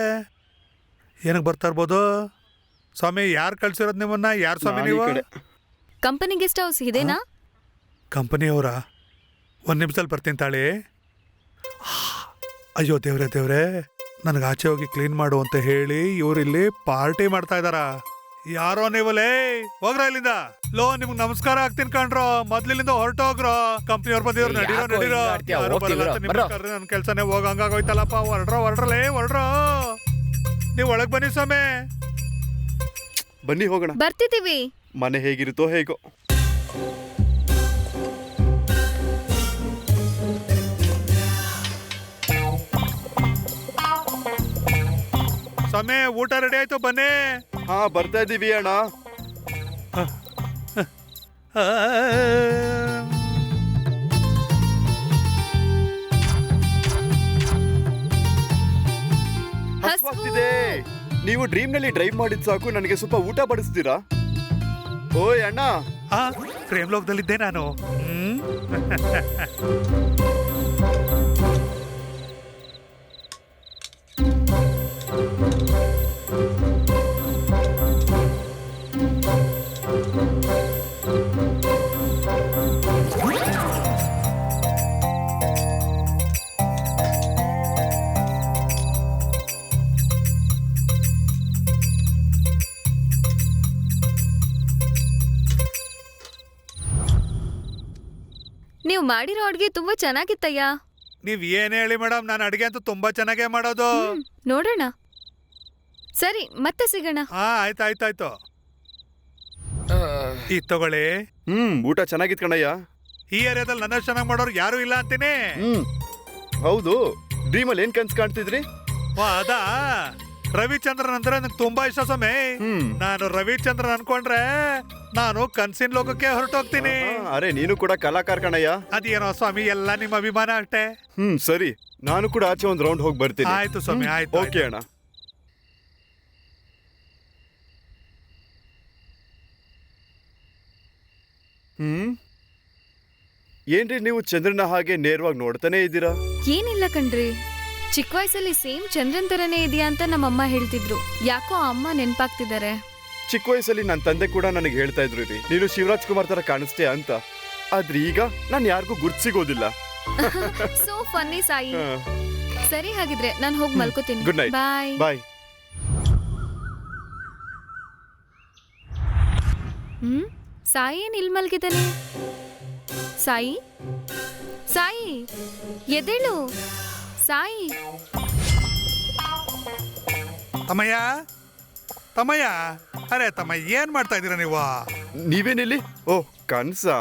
ಏನಕ್ಕೆ ಬರ್ತಾ ಇರ್ಬೋದು? ಸ್ವಾಮಿ, ಯಾರು ಕಳ್ಸಿರೋದು ನಿಮ್ಮನ್ನ? ಯಾರು ಸ್ವಾಮಿ ನೀವು? ಕಂಪನಿ ಗೆಸ್ಟ್ ಹೌಸ್ ಇದೇನಾ? ಕಂಪನಿಯವರ? ಒಂದು ನಿಮಿಷದಲ್ಲಿ ಬರ್ತೀನಿ ತಾಳಿ. ಅಯ್ಯೋ ದೇವ್ರೆ, ನನಗೆ ಆಚೆ ಹೋಗಿ ಕ್ಲೀನ್ ಮಾಡು ಅಂತ ಹೇಳಿ ಇವ್ರು ಇಲ್ಲಿ ಪಾರ್ಟಿ ಮಾಡ್ತಾ ಇದಾರ. ಯಾರೋ ನೀವಲ್ಲೇ, ಹೋಗ್ರ ಇಲ್ಲಿಂದ. ಲೋ, ನಿಮ್ಗೆ ನಮಸ್ಕಾರ ಆಗ್ತೀನಿ ಕಣ್ರೋ. ಮೊದ್ಲಿಂದ ಹೊರಟೋಗ್ರೋ. ಕಂಪ್ನಿಯವ್ರು ಬಂದಿದ್ರು. ನಡೀರೋ. ನನ್ನ ಕೆಲ್ಸನೇ ಹೋಗಂಗಾಗೋಯ್ತಲ್ಲಪ್ಪ. ಹೊರಡ್ರೋ. ನೀವು ಒಳಗ್ ಬನ್ನಿ ಸ್ವಾಮಿ. ಬನ್ನಿ ಹೋಗೋಣ. ಬರ್ತಿದ್ದೀವಿ. ಮನೆ ಹೇಗಿರುತ್ತೋ ಹೇಗೋ. ಸ್ವಾಮಿ, ಊಟ ರೆಡಿ ಆಯ್ತು, ಬನ್ನಿ. ಹಾ, ಬರ್ತಾ ಇದ್ದೀವಿ ಅಣ್ಣ. ಹಸ್ವಾಗ್ತಿದೆ. ನೀವು ಡ್ರೀಮ್ ನಲ್ಲಿ ಡ್ರೈವ್ ಮಾಡಿದ್ ಸಾಕು, ನನಗೆ ಸ್ವಲ್ಪ ಊಟ ಬಡಿಸ್ತೀರಾ? ಓಯ್ ಅಣ್ಣ. ಪ್ರೇಮ್ ಲೋಕದಲ್ಲಿದ್ದೆ ನಾನು. ನೀವು ಮಾಡಿರೋ ಅಡ್ಗೆ ತುಂಬಾ ಚೆನ್ನಾಗಿತ್ತಯ್ಯ. ನೀವ್ ಏನ್ ಹೇಳಿ ಮೇಡಮ್, ನಾನು ಅಡಿಗೆ ಅಂತೂ ತುಂಬಾ ಚೆನ್ನಾಗೇ ಮಾಡೋದು. ನೋಡೋಣ. ಸರಿ, ಮತ್ತೆ ಸಿಗೋಣ. ಆಯ್ತಾಯ್ತಾಯ್ತು. ಈಗ ತಗೊಳ್ಳಿ. ಊಟ ಚೆನ್ನಾಗಿತ್ ಕಣಯ್ಯ. ಈ ಏರಿಯಾದಲ್ಲಿ ನನ್ನ ಚೆನ್ನಾಗಿ ಮಾಡೋರು ಯಾರು ಇಲ್ಲ ಅಂತೀನಿ. ಹೌದು. ಡ್ರೀಮ್ ಅಲ್ಲಿ ಏನ್ ಕನ್ಸ್ ಕಾಣ್ತಿದ್ರಿ? ಅದಾ, ರವಿಚಂದ್ರನ್ ಅಂದ್ರೆ ನಂಗೆ ತುಂಬಾ ಇಷ್ಟ ಸ್ವಾಮಿ. ನಾನು ರವಿಚಂದ್ರನ್ ಅನ್ಕೊಂಡ್ರೆ ನಾನು ಕನ್ಸಿನ ಲೋಕಕ್ಕೆ ಹೊರಟೋಗ್ತೀನಿ. ಅರೆ, ನೀನು ಕೂಡ ಕಲಾಕಾರ ಕಣಯ್ಯ. ಅದೇನೋ ಸ್ವಾಮಿ, ಎಲ್ಲ ನಿಮ್ಮ ಅಭಿಮಾನ ಅಷ್ಟೇ. ಸರಿ, ನಾನು ಕೂಡ ಆಚೆ ಒಂದ್ ರೌಂಡ್ ಹೋಗಿ ಬರ್ತೀನಿ. ಆಯ್ತು ಸ್ವಾಮಿ, ಆಯ್ತು. ಓಕೆ ಅಣ್ಣ. ಏನ್ರಿ ನೀವು ಚಂದ್ರನ ಹಾಗೆ ನೇರವಾಗಿ ನೋಡ್ತಾನೆ ಇದ್ದೀರಾ? ಏನಿಲ್ಲ ಕಣ್ರಿ, ಚಿಕ್ಕ ವಯಸ್ಸಲ್ಲಿ ಸೇಮ್ ಚಂದ್ರನ್ ತರನೇ ಇದೆಯಾ ಅಂತ ನಮ್ಮಮ್ಮ ಹೇಳ್ತಿದ್ರು. ಯಾಕೋ ಅಮ್ಮ ನೆನ್ಪಾಗ್ತಿದ್ದಾರೆ. ಚಿಕ್ಕ ವಯಸ್ಸಲ್ಲಿ ನನ್ನ ತಂದೆ ಕೂಡ ನನಗೆ ಹೇಳ್ತಾ ಇದ್ರು ರೀ, ನೀನು ಶಿವರಾಜ್ ಕುಮಾರ್ ತರ ಕಾಣಿಸ್ತೀಯ ಅಂತ. ಆದ್ರೆ ಈಗ ನಾನು ಯಾರಿಗೂ ಗುರ್ತಿಸಿಗೋದಿಲ್ಲ. So funny Sai. ಸರಿ, ಹಾಗಿದ್ರೆ ನಾನು ಹೋಗಿ ಮಲ್ಕೋತೀನಿ. Good night. Bye bye. Sai ಏನ್ ಇಲ್ಲಿ ಮಲ್ಗಿದ್ದಾನೆ? ಸಾಯಿ, ಸಾಯಿ ಎದ್ದೇಳು. ಸಾಯಿ. ತಮ್ಮಯ್ಯ, ಅರೆ ತಮ್ಮ, ಏನ್ ಮಾಡ್ತಾ ಇದೀರಾ ನೀವು? ನೀವೇನಿಲ್ಲಿ? ಓ ಕನ್ಸಾ?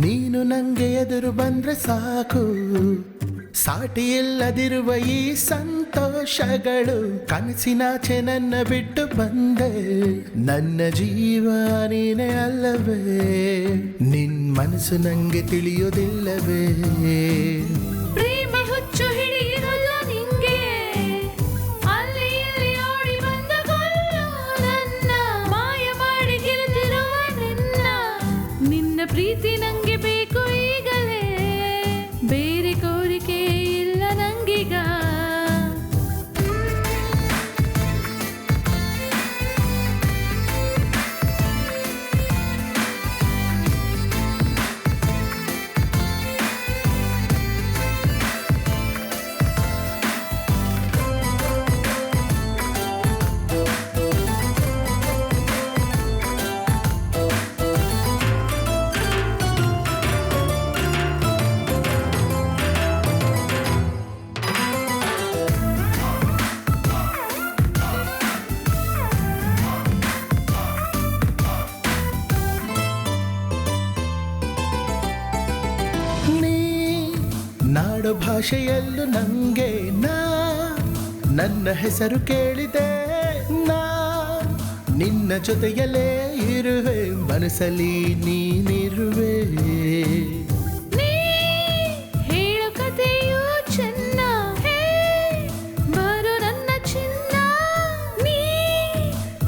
ನೀನು ನಂಗೆ ಎದುರು ಬಂದ್ರೆ ಸಾಕು, ಸಾಟಿ ಇಲ್ಲದಿರುವ ಈ ಸಂತೋಷಗಳು. ಕನಸಿನಾಚೆ ನನ್ನ ಬಿಟ್ಟು ಬಂದೆ, ನನ್ನ ಜೀವ ನೀನೇ ಅಲ್ಲವೇ? ನಿನ್ ಮನಸ್ಸು ನಂಗೆ ತಿಳಿಯೋದಿಲ್ಲವೇ? ಪ್ರೇಮ ಹುಚ್ಚು ಹಿಡಿಯಿರೋದು ನಿಂಗೆ, ಅಲ್ಲಿ ಇಲ್ಲಿ ಓಡಿ ಬಂದ ಕೊಲ್ಲು ನನ್ನ, ಮಾಯ ಮಾಡಿ ಗೆಲ್ತಿರುವ ನಿನ್ನ ಪ್ರೀತಿ ನಂಗೆ ಬೇಕು ಈಗಲೇ, ಬೇರೆ ಕೋರಿಕೆ ಇಲ್ಲ ನಂಗೀಗ. ನಾಡು ಭಾಷೆಯಲ್ಲೂ ನಂಗೆ ನನ್ನ ಹೆಸರು ಕೇಳಿದೆ, ನಾ ನಿನ್ನ ಜೊತೆಯಲ್ಲೇ ಇರುವೆ, ಮನಸ್ಸಲ್ಲಿ ನೀನಿರುವೆ. ಹೇಳು ಕಥೆಯು ಚೆನ್ನ, ಬರು ನನ್ನ ಚಿನ್ನ, ನೀ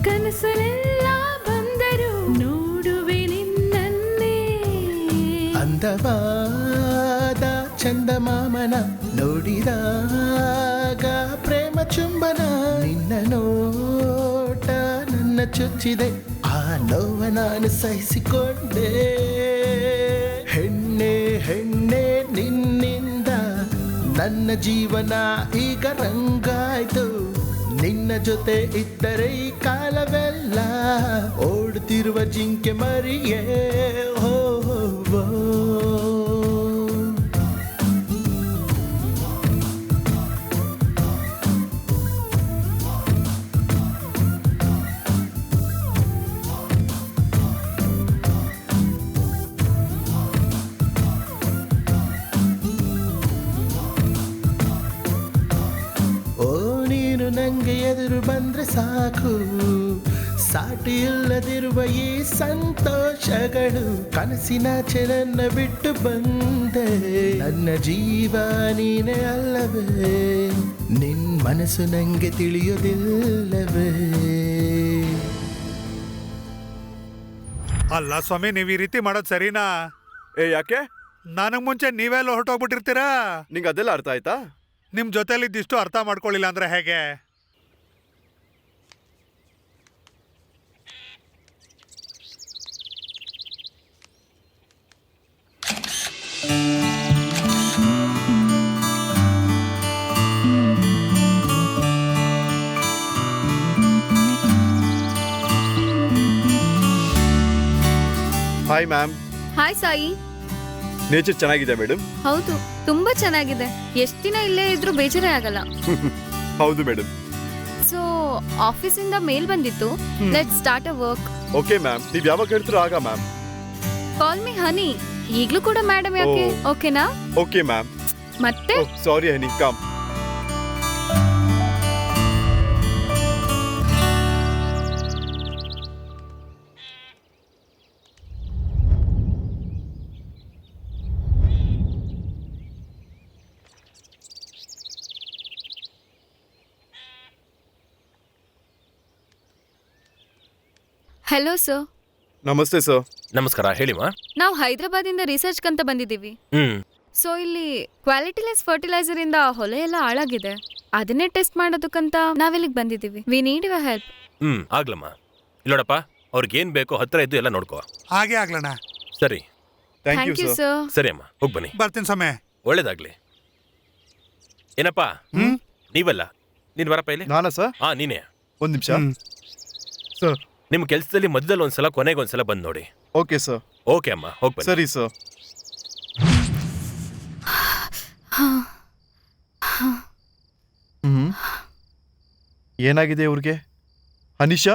ಕನಸಲೆಲ್ಲ ಬಂದರು ನೋಡುವೆ ನಿನ್ನನ್ನೇ. ಅಂದವಾದ ಚಂದಮಾಮನ ನೋಡಿದಾಗ ಪ್ರೇಮ ಚುಂಬನ, ನಿನ್ನ ನೋಟ ನನ್ನ ಚುಚ್ಚಿದೆ, ಆ ನೋವ ನಾನು ಸಹಿಸಿಕೊಂಡೆ. ಹೆಣ್ಣೆ ಹೆಣ್ಣೆ ನಿನ್ನಿಂದ ನನ್ನ ಜೀವನ ಈಗ ರಂಗಾಯ್ತು, ನಿನ್ನ ಜೊತೆ ಇದ್ದರೆ ಈ ಕಾಲವೆಲ್ಲ ಓಡುತ್ತಿರುವ ಜಿಂಕೆ ಮರಿಯೇ. ಹೋ ಹೋ ನಂಗೆ ಎದುರು ಬಂದ್ರೆ ಸಾಕು, ಸಾಟಿ ಇಲ್ಲದಿರುವ ಈ ಸಂತೋಷಗಳು. ಕನಸಿನಾಚೆ ನನ್ನ ಬಿಟ್ಟು ಬಂದೆ, ನನ್ನ ಜೀವ ನೀನೇ ಅಲ್ಲವೇ? ನಿನ್ ಮನಸ್ಸು ನಂಗೆ ತಿಳಿಯೋದಿಲ್ಲವೇ? ಅಲ್ಲ ಸ್ವಾಮಿ, ನೀವು ಈ ರೀತಿ ಮಾಡೋದು ಸರಿನಾ? ಯಾಕೆ? ನನಗೆ ಮುಂಚೆ ನೀವೆಲ್ಲ ಹೊರಟೋಗ್ಬಿಟ್ಟಿರ್ತೀರಾ. ನಿಂಗೆ ಅದೆಲ್ಲ ಅರ್ಥ ಆಯ್ತಾ? ನಿಮ್ಮ ಜೊತೆಲಿದ್ದಿಷ್ಟು ಅರ್ಥ ಮಾಡ್ಕೊಳ್ಳಿಲ್ಲ ಅಂದ್ರೆ ಹೇಗೆ? Hi ma'am. Hi Sai. Nature ಚೆನ್ನಾಗಿದೆ ಮೇಡಮ್. ಹೌದು, ತುಂಬಾ ಚೆನ್ನಾಗಿದೆ. ಎಷ್ಟು ದಿನ ಇಲ್ಲೇ ಇದ್ರೂ ಬೇಜಾರೇ ಆಗಲ್ಲ. ಹೌದು ಮೇಡಮ್. ಸೊ ಆಫೀಸಿಂದ ಮೇಲ್ ಬಂದಿತ್ತು, let's start a work. Okay ma'am, ನೀವು ಯಾವಾಗ ಹೇಳ್ತೀರೋ ಆಗ ಮ್ಯಾಮ್. ಕಾಲ್ ಮಿ ಹನಿ. ಈಗಲೂ ಕೂಡ ಮೇಡಮ್ ಯಾಕೆ? ಓಕೆನಾ? Okay ma'am. ಮತ್ತೆ ಸಾರಿ ಹನಿ, ಕಮ್. Hello sir. ನಮಸ್ತೆ ಸರ್. ನಮಸ್ಕಾರ, ಹೇಳಿಮಾ. ನಾವು ಹೈದರಾಬಾದಿಂದ ರಿಸರ್ಚ್ ಕಂತ ಬಂದಿದ್ದೀವಿ. ಸೊ ಇಲ್ಲಿ ಕ್ವಾಲಿಟಿಲೆಸ್ ಫರ್ಟಿಲೈಸರ್ ಇಂದ ಹೊಲ ಎಲ್ಲ ಹಾಳಾಗಿದೆ. ಅದನ್ನೇ ಟೆಸ್ಟ್ ಮಾಡೋದಕ್ಕಂತ ನಾವಿಲ್ಲಿಗೆ ಬಂದಿದ್ದೀವಿ. We need your help. ಆಗ್ಲಮ್ಮ. ಇಲ್ಲೋಡಪ್ಪ, ಅವ್ರಿಗೆ ಏನ್ ಬೇಕೋ ಹತ್ರ ಇದ್ದು ಎಲ್ಲ ನೋಡ್ಕೋ. ಹಾಗೆ ಆಗ್ಲಣ್ಣ. ಸರಿ. Thank you sir. ಸರಿ ಅಮ್ಮ, ಹೋಗಿ ಬನ್ನಿ. ಬರ್ತೀನಿ ಸಮಯ. ಒಳ್ಳೇದಾಗ್ಲಿ. ಏನಪ್ಪ ನೀವಲ್ಲ, ನೀನ್ ಬರಪ್ಪ ಇಲ್ಲಿ. ನಾನಾ ಸರ್? ಹಾ ನೀನೇ. ಒಂದ್ ನಿಮಿಷ ಸರ್. ನಿಮ್ಮ ಕೆಲಸದಲ್ಲಿ ಮಧ್ಯದಲ್ಲಿ ಒಂದ್ಸಲ ಕೊನೆಗೆ ಒಂದ್ಸಲ ಬಂದು ನೋಡಿ. Okay sir. ಓಕೆ ಅಮ್ಮ, ಹೋಗಿ ಬನ್ನಿ. ಸರಿ ಸರ್. ಏನಾಗಿದೆ ಇವ್ರಿಗೆ? ಅನಿಶಾ?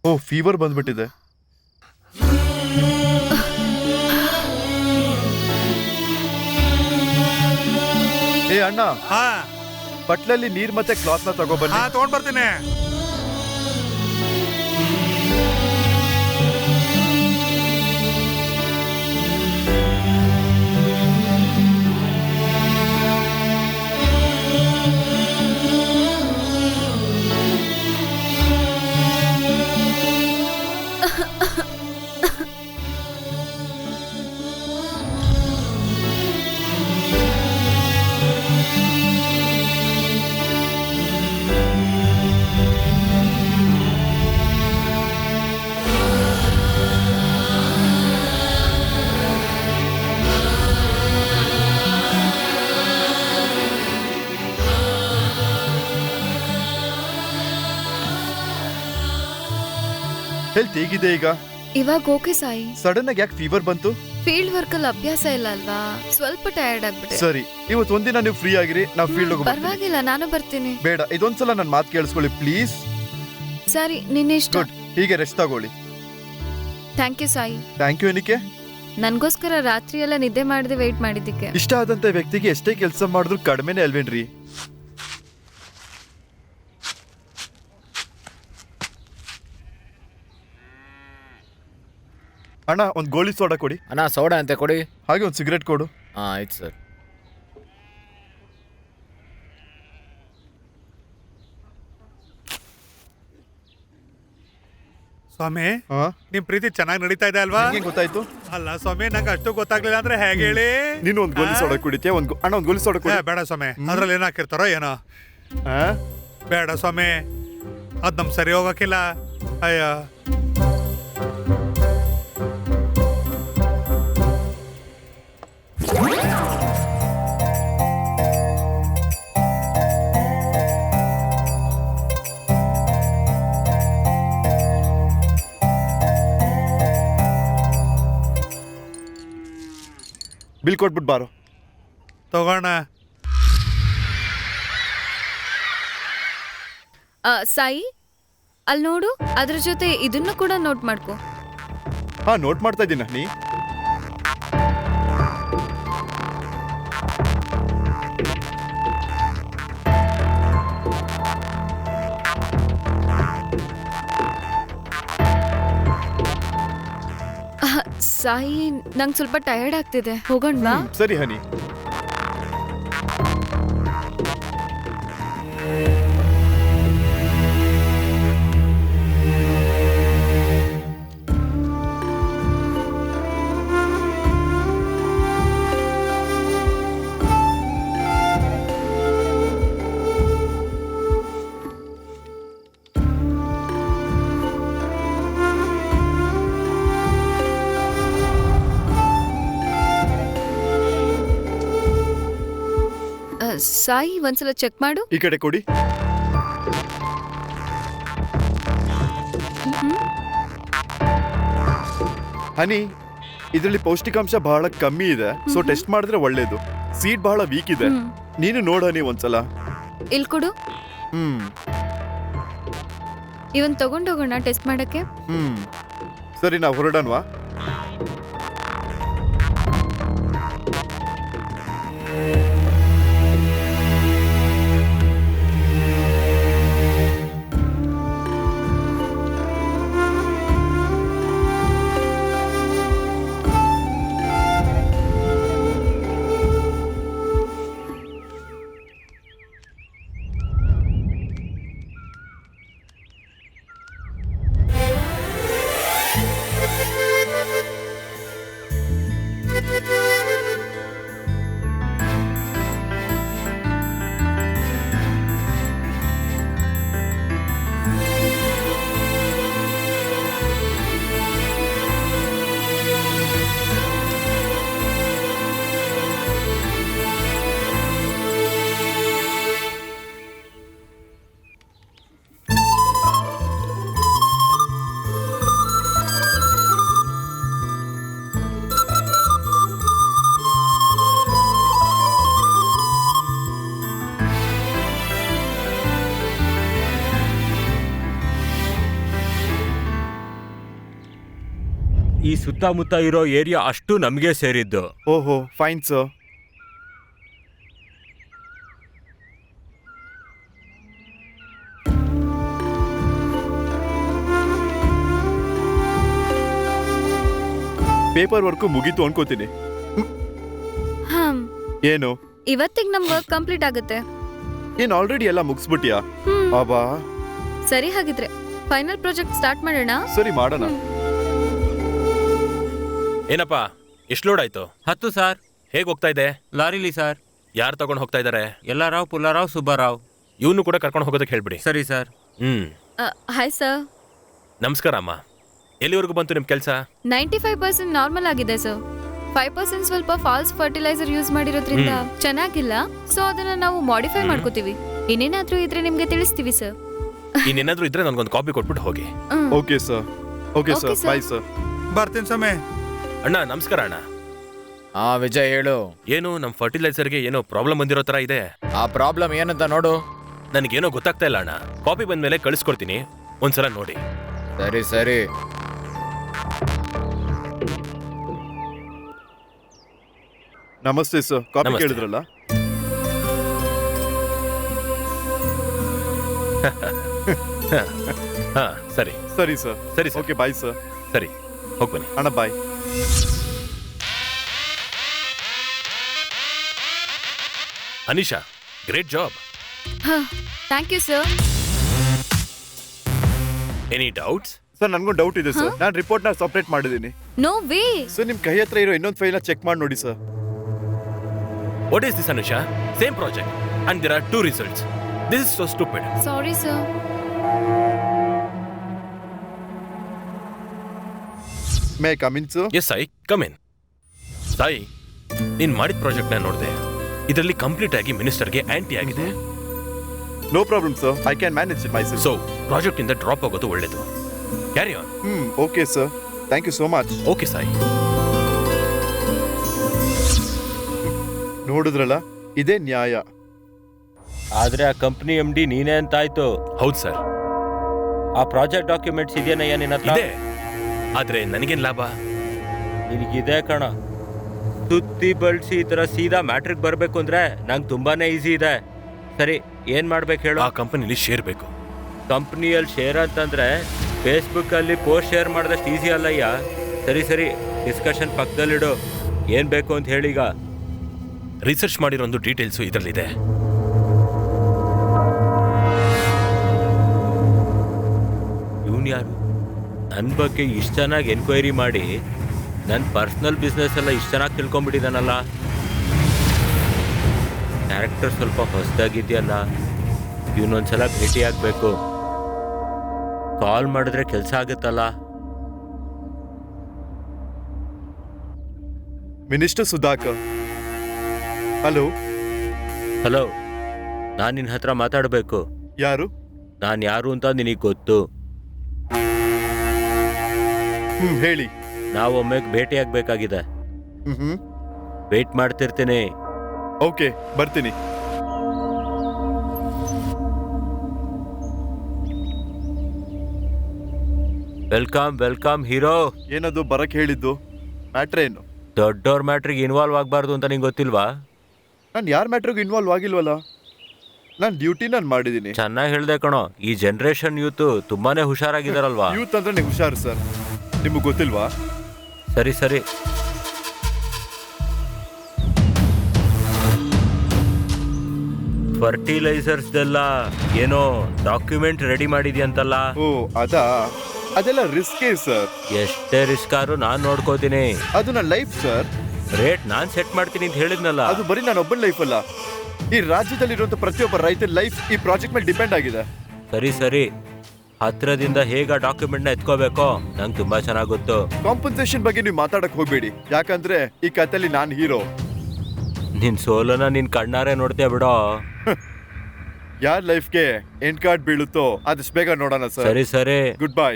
ಓ, ಫೀವರ್ ಬಂದ್ಬಿಟ್ಟಿದೆ. ಏ ಅಣ್ಣ, ಬಟ್ಲಲ್ಲಿ ನೀರ್ ಮತ್ತೆ ಕ್ಲಾತ್ ನ ತಗೋಬನ್ನಿ. ತಗೊಂಡ್ ಬರ್ತೀನಿ. ಹೆಲ್ತ್ ಹೇಗಿದೆ ಈಗ? ಇವಾಗ ಓಕೆ ಸಾಯಿ. ಸಡನ್ ಆಗಿ ಯಾಕೆ ಫೀವರ್ ಬಂತು? ಫೀಲ್ಡ್ ವರ್ಕ್ ಅಲ್ಲಿ ಅಭ್ಯಾಸ ಇಲ್ಲ ಅಲ್ವಾ, ಸ್ವಲ್ಪ ಟಯರ್ಡ್ ಆಗ್ಬಿಟ್ಟೆ. ಸರಿ, ಇವತ್ತು ಒಂದಿನ ನೀವು ಫ್ರೀ ಆಗಿರಿ, ನಾವು ಫೀಲ್ಡ್ ಹೋಗಿ. ಪರವಾಗಿಲ್ಲ, ನಾನು ಬರ್ತೀನಿ. ಬೇಡ, ಇದೊಂದ್ಸಲ ನನ್ನ ಮಾತು ಕೇಳಿಸ್ಕೊಳ್ಳಿ ಪ್ಲೀಸ್. ಸರಿ, ನಿನ್ನಿಷ್ಟ. ಗುಡ್, ಹೀಗೆ ರೆಸ್ಟ್ ತಗೊಳ್ಳಿ. Thank you Sai. Thank you ಏನಕ್ಕೆ? ನನ್ಗೋಸ್ಕರ ರಾತ್ರಿ ಎಲ್ಲ ನಿದ್ದೆ ಮಾಡದೆ ವೇಟ್ ಮಾಡಿದ್ದಕ್ಕೆ. ಇಷ್ಟ ಆದಂತ ವ್ಯಕ್ತಿಗೆ ಎಷ್ಟೇ ಕೆಲಸ ಮಾಡಿದ್ರು ಕಡಿಮೆನೆ ಅಲ್ವೇನ್ರಿ? ಅಣ್ಣ, ಒಂದ್ ಗೋಳಿ ಸೋಡಾ ಕೊಡಿ. ಅಣ್ಣ ಸೋಡಾ ಅಂತ ಕೊಡಿ. ಹಾಗೆ ಒಂದು ಸಿಗರೇಟ್ ಕೊಡು. ಆಯ್ತು ಸರ್. ಸ್ವಾಮಿ, ನಿಮ್ ಪ್ರೀತಿ ಚೆನ್ನಾಗಿ ನಡೀತಾ ಇದೆ ಅಲ್ವಾ? ಗೊತ್ತಾಯ್ತು. ಅಲ್ಲ ಸ್ವಾಮಿ, ನಂಗೆ ಅಷ್ಟು ಗೊತ್ತಾಗ್ಲಿಲ್ಲ ಅಂದ್ರೆ ಹೇಗೆ ಹೇಳಿ? ನೀನು ಒಂದ್ ಗೋಲಿ ಸೋಡಾ ಕುಡಿತೀಯ? ಅಣ್ಣ ಒಂದ್ ಗೋಲಿ ಸೋಡಾ ಕೊಡಿ. ಬೇಡ ಸ್ವಾಮಿ, ಅದ್ರಲ್ಲಿ ಏನ್ ಹಾಕಿರ್ತಾರೋ ಏನೋ. ಬೇಡ ಸ್ವಾಮಿ, ಅದ್ ನಮ್ ಸರಿ ಹೋಗಕ್ಕಿಲ್ಲ. ಅಯ್ಯ, ಬಿಲ್ ಕೊಟ್ಬಿಟ್ಟು ಬಾರೋ. ತಗೋಣ. ಸಾಯಿ, ಅಲ್ಲಿ ನೋಡು, ಅದ್ರ ಜೊತೆ ಇದನ್ನು ಕೂಡ ನೋಟ್ ಮಾಡ್ಕೋ. ಹಾ, ನೋಟ್ ಮಾಡ್ತಾ ಇದ್ದೀನ. ನೀ ಸಾಯಿ, ನಂಗೆ ಸ್ವಲ್ಪ ಟಯರ್ಡ್ ಆಗ್ತಿದೆ, ಹೋಗೋಣವಾ? ಸರಿ ಹನಿ. ಸಾಯಿ, ಒಂದ್ಸಲ ಚೆಕ್ ಮಾಡು. ಈ ಕಡೆ ಕೊಡಿ. ಹನಿ, ಇದರಲ್ಲಿ ಪೌಷ್ಟಿಕಾಂಶ ಬಹಳ ಕಮ್ಮಿ ಇದೆ, ಸೊ ಟೆಸ್ಟ್ ಮಾಡಿದ್ರೆ ಒಳ್ಳೇದು. ಸೀಡ್ ಬಹಳ ವೀಕ್ ಇದೆ, ನೀನು ನೋಡ ಹನಿ ಒಂದ್ಸಲ. ಇಲ್ಲಿ ಕೊಡು. ಇವನ್ ತಗೊಂಡೋಗೋಣ ಟೆಸ್ಟ್ ಮಾಡಕ್ಕೆ. ಸರಿ, ನಾವು ಹೊರಡೋಣವಾ? ಈ ಸುತ್ತಮುತ್ತ ಇರೋ ಏರಿಯಾ ಅಷ್ಟು ನಮಗೆ ಸೇರಿದ್ದು. ಓಹೋ ಫೈನ್ ಸರ್. ಪೇಪರ್ ವರ್ಕು ಮುಗೀತು ಅನ್ಕೋತೀನಿ. ಏನು ಇವತ್ತಿಗೆ ನಮ್ ವರ್ಕ್ ಕಂಪ್ಲೀಟ್ ಆಗುತ್ತೆ. ಏನ್ ಆಲ್ರೆಡಿ ಎಲ್ಲ ಮುಗಿಸ್ಬಿಟ್ಯಾ? ಅಬ್ಬಾ ಸರಿ, ಹಾಗಿದ್ರೆ ಫೈನಲ್ ಪ್ರಾಜೆಕ್ಟ್ ಸ್ಟಾರ್ಟ್ ಮಾಡೋಣ. ಸರಿ ಮಾಡೋಣ. ಏನಪ್ಪ ಎಷ್ಟು ಲೋಡ್ ಆಯ್ತು? 10 ಸರ್. ಹೇಗೆ ಹೋಗ್ತಾ ಇದೆ? ಲಾರಿಲಿ ಸರ್. ಯಾರು ತಗೊಂಡು ಹೋಗ್ತಾ ಇದ್ದಾರೆ? ಎಲ್ಲಾರಾವ್, ಪುಲ್ಲಾರಾವ್, ಸುಬ್ಬಾರಾವ್. ಇವನು ಕೂಡ ಕರ್ಕೊಂಡು ಹೋಗೋದಕ್ಕೆ ಹೇಳ್ಬಿಡಿ. ಸರಿ ಸರ್. Hi sir. ನಮಸ್ಕಾರ ಅಮ್ಮ. ಎಲ್ಲಿವರೆಗೂ ಬಂತು ನಿಮ್ಮ ಕೆಲಸ? 95% ನಾರ್ಮಲ್ ಆಗಿದೆ ಸರ್. 5% ಸ್ವಲ್ಪ ಫಾಲ್ಸ್ ಫರ್ಟಿಲೈಸರ್ ಯೂಸ್ ಮಾಡಿರೋದ್ರಿಂದ ಚೆನ್ನಾಗಿಲ್ಲ. ಸೊ ಅದನ್ನ ನಾವು ಮಾಡಿಫೈ ಮಾಡ್ಕೋತೀವಿ. ಇನ್ನೇನಾದ್ರೂ ಇದ್ರೆ ನಿಮ್ಗೆ ತಿಳಿಸ್ತೀವಿ ಸರ್. ಇನ್ನೇನಾದ್ರೂ ಇದ್ರೆ ನನಗೊಂದು ಕಾಪಿ ಕೊಟ್ಬಿಟ್ಟು ಹೋಗಿ. Okay sir. Okay sir, bye sir. ಬರ್ತೀನಿ ಸಮಯ. ಅಣ್ಣ ನಮಸ್ಕಾರ ಅಣ್ಣ. ವಿಜಯ್ ಹೇಳು. ಏನು ನಮ್ಮ ಫರ್ಟಿಲೈಸರ್ಗೆ ಏನೋ ಪ್ರಾಬ್ಲಮ್ ಬಂದಿರೋ ತರ ಇದೆ. ಆ ಪ್ರಾಬ್ಲಮ್ ಏನಂತ ನೋಡು. ನನಗೇನೋ ಗೊತ್ತಾಗ್ತಾ ಇಲ್ಲ ಅಣ್ಣ. ಕಾಪಿ ಬಂದ್ಮೇಲೆ ಕಳಿಸ್ಕೊಡ್ತೀನಿ, ಒಂದ್ಸಲ ನೋಡಿ. ಸರಿ ಸರಿ. ನಮಸ್ತೆ ಸರ್, ಕಾಪಿ ಕೇಳಿದ್ರಲ್ಲ? ಹಾ ಸರಿ ಸರಿ ಸರ್. ಸರಿ ಓಕೆ ಬಾಯ್ ಸರ್. ಸರಿ ಹೋಗಿ ಬನ್ನಿ ಅಣ್ಣ, bye. Anisha, great job. Thank you sir. Any doubts? Sir ನನಗೊಂದು ಡೌಟ್ ಇದೆ ಸರ್. ನಾನು ರಿಪೋರ್ಟ್ನ ಸಪರೇಟ್ ಮಾಡಿದ್ದೀನಿ. No way. ಸರ್ ನಿಮ್ಮ ಕೈ ಹತ್ರ ಇರೋ ಇನ್ನೊಂದು ಫೈಲ್ನ ಚೆಕ್ ಮಾಡಿ ನೋಡಿ sir. What is this, Anusha? Same project, and there are 2 results. This is so stupid. Sorry sir. May come in sir? Yes, Sai, come in. Sai, ನೀನ್ ಮಾಡಿದ ಪ್ರಾಜೆಕ್ಟ್ ನ ನೋಡಿದೆ. ಇದರಲ್ಲಿ ಕಂಪ್ಲೀಟ್ ಆಗಿ ಮಿನಿಸ್ಟರ್ಗೆ ಆಂಟಿ ಆಗಿದೆ. No problem sir, I can manage it myself. So project ಇಂದ drop ಆಗೋದು ಒಳ್ಳೇದು. Carry on. Okay sir, thank you so much. Okay Sai. ನೋಡಿದ್ರಲ್ಲ, ಇದೇ ನ್ಯಾಯ. ಆದ್ರೆ ಆ ಕಂಪ್ನಿ MD ನೀನೇ ಅಂತ ಆಯ್ತು. ಹೌದು ಸರ್. ಆ ಪ್ರಾಜೆಕ್ಟ್ ಡಾಕ್ಯುಮೆಂಟ್ಸ್ ಇದೆಯಾ ನಿನ್ನ ಹತ್ರ? ಇದೆ, ಆದ್ರೆ ನನಗೇನ್ ಲಾಭ? ನಿನಗಿದೆ ಕಣ. ಸುತ್ತಿ ಬಳಸಿ ಈ ತರ ಸೀದಾ ಮ್ಯಾಟ್ರಿಕ್ ಬರ್ಬೇಕು ಅಂದ್ರೆ ನಂಗೆ ತುಂಬಾನೇ ಈಸಿ ಇದೆ. ಸರಿ, ಏನ್ ಮಾಡ್ಬೇಕು ಹೇಳು? ಆ ಕಂಪನಿಲಿ ಶೇರ್ ಬೇಕು. ಕಂಪ್ನಿಯಲ್ಲಿ ಶೇರ್ ಅಂತಂದ್ರೆ ಫೇಸ್ಬುಕ್ ಅಲ್ಲಿ ಪೋಸ್ಟ್ ಶೇರ್ ಮಾಡಿದಷ್ಟು ಈಸಿ ಅಲ್ಲಯ್ಯ. ಸರಿ ಸರಿ, ಡಿಸ್ಕಷನ್ ಪಕ್ಕದಲ್ಲಿಡು. ಏನ್ ಬೇಕು ಅಂತ ಹೇಳೀಗ. ರಿಸರ್ಚ್ ಮಾಡಿರೋ ಒಂದು ಡೀಟೇಲ್ಸು ಇದರಲ್ಲಿದೆ. ಇವನ್ ಯಾರು? ನನ್ನ ಬಗ್ಗೆ ಇಷ್ಟು ಚೆನ್ನಾಗಿ ಎನ್ಕ್ವೈರಿ ಮಾಡಿ ನನ್ನ ಪರ್ಸ್ನಲ್ ಬಿಸ್ನೆಸ್ ಎಲ್ಲ ಇಷ್ಟು ಚೆನ್ನಾಗಿ ತಿಳ್ಕೊಂಬಿಟ್ಟಿದ್ದಾನಲ್ಲ. ಕ್ಯಾರೆಕ್ಟರ್ ಸ್ವಲ್ಪ ಹೊಸದಾಗಿದೆಯಲ್ಲ. ಇವನೊಂದ್ಸಲ ಭೇಟಿ ಆಗಬೇಕು. ಕಾಲ್ ಮಾಡಿದ್ರೆ ಕೆಲಸ ಆಗುತ್ತಲ್ಲ. ಮಿನಿಸ್ಟರ್ ಸುಧಾಕರ್. ಹಲೋ. ಹಲೋ, ನಾನು ನಿನ್ನ ಹತ್ರ ಮಾತಾಡಬೇಕು. ಯಾರು? ನಾನು ಯಾರು ಅಂತ ನಿನಗೆ ಗೊತ್ತು. ಹೇಳಿ. ನಾವೊಮ್ಮೆ ಭೇಟಿ ಆಗ್ಬೇಕಾಗಿದೆ. ವೇಟ್ ಮಾಡ್ತಿರ್ತೀನಿ. ಓಕೆ, ಬರ್ತೀನಿ. Welcome welcome hero. ಏನದು ಬರಕ್ ಹೇಳಿದ್ದು? ಮ್ಯಾಟ್ರ್ ಏನು? ದೊಡ್ಡವ್ರ ಮ್ಯಾಟ್ರಿಗೆ ಇನ್ವಾಲ್ವ್ ಆಗಬಾರ್ದು ಅಂತ ನಿಂಗೆ ಗೊತ್ತಿಲ್ವಾ? ನಾನು ಯಾರ ಮ್ಯಾಟ್ರಿಗೂ ಇನ್ವಾಲ್ವ್ ಆಗಿಲ್ವಲ್ಲ. ನಾನು ಡ್ಯೂಟಿ ನಾನು ಮಾಡಿದ್ದೀನಿ. ಚೆನ್ನಾಗಿ ಹೇಳ್ದೆ ಕಣೋ. ಈ ಜನರೇಷನ್ ಯೂತ್ ತುಂಬಾನೇ ಹುಷಾರಾಗಿದಾರಲ್ವಾ? ಯೂತ್ ಅಂದ್ರೆ ನೀವು ಹುಷಾರು ಸರ್, ನಿಮಗೆ ಗೊತ್ತಿಲ್ವಾ? ಸರಿ ಸರಿ. ಫರ್ಟಿಲೈಸರ್ಸ್ದೆಲ್ಲ ಏನೋ ಡಾಕ್ಯುಮೆಂಟ್ ರೆಡಿ ಮಾಡಿದ್ಯಂತಲ್ಲ? ಓ ಅದೆಲ್ಲ ರಿಸ್ಕೇ ಸರ್. ಎಷ್ಟೇ ರಿಸ್ಕ್ ಆದ್ರೂ ನಾನು ನೋಡ್ಕೋತೀನಿ. ಅದು ನನ್ನ ಲೈಫ್ ಸರ್. ರೇಟ್ ನಾನು ಸೆಟ್ ಮಾಡ್ತೀನಿ ಅಂತ ಹೇಳಿದ್ನಲ್ಲ. ಅದು ಬರೀ ನಾನು ಒಬ್ಬನ ಲೈಫ್ ಅಲ್ಲ, ಈ ರಾಜ್ಯದಲ್ಲಿರುವಂತ ಪ್ರತಿಯೊಬ್ಬ ರೈತರ ಲೈಫ್ ಈ ಪ್ರಾಜೆಕ್ಟ್ ಮೇಲೆ ಡಿಪೆಂಡ್ ಆಗಿದೆ. ಸರಿ ಸರಿ, ಹತ್ರದಿಂದ ಹೇಗ ಡಾಕ್ಯುಮೆಂಟ್ ನ ಎತ್ಕೋಬೇಕೋ ನಂಗೆ ತುಂಬಾ ಚೆನ್ನಾಗಿ ಗೊತ್ತು. ಕಾಂಪನ್ಸೇಷನ್ ಬಗ್ಗೆ ನೀವು ಮಾತಾಡಕ್ ಹೋಗ್ಬೇಡಿ, ಯಾಕಂದ್ರೆ ಈ ಕಥೆಯಲ್ಲಿ ನಾನು ಹೀರೋ. ನಿನ್ ಸೋಲನ ನಿನ್ ಕಣ್ಣಾರೆ ನೋಡ್ತೀಯ ಬಿಡೋ. ಯಾರ ಲೈಫ್ಗೆ ಎಂಡ್ ಕಾರ್ಡ್ ಬೀಳುತ್ತೋ ಆದಷ್ಟು ಬೇಗ ನೋಡೋಣ ಸರ್. ಸರಿ ಸರಿ, ಗುಡ್ ಬೈ.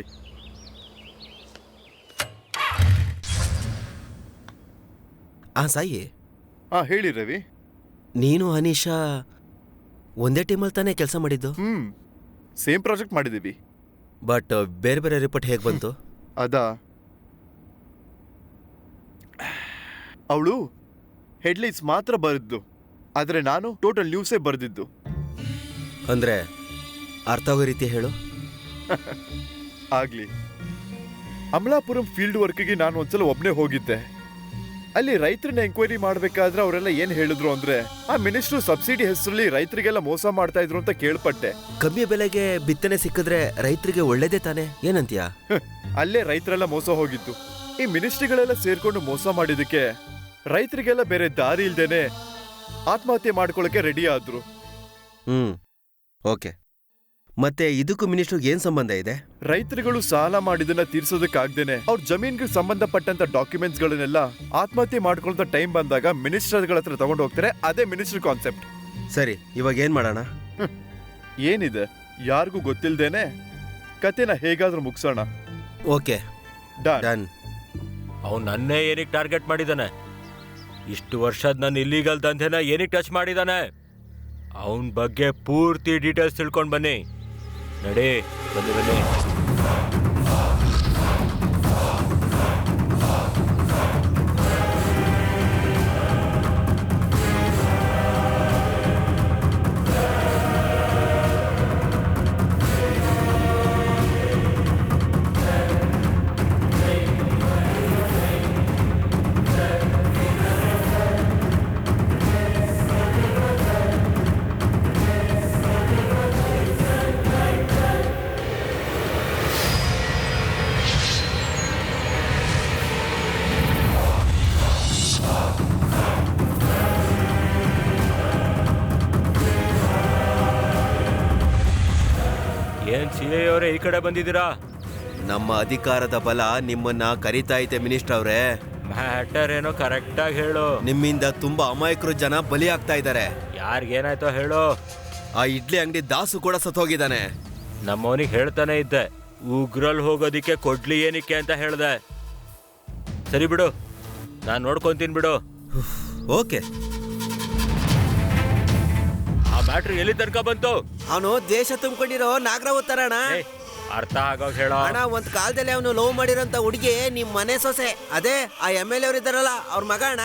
ಸಾಯಿ. ಹೇಳಿ ರವಿ. ನೀನು ಅನೀಶಾ ಒಂದೇ ಟೀಮಲ್ಲಿ ತಾನೇ ಕೆಲಸ ಮಾಡಿದ್ದು? ಸೇಮ್ ಪ್ರಾಜೆಕ್ಟ್ ಮಾಡಿದ್ದೀವಿ. ಬಟ್ ಬೇರೆ ಬೇರೆ ರಿಪೋರ್ಟ್ ಹೇಗೆ ಬಂತು? ಅವಳು ಹೆಡ್ಲೈನ್ಸ್ ಮಾತ್ರ ಬರೆದ್ದು, ಆದರೆ ನಾನು ಟೋಟಲ್ ನ್ಯೂಸೇ ಬರೆದಿದ್ದು. ಅಂದ್ರೆ ಅರ್ಥ ಆಗೋ ರೀತಿ ಹೇಳು. ಆಗ್ಲಿ. ಅಮಲಾಪುರಂ ಫೀಲ್ಡ್ ವರ್ಕ್ಗೆ ನಾನು ಒಂದ್ಸಲ ಒಬ್ಬನೇ ಹೋಗಿದ್ದೆ. ಅಲ್ಲಿ ರೈತರನ್ನ ಎಂಕ್ವೈರಿ ಮಾಡ್ಬೇಕಾದ್ರೆ ಅವರೆಲ್ಲ ಏನ್ ಹೇಳಿದ್ರು ಅಂದ್ರೆ, ಆ ಮಿನಿಸ್ಟ್ರು ಸಬ್ಸಿಡಿ ಹೆಸರಲ್ಲಿ ರೈತರಿಗೆಲ್ಲ ಮೋಸ ಮಾಡ್ತಾ ಇದ್ರು ಅಂತ ಕೇಳ್ಪಟ್ಟೆ. ಕಮ್ಮಿ ಬೆಲೆಗೆ ಬಿತ್ತನೆ ಸಿಕ್ಕಿದ್ರೆ ರೈತರಿಗೆ ಒಳ್ಳೇದೇ ತಾನೆ, ಏನಂತೀಯ? ಅಲ್ಲೇ ರೈತರೆಲ್ಲ ಮೋಸ ಹೋಗಿತ್ತು. ಈ ಮಿನಿಸ್ಟ್ರಿಗಳೆಲ್ಲ ಸೇರ್ಕೊಂಡು ಮೋಸ ಮಾಡಿದಕ್ಕೆ ರೈತರಿಗೆಲ್ಲ ಬೇರೆ ದಾರಿ ಇಲ್ದೇನೆ ಆತ್ಮಹತ್ಯೆ ಮಾಡ್ಕೊಳ್ಳಕ್ಕೆ ರೆಡಿ ಆದ್ರು. ಓಕೆ, ಮತ್ತೆ ಇದಕ್ಕೂ ಮಿನಿಸ್ಟ್ರಿಗೆ ಏನ್ ಸಂಬಂಧ ಇದೆ? ರೈತರುಗಳು ಸಾಲ ಮಾಡಿದನ್ನ ತೀರ್ಸೋದಕ್ಕಾಗ್ದೇನೆ ಅವ್ರ ಜಮೀನ್ಗೆ ಸಂಬಂಧಪಟ್ಟಂತ ಡಾಕ್ಯುಮೆಂಟ್ಸ್ ಗಳನ್ನೆಲ್ಲ ಆತ್ಮಹತ್ಯೆ ಮಾಡ್ಕೊಳ್ಳೋ ಟೈಮ್ ಬಂದಾಗ ಮಿನಿಸ್ಟರ್ಗಳ ಹತ್ರ ತಗೊಂಡು ಹೋಗ್ತಾರೆ. ಅದೇ ಮಿನಿಸ್ಟರ್ ಕಾನ್ಸೆಪ್ಟ್. ಸರಿ, ಇವಾಗ ಏನ್ ಮಾಡೋಣ? ಏನಿದೆ, ಯಾರಿಗೂ ಗೊತ್ತಿಲ್ದೇನೆ ಕತೆನ ಹೇಗಾದ್ರೂ ಮುಗಿಸೋಣ. Okay, done. ಅವ್ನು ನನ್ನೇ ಏನಕ್ಕೆ ಟಾರ್ಗೆಟ್ ಮಾಡಿದಾನೆ? ಇಷ್ಟು ವರ್ಷದ ನನ್ನ ಇಲ್ಲಿಗಲ್ ದಂಧೆನ ಏನಕ್ಕೆ ಟಚ್ ಮಾಡಿದಾನೆ? ಅವನ ಬಗ್ಗೆ ಪೂರ್ತಿ ಡೀಟೇಲ್ಸ್ ತಿಳ್ಕೊಂಡು ಬನ್ನಿ. ನಡಿ, ಬನ್ನಿ. ಏನ್ ಸಿ ಅವರೇ ಈ ಕಡೆ ಬಂದಿದ್ದೀರಾ? ನಮ್ಮ ಅಧಿಕಾರದ ಬಲ ನಿಮ್ಮನ್ನ ಕರೀತಾ ಐತೆ ಮಿನಿಸ್ಟರ್ ಅವರೇ. ಮ್ಯಾಟರ್ ಏನೋ ಕರೆಕ್ಟ್ ಆಗಿ ಹೇಳು. ನಿಮ್ಮಿಂದ ತುಂಬಾ ಅಮಾಯಕರು ಜನ ಬಲಿ ಆಗ್ತಾ ಇದ್ದಾರೆ. ಯಾರಿಗೇನಾಯ್ತೋ ಹೇಳು. ಆ ಇಡ್ಲಿ ಅಂಗಡಿ ದಾಸು ಕೂಡ ಸತ್ತೋಗಿದ್ದಾನೆ. ನಮ್ಮವನಿಗೆ ಹೇಳ್ತಾನೆ ಇದ್ದೆ, ಉಗ್ರಲ್ ಹೋಗೋದಿಕ್ಕೆ ಕೊಡ್ಲಿ ಏನಕ್ಕೆ ಅಂತ ಹೇಳ್ದೆ. ಸರಿ ಬಿಡು, ನಾನು ನೋಡ್ಕೊಂತೀನಿ ಬಿಡು. ಓಕೆ. ಆ ಬ್ಯಾಟ್ರಿ ಎಲ್ಲಿ ತನಕ ಬಂತು? ಅವನು ದೇಶ ತುಂಬಿಕೊಂಡಿರೋ ನಾಗರಾವ್ ತರಣ. ಅರ್ಥ ಆಗೋಗ್ ಹೇಳೋ. ಅಣ್ಣ, ಒಂದ್ ಕಾಲದಲ್ಲಿ ಅವನು ಲವ್ ಮಾಡಿರೋಂತ ಹುಡುಗಿ ನಿಮ್ ಮನೆ ಸೊಸೆ. ಅದೇ ಆ MLA ಅವ್ರು ಇದ್ದಾರಲ್ಲ, ಅವ್ರ ಮಗ ಅಣ್ಣ.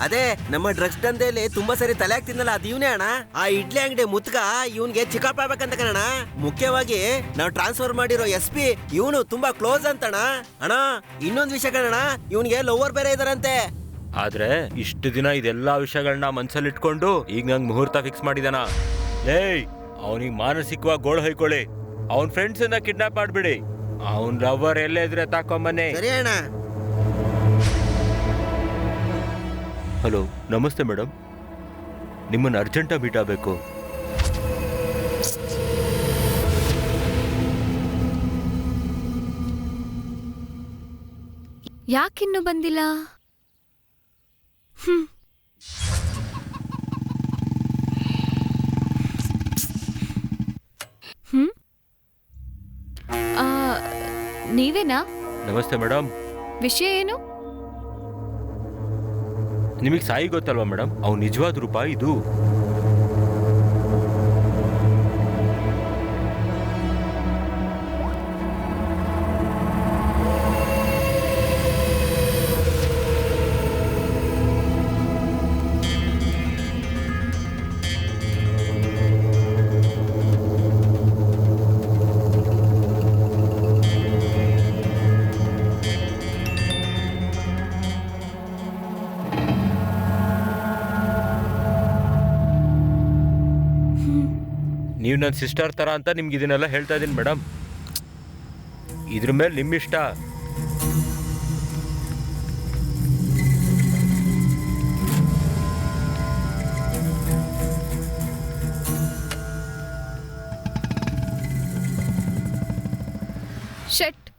ಅದೇ ನಮ್ಮ ಡ್ರಗ್ಸ್ ದಂಧೆಯಲ್ಲಿ ತುಂಬಾ ಸರಿ ತಲೆ ಆಗ್ತಿದ್ನಲ್ಲ, ಅದು ಇವನೇ ಅಣ್ಣ. ಆ ಇಡ್ಲಿ ಅಂಗಡಿ ಮುತ್ಕ ಇವನ್ಗೆ ಚಿಕ್ಕಪ್ಪ ಕಣ. ಮುಖ್ಯವಾಗಿ ನಾವು ಟ್ರಾನ್ಸ್ಫರ್ ಮಾಡಿರೋ SP ಇವನು ತುಂಬಾ ಕ್ಲೋಸ್ ಅಂತಣ್ಣ. ಅಣ್ಣ, ಇನ್ನೊಂದ್ ವಿಷಯ ಕಣ, ಇವನ್ಗೆ ಲವರ್ ಬೇರೆ ಇದಾರಂತೆ. ಆದ್ರೆ ಇಷ್ಟು ದಿನ ಇದೆಲ್ಲಾ ವಿಷಯಗಳನ್ನ ಮನ್ಸಲ್ಲಿ ಇಟ್ಕೊಂಡು ಈಗ ನಂಗೆ ಮುಹೂರ್ತ ಫಿಕ್ಸ್ ಮಾಡಿದಾನ. ಏಯ್, ಅವನಿಗೆ ಮಾನಸಿಕವಾಗಿ ಗೋಳು ಹೊಯ್ಕೊಳ್ಳಿ. ಅವನ್ ಫ್ರೆಂಡ್ಸ್ ಅನ್ನ ಕಿಡ್ನಾಪ್ ಮಾಡ್ಬಿಡಿ. ಅವನ್ ಲವರ್ ಎಲ್ಲೇ ಇದ್ರೆ ತಾಕೊಂಬನ್ನಿ. ಸರಿ ಅಣ್ಣ. ಹಲೋ, ನಮಸ್ತೆ ಮೇಡಮ್. ನಿಮ್ಮನ್ನ ಅರ್ಜೆಂಟಾಗಿ ಮೀಟ್ ಆಗಬೇಕು. ಯಾಕಿನ್ನು ಬಂದಿಲ್ಲ? ನೀವೇನಾ? ನಮಸ್ತೆ ಮೇಡಮ್. ವಿಷಯ ಏನು? ನಿಮಗೆ ಸಾಯಿ ಗೊತ್ತಲ್ವಾ ಮೇಡಮ್? ಅವ್ನು ನಿಜವಾದ ರೂಪ ಇದು. ನೀವು ನನ್ನ ಸಿಸ್ಟರ್ ಥರ ಅಂತ ನಿಮ್ಗೆ ಇದನ್ನೆಲ್ಲ ಹೇಳ್ತಾ ಇದ್ದೀನಿ ಮೇಡಮ್. ಇದ್ರ ಮೇಲೆ ನಿಮ್ಮಿಷ್ಟ. ಶಟ್.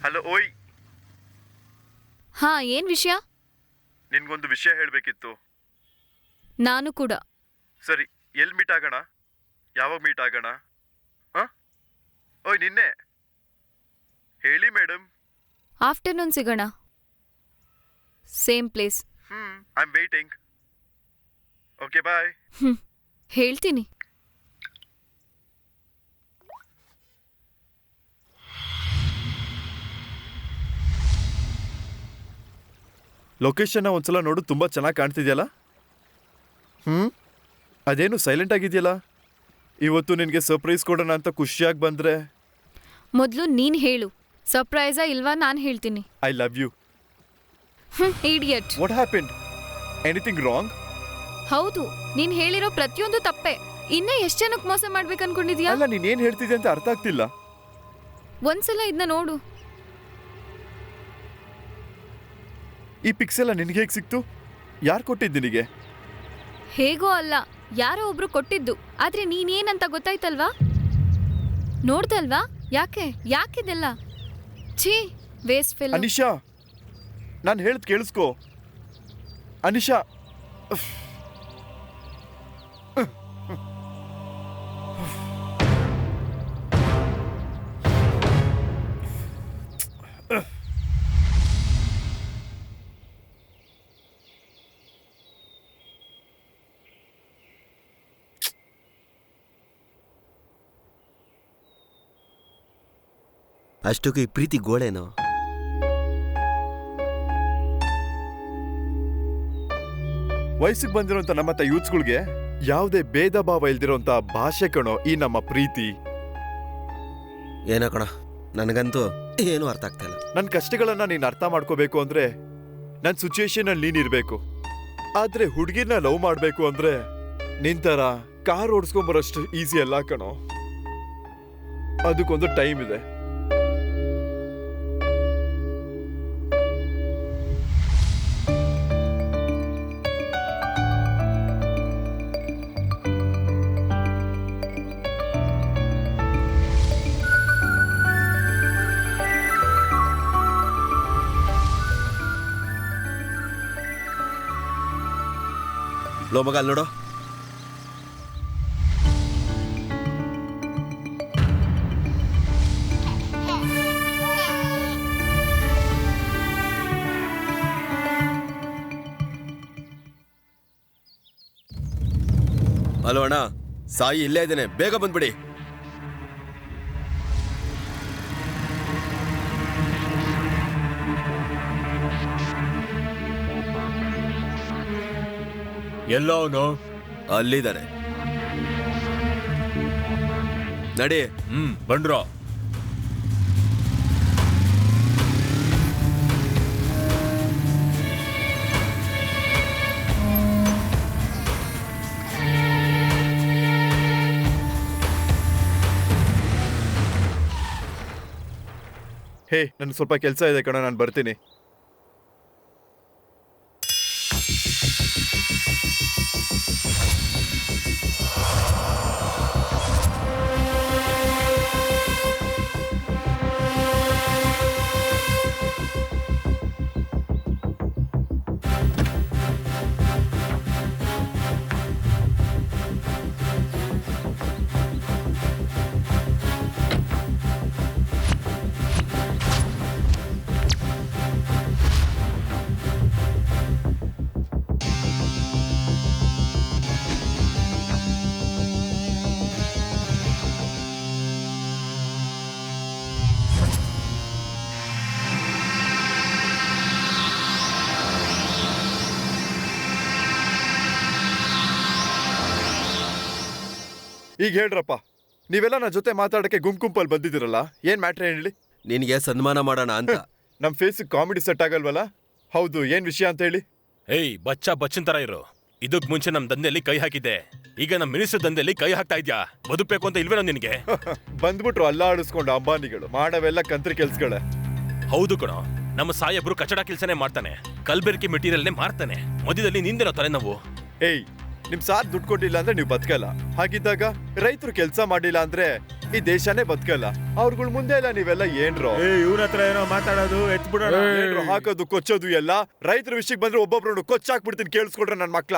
ಹಲೋ. ಓಯ್. ಹಾ, ಏನ್ ವಿಷಯ? ನಿನ್ಗೊಂದು ವಿಷಯ ಹೇಳ್ಬೇಕಿತ್ತು. ನಾನು ಕೂಡ. ಸರಿ, ಎಲ್ಲಿ ಮೀಟ್ ಆಗೋಣ? ಯಾವಾಗ ಮೀಟ್ ಆಗೋಣ? ಓಯ್, ನಿನ್ನೆ ಹೇಳಿ ಮೇಡಮ್. ಆಫ್ಟರ್ನೂನ್ ಸಿಗೋಣ. Same place. I am waiting. Okay, bye. ಹೇಳ್ತೀನಿ. ಲೊಕೇಶನ್ನ ಒಂದ್ಸಲ ನೋಡು, ತುಂಬ ಚೆನ್ನಾಗಿ ಕಾಣ್ತಿದ್ಯಲ್ಲ. ಅದೇನು ಸೈಲೆಂಟ್ ಆಗಿದೆಯಲ್ಲ? ಇವತ್ತು ನಿನಗೆ ಸರ್ಪ್ರೈಸ್ ಕೊಡೋಣ ಅಂತ ಖುಷಿಯಾಗಿ ಬಂದರೆ. ಮೊದಲು ನೀನು ಹೇಳು, ಸರ್ಪ್ರೈಸಾ ಇಲ್ವಾ ನಾನು ಹೇಳ್ತೀನಿ. I love you. Idiot. What happened? Anything wrong? ಹೌದು, ನೀನು ಹೇಳಿರೋ ಪ್ರತಿಯೊಂದು ತಪ್ಪೆ. ಇನ್ನೂ ಎಷ್ಟು ಜನಕ್ಕೆ ಮೋಸ ಮಾಡ್ಬೇಕು ಅನ್ಕೊಂಡಿದ್ಯಾ? ಅಲ್ಲ, ನೀನೇನು ಹೇಳ್ತಿದ್ಯಾ ಅಂತ ಅರ್ಥ ಆಗ್ತಿಲ್ಲ. ಒಂದ್ಸಲ ಇದನ್ನ ನೋಡು. ಈ ಪಿಕ್ಸ್ ಎಲ್ಲ ನಿನಗೆ ಹೇಗೆ ಸಿಕ್ತು? ಯಾರು ಕೊಟ್ಟಿದ್ದು ನಿನಗೆ? ಹೇಗೋ ಅಲ್ಲ, ಯಾರೋ ಒಬ್ರು ಕೊಟ್ಟಿದ್ದು. ಆದ್ರೆ ನೀನೇನಂತ ಗೊತ್ತಾಯ್ತಲ್ವಾ? ನೋಡ್ದಲ್ವಾ? ಯಾಕಿದೆಲ್ಲ? ಛೀ, ವೇಸ್ಟ್ ಫೆಲೋ. ಅನಿಶಾ, ನಾನು ಹೇಳ್ದು ಕೇಳಿಸ್ಕೋ. ಅನಿಶಾ, ಅಷ್ಟಕ್ಕೆ ಈ ಪ್ರೀತಿ ಗೋಳೇನೋ. ವಯಸ್ಸಿಗೆ ಬಂದಿರೋಂಥ ನಮ್ಮತ್ತ ಯೂತ್ಸ್ಗಳಿಗೆ ಯಾವುದೇ ಭೇದ ಭಾವ ಇಲ್ದಿರೋಂಥ ಭಾಷೆ ಕಣೋ ಈ ನಮ್ಮ ಪ್ರೀತಿ. ಏನೋ ಕಣ, ನನಗಂತೂ ಏನೂ ಅರ್ಥ ಆಗ್ತಾ ಇಲ್ಲ. ನನ್ನ ಕಷ್ಟಗಳನ್ನ ನೀನು ಅರ್ಥ ಮಾಡ್ಕೋಬೇಕು ಅಂದ್ರೆ ನನ್ನ ಸಿಚುಯೇಷನ್ ಅಲ್ಲಿ ನೀನಿರ್ಬೇಕು. ಆದ್ರೆ ಹುಡುಗಿನ ಲವ್ ಮಾಡ್ಬೇಕು ಅಂದ್ರೆ ನಿಂತರ ಕಾರ್ ಓಡಿಸ್ಕೊಂಬರೋಷ್ಟು ಈಸಿ ಅಲ್ಲ ಕಣೋ. ಅದಕ್ಕೊಂದು ಟೈಮ್ ಇದೆ. ಲೋ ಮಗ, ಅಲ್ಲಿ ನೋಡು. ಹಲೋ ಅಣ್ಣ, ಸಾಯಿ ಇಲ್ಲೇ ಇದ್ದೇನೆ, ಬೇಗ ಬಂದ್ಬಿಡಿ. ಎಲ್ಲೋ ಅವನು? ಅಲ್ಲಿದ್ದಾನೆ, ನಡಿ. ಬಂಡ್ರೋ. ಹೇ, ನನಗೆ ಸ್ವಲ್ಪ ಕೆಲಸ ಇದೆ ಕಣ, ನಾನು ಬರ್ತೀನಿ. ಈಗ ಹೇಳ್ರಪ್ಪ, ನೀವೆಲ್ಲ ನನ್ನ ಜೊತೆ ಮಾತಾಡಕ್ಕೆ ಗುಂಪಲ್ಲಿ ಬಂದಿದ್ದೀರಲ್ಲ, ಏನ್ ಮ್ಯಾಟ್ರ್ ಹೇಳಿ? ನಿನಗೆ ಸನ್ಮಾನ ಮಾಡೋಣ ಅಂತ. ನಮ್ಮ ಫೇಸ್ ಕಾಮಿಡಿ ಸೆಟ್ ಆಗಲ್ವಲ್ಲ? ಹೌದು, ಏನ್ ವಿಷಯ ಅಂತ ಹೇಳಿ? ಏಯ್ ಬಚ್ಚನ್ ತರ ಇರು. ಇದಕ್ ಮುಂಚೆ ನಮ್ ದಂಧೆಯಲ್ಲಿ ಕೈ ಹಾಕಿದ್ದೆ, ಈಗ ನಮ್ ಮಿನಿಸ್ಟರ್ ದಂಧೆಯಲ್ಲಿ ಕೈ ಹಾಕ್ತಾ ಇದ್ಯಾ? ಬದುಕಬೇಕು ಅಂತ ಇಲ್ವೇನೋ ನಿನ್ಗೆ? ಬಂದ್ಬಿಟ್ರು ಅಲ್ಲ ಆಡಿಸ್ಕೊಂಡು ಅಂಬಾನಿಗಳು, ಮಾಡವೆಲ್ಲ ಕಂತ್ರಿ ಕೆಲ್ಸಗಳೇ. ಹೌದು ಕಣೋ, ನಮ್ಮ ಸಾಯಬ್ರು ಕಚಡ ಕೆಲ್ಸನೇ ಮಾಡ್ತಾನೆ, ಕಲ್ಬೆರಕೆ ಮೆಟೀರಿಯಲ್ನೇ ಮಾರ್ತಾನೆ. ಮಧ್ಯದಲ್ಲಿ ನಿಂದೇನೋ ತಲೆನೋವು? ಏಯ್, ನಿಮ್ ಸಾರ್ ದುಡ್ಡು ಕೊಟ್ಟಿಲ್ಲ ಅಂದ್ರೆ ನೀವು ಬದುಕಲ್ಲ. ಹಾಗಿದ್ದಾಗ ರೈತರು ಕೆಲಸ ಮಾಡಿಲ್ಲ ಅಂದ್ರೆ ಈ ದೇಶನೇ ಬದುಕಲ್ಲ. ಅವ್ರಗಳ ಮುಂದೆ ಎಲ್ಲ ನೀವೆಲ್ಲ ಏನ್ರೋ ಇವ್ರ ಹತ್ರ ಏನೋ ಮಾತಾಡೋದು, ಎತ್ಬಿಡೋಣ, ಹಾಕೋದು ಕೊಚ್ಚೋದು ಎಲ್ಲ. ರೈತರ ವಿಷಯಕ್ಕೆ ಬಂದ್ರೆ ಒಬ್ಬೊಬ್ರು ಕೊಚ್ಚಾಕ್ಬಿಡ್ತೀನಿ, ಕೇಳಿಸ್ಕೊಡ್ರೆ ನನ್ನ ಮಕ್ಳ.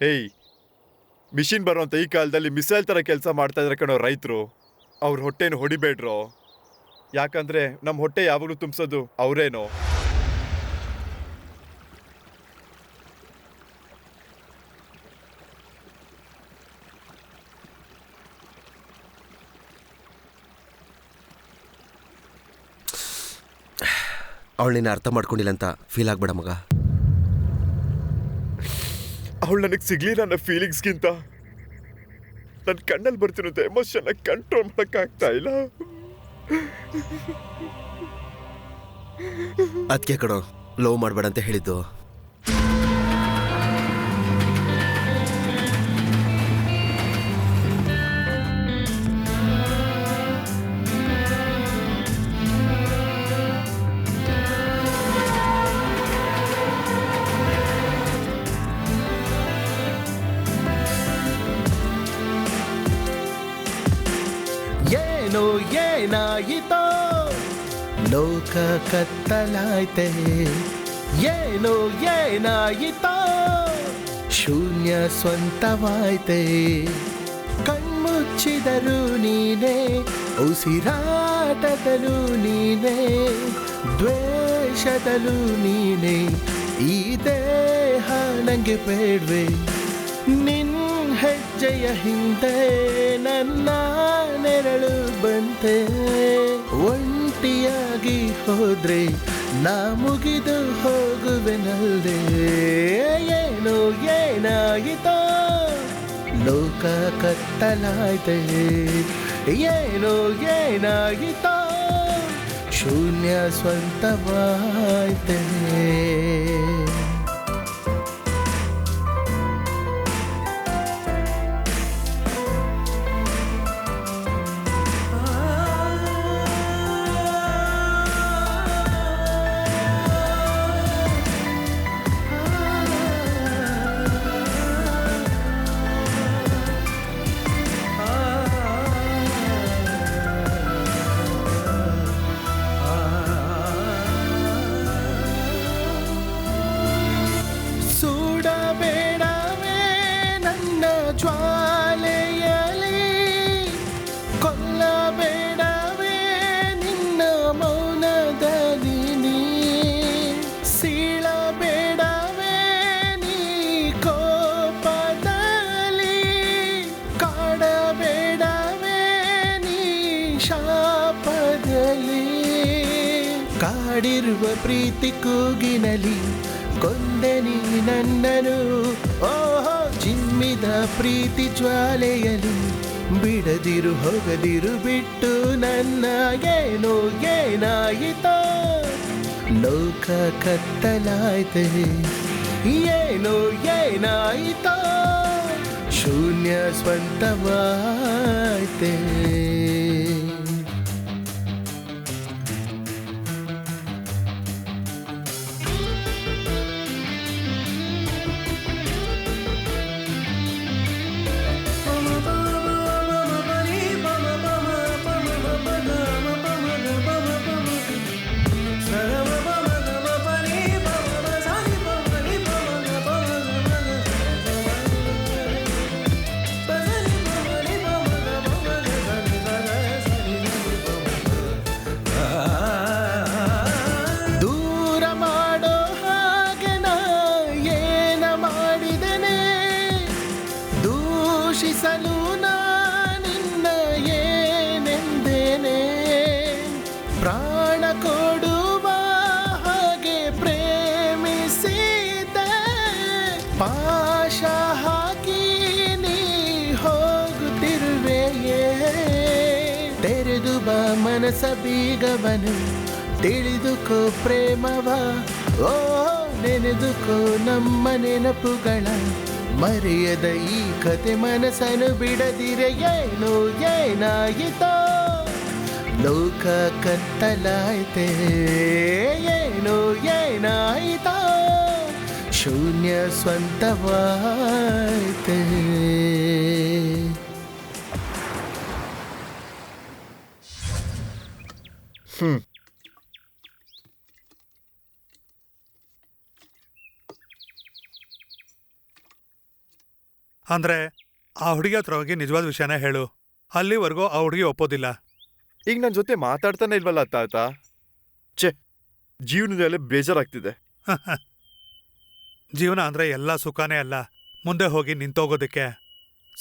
ಹೇಯ್, ಮಿಷಿನ್ ಬರೋಂಥ ಈ ಕಾಲದಲ್ಲಿ ಮಿಸೈಲ್ ಥರ ಕೆಲಸ ಮಾಡ್ತಾ ಇದ್ರೆ ಕಣೋ ರೈತರು. ಅವ್ರ ಹೊಟ್ಟೆನ ಹೊಡಿಬೇಡ್ರೋ, ಯಾಕಂದ್ರೆ ನಮ್ಮ ಹೊಟ್ಟೆ ಯಾವಾಗಲೂ ತುಂಬಿಸೋದು ಅವರೇನೋ. ಅವಳು ನಿನ್ನ ಅರ್ಥ ಮಾಡ್ಕೊಂಡಿಲ್ಲ ಅಂತ ಫೀಲ್ ಆಗ್ಬೇಡ ಮಗ. ಅವಳು ನನಗೆ ಸಿಗ್ಲಿಲ್ಲ ಅನ್ನೋ ಫೀಲಿಂಗ್ಸ್ಗಿಂತ ನನ್ನ ಕಣ್ಣಲ್ಲಿ ಬರ್ತಿರೋದು ಎಮೋಷನ್ನ ಕಂಟ್ರೋಲ್ ಮಾಡೋಕ್ಕಾಗ್ತಾ ಇಲ್ಲ. ಅದಕ್ಕೆ ಕಣೋ ಲವ್ ಮಾಡಬೇಡ ಅಂತ ಹೇಳಿದ್ದು. ಏನೋ ಏನಾಯಿತೋ ಲೋಕ ಕತ್ತಲಾಯ್ತೆ, ಏನೋ ಏನಾಯಿತೋ ಶೂನ್ಯ ಸ್ವಂತವಾಯ್ತೆ. ಕಣ್ಮುಚ್ಚಿದರೂ ನೀನೇ, ಉಸಿರಾಟದಲ್ಲೂ ನೀನೇ, ದ್ವೇಷದಲ್ಲೂ ನೀನೇ. ಈ ದೇಹ ನಂಗೆ ಬೇಡ್ವೆ, ನಿನ್ನ ಹೆಜ್ಜೆಯ ಹಿಂದೆ ನನ್ನ ನೆರಳು ಬಂತೆ. ಒಂಟಿಯಾಗಿ ಹೋದ್ರೆ ನಾ ಮುಗಿದು ಹೋಗುವೆನಲ್ಲದೆ. ಏನೋ ಏನಾಯಿತೋ ಲೋಕ ಕತ್ತಲಾಯ್ತೆ, ಏನೋ ಏನಾಯಿತೋ ಶೂನ್ಯ ಸ್ವಂತವಾಯ್ತೆ. ಕಾಡಿರುವ ಪ್ರೀತಿ ಕೂಗಿನಲಿ ಕೊಂದೆ ನೀ ನನ್ನನು. ಓಹೋ ಚಿಮ್ಮಿದ ಪ್ರೀತಿ ಜ್ವಾಲೆಯಲಿ ಬಿಡದಿರು ಹೋಗದಿರು ಬಿಟ್ಟು ನನ್ನ. ಏನೋ ಏನಾಯಿತೋ ಲೋಕ ಕತ್ತಲಾಯ್ತೆ, ಏನೋ ಏನಾಯಿತೋ ಶೂನ್ಯ ಸ್ವಂತವಾಯ್ತೆ. ಪ್ರಾಣ ಕೊಡುವ ಹಾಗೆ ಪ್ರೇಮಿಸಿದೆ, ಪಾಶ ಹಾಕಿ ನೀ ಹೋಗುತ್ತಿರುವೆಯೇ. ತೆರೆದು ಬಾ ಮನಸ ಬೀಗವನು, ತಿಳಿದುಕೋ ಪ್ರೇಮವ. ಓ ನೆನೆದುಕೋ ನಮ್ಮ ನೆನಪುಗಳ, ಮರೆಯದ ಈ ಕತೆ ಮನಸ್ಸನ್ನು ಬಿಡದಿರೆ. ಏನೋ ಏನಾಯಿತೋ ಲೋಕ ಕತ್ತಲಾಯ್ತೆ, ಏನೋ ಏನಾಯಿತೋ ಶೂನ್ಯ ಸ್ವಂತವಾಯ್ತೆ. ಅಂದ್ರೆ ಆ ಹುಡುಗಿ ಹತ್ರ ಹೋಗಿ ನಿಜವಾದ ವಿಷಯನ ಹೇಳು. ಅಲ್ಲಿವರೆಗೂ ಆ ಹುಡುಗಿ ಒಪ್ಪೋದಿಲ್ಲ. ಈಗ ನನ್ನ ಜೊತೆ ಮಾತಾಡ್ತಾನೆ ಇಲ್ವಲ್ಲ ತಾತ. ಛೇ, ಜೀವನದಲ್ಲಿ ಬೇಜಾರಾಗ್ತಿದೆ. ಜೀವನ ಅಂದ್ರೆ ಎಲ್ಲ ಸುಖನೇ ಅಲ್ಲ, ಮುಂದೆ ಹೋಗಿ ನಿಂತೋಗೋದಕ್ಕೆ.